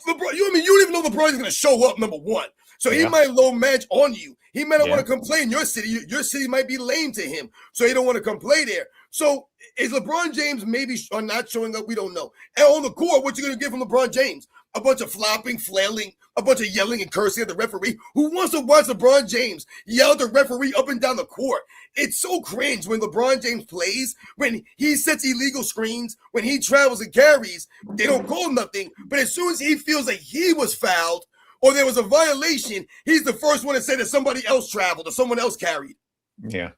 LeBron, you don't even know LeBron is going to show up, number one. So he might low match on you. He might not want to come play in your city. Your city might be lame to him, so he don't want to come play there. So is LeBron James maybe or not showing up? We don't know. And on the court, what you going to get from LeBron James? A bunch of flopping, flailing, a bunch of yelling and cursing at the referee. Who wants to watch LeBron James yell at the referee up and down the court? It's so cringe when LeBron James plays, when he sets illegal screens, when he travels and carries, they don't call nothing. But as soon as he feels like he was fouled or there was a violation, he's the first one to say that somebody else traveled or someone else carried. Yeah.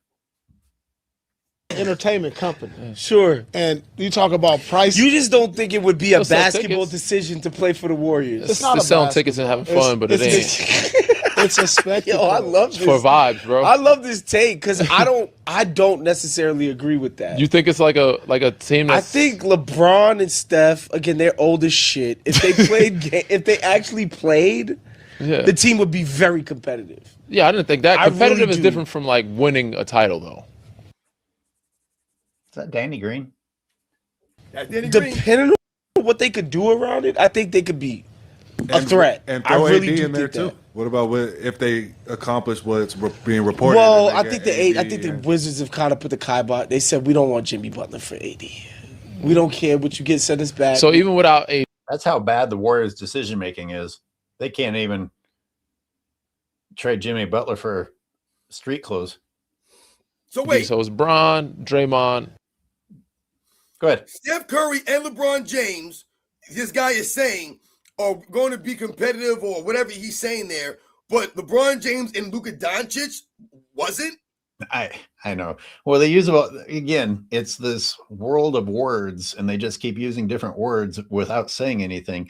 Entertainment company. Sure. And you talk about price. You just don't think it would be a They'll sell basketball tickets. decision to play for the Warriors. It's not Just a selling basketball. tickets and having fun, but it ain't. It's a spectacle. Yo, I love It's this. for vibes, bro. I love this take because I don't necessarily agree with that. You think it's like a team? I think LeBron and Steph, again, they're old as shit. If they played, if they actually played, the team would be very competitive. Yeah, I didn't think that. I Competitive really is do. different from like winning a title, though. Is that Danny Green? Depending on what they could do around it, I think they could be a threat. And I throw really AD do in there think too. that. What about if they accomplish what's being reported? Well, and I they think get I think the Wizards have kind of put the kibosh. They said we don't want Jimmy Butler for AD. We don't care what you get. Send us back. So even without a, that's how bad the Warriors' decision making is. They can't even trade Jimmy Butler for street clothes. So wait. So it's Bron, Draymond. Go ahead. Steph Curry and LeBron James, this guy is saying, are going to be competitive or whatever he's saying there. But LeBron James and Luka Doncic wasn't. I know. Well, they use about again. It's this world of words, and they just keep using different words without saying anything.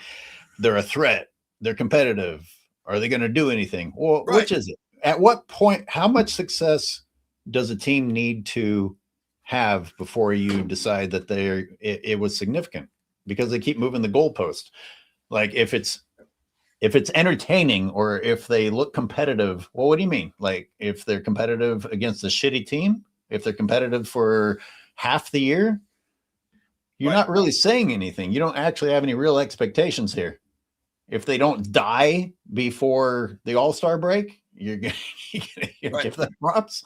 They're a threat. They're competitive. Are they going to do anything? Well, which is it? At what point? How much success does a team need to have before you decide that it was significant? Because they keep moving the goalpost. Like if it's entertaining or if they look competitive, well, what do you mean? Like if they're competitive against a shitty team, if they're competitive for half the year, you're not really saying anything. You don't actually have any real expectations here. If they don't die before the All-Star break, you're gonna give them props.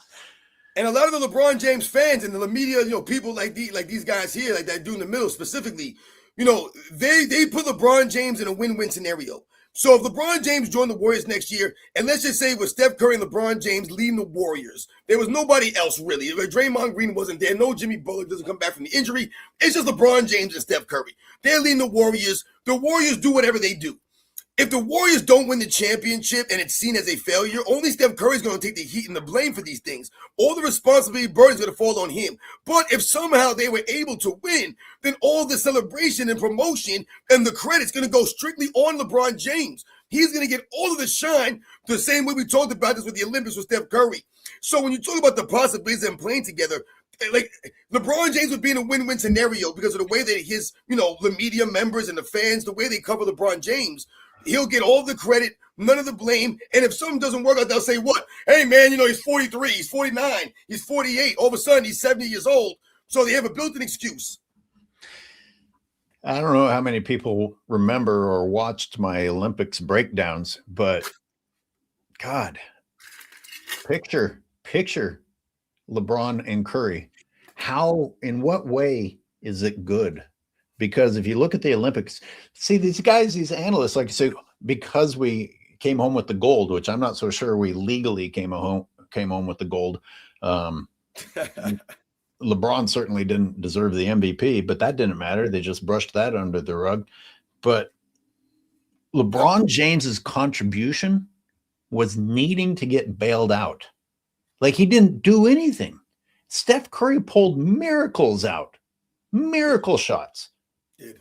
And a lot of the LeBron James fans and the media, people like these guys here, like that dude in the middle specifically, they put LeBron James in a win-win scenario. So if LeBron James joined the Warriors next year, and let's just say it was Steph Curry and LeBron James leading the Warriors, there was nobody else really. Like Draymond Green wasn't there. No Jimmy Butler doesn't come back from the injury. It's just LeBron James and Steph Curry. They're leading the Warriors. The Warriors do whatever they do. If the Warriors don't win the championship and it's seen as a failure, only Steph Curry is going to take the heat and the blame for these things. All the responsibility burden is going to fall on him. But if somehow they were able to win, then all the celebration and promotion and the credit's going to go strictly on LeBron James. He's going to get all of the shine the same way we talked about this with the Olympics with Steph Curry. So when you talk about the possibilities of them playing together, like LeBron James would be in a win-win scenario because of the way that his, the media members and the fans, the way they cover LeBron James. He'll get all the credit, none of the blame. And if something doesn't work out, they'll say, what? Hey, man, he's 43, he's 49, he's 48. All of a sudden, he's 70 years old. So they have a built-in excuse. I don't know how many people remember or watched my Olympics breakdowns, but God, picture LeBron and Curry. In what way is it good? Because if you look at the Olympics, see these guys, these analysts, like you say, because we came home with the gold, which I'm not so sure we legally came home with the gold. LeBron certainly didn't deserve the MVP, but that didn't matter. They just brushed that under the rug. But LeBron James's contribution was needing to get bailed out. Like he didn't do anything. Steph Curry pulled miracles out, miracle shots.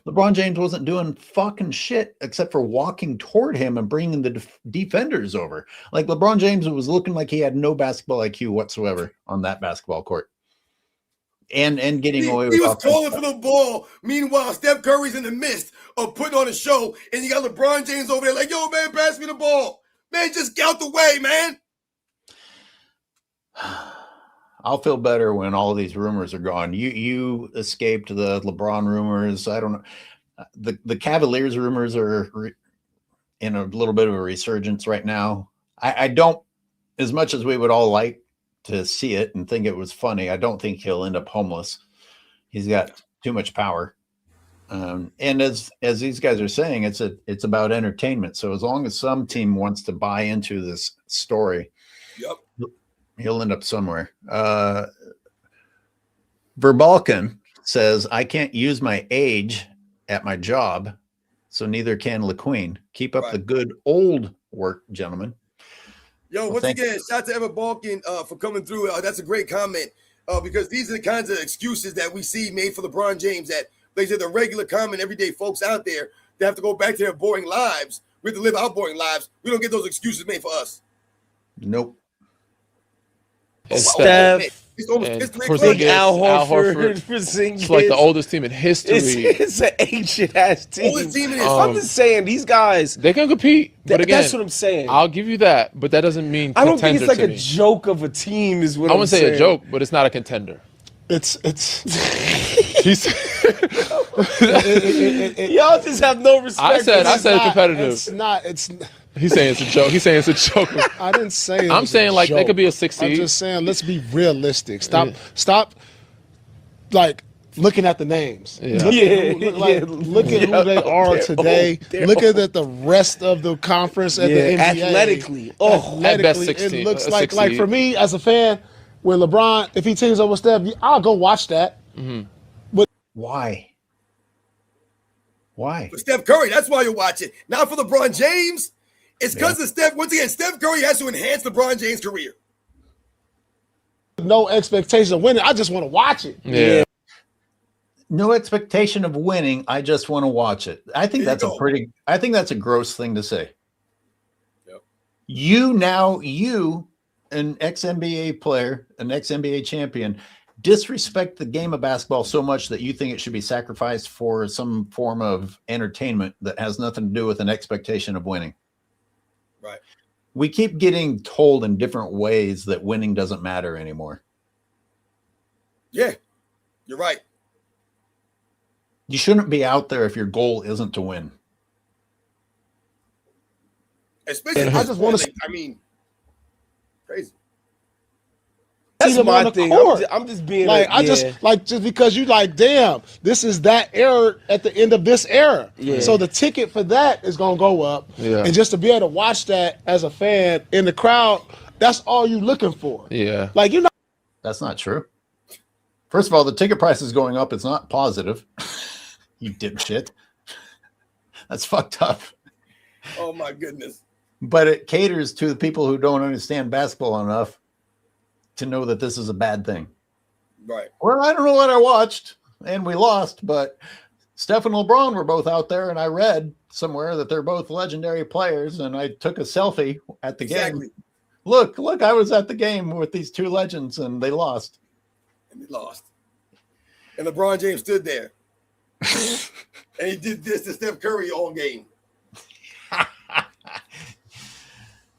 LeBron James wasn't doing fucking shit except for walking toward him and bringing the defenders over. Like LeBron James was looking like he had no basketball IQ whatsoever on that basketball court. And getting away with he was calling for the ball. Meanwhile, Steph Curry's in the midst of putting on a show, and you got LeBron James over there like, yo, man, pass me the ball. Man, just get out the way, man. I'll feel better when all of these rumors are gone. You escaped the LeBron rumors. I don't know. The Cavaliers rumors are in a little bit of a resurgence right now. I don't, as much as we would all like to see it and think it was funny, I don't think he'll end up homeless. He's got too much power. And as these guys are saying, it's about entertainment. So as long as some team wants to buy into this story, he'll end up somewhere. Verbalkin says, I can't use my age at my job, so neither can LaQueen. Keep up the good old work, gentlemen. Yo, once again, shout out to Evan Balkin for coming through. That's a great comment because these are the kinds of excuses that we see made for LeBron James that, like I said, the regular common everyday folks out there, they have to go back to their boring lives. We have to live our boring lives. We don't get those excuses made for us. Nope. Steph, Big Al Horford. It's like the oldest team in history. It's an ancient ass team. Oldest team in history. I'm just saying, these guys, they can compete. But again, that's what I'm saying. I'll give you that, but that doesn't mean I don't think contender it's like to a me. joke of a team. Is what I I'm wouldn't saying. say a joke, but it's not a contender. It's y'all just have no respect. I said competitive. It's not. He's saying it's a joke. He's saying it's a joke. I didn't say. I'm saying like they could be a 6 seed. I'm just saying let's be realistic. Stop, like looking at the names. Look at who they are today. Looking at the rest of the conference and the NBA. Athletically, at best 16, it looks like for me as a fan, when LeBron, if he teams up with Steph, I'll go watch that. Mm-hmm. But why? For Steph Curry, that's why you're watching. Not for LeBron James. It's because of Steph. Once again, Steph Curry has to enhance LeBron James' career. No expectation of winning. I just want to watch it. Yeah. No expectation of winning. I just want to watch it. I think that's a gross thing to say. Yep. You, an ex-NBA player, an ex-NBA champion, disrespect the game of basketball so much that you think it should be sacrificed for some form of entertainment that has nothing to do with an expectation of winning. Right. We keep getting told in different ways that winning doesn't matter anymore. Yeah, you're right. You shouldn't be out there if your goal isn't to win. Especially, I just want to. I mean, crazy. That's my thing. Court. I'm just being like, just because you like, damn, this is that era at the end of this era. Yeah. So the ticket for that is gonna go up. Yeah. And just to be able to watch that as a fan in the crowd, that's all you looking for. Yeah. Like, you know, that's not true. First of all, the ticket price is going up. It's not positive. You dipshit. That's fucked up. Oh my goodness. But it caters to the people who don't understand basketball enough to know that this is a bad thing. Right. Well, I don't know what I watched, and we lost, but Steph and LeBron were both out there, and I read somewhere that they're both legendary players, and I took a selfie at the game. Look, I was at the game with these two legends, and they lost. And they lost. And LeBron James stood there. And he did this to Steph Curry all game.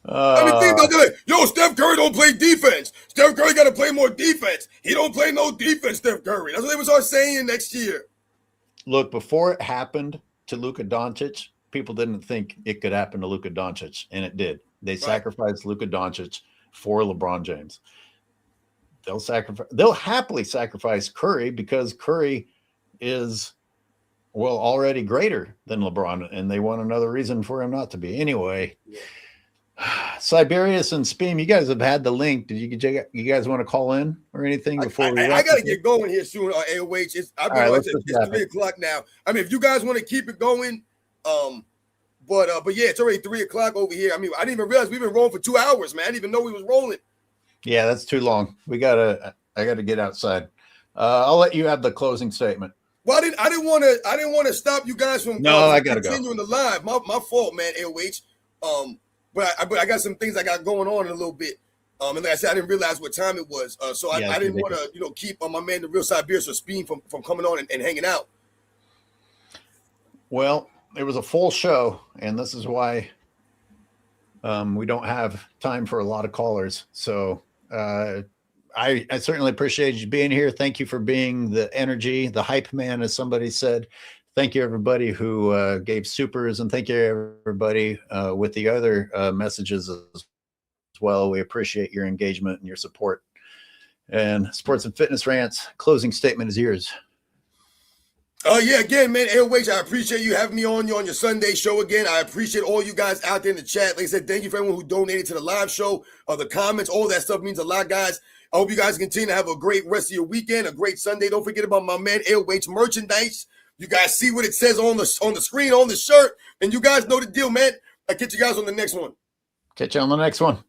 I mean, think about that. Yo, Steph Curry don't play defense. Steph Curry got to play more defense. He don't play no defense, Steph Curry. That's what they was all saying next year. Look, before it happened to Luka Doncic, people didn't think it could happen to Luka Doncic, and it did. They sacrificed Luka Doncic for LeBron James. They'll happily sacrifice Curry because Curry is, well, already greater than LeBron, and they want another reason for him not to be. Anyway, Siberius and Speem, you guys have had the link. Did you guys want to call in or anything before we? I got to get going here soon. AOH, it's 3 o'clock now. I mean, if you guys want to keep it going, but yeah, it's already 3 o'clock over here. I mean, I didn't even realize we've been rolling for 2 hours, man. I didn't even know we was rolling. Yeah, that's too long. I gotta get outside. I'll let you have the closing statement. Well, I didn't want to stop you guys from I gotta continuing the live. My fault, man. LH. But I got some things I got going on in a little bit. And like I said, I didn't realize what time it was. So I didn't want to, keep my man the Real Side Beers or Speed from coming on and hanging out. Well, it was a full show, and this is why we don't have time for a lot of callers. So I certainly appreciate you being here. Thank you for being the energy, the hype man, as somebody said. Thank you, everybody who gave supers, and thank you, everybody with the other messages as well. We appreciate your engagement and your support. And Sports and Fitness Rants, closing statement is yours. Yeah, again, man, Airways, I appreciate you having me on your Sunday show again. I appreciate all you guys out there in the chat. Like I said, thank you for everyone who donated to the live show, the comments, all that stuff means a lot, guys. I hope you guys continue to have a great rest of your weekend, a great Sunday. Don't forget about my man Airways merchandise. You guys see what it says on the screen, on the shirt, and you guys know the deal, man. I'll catch you guys on the next one. Catch you on the next one.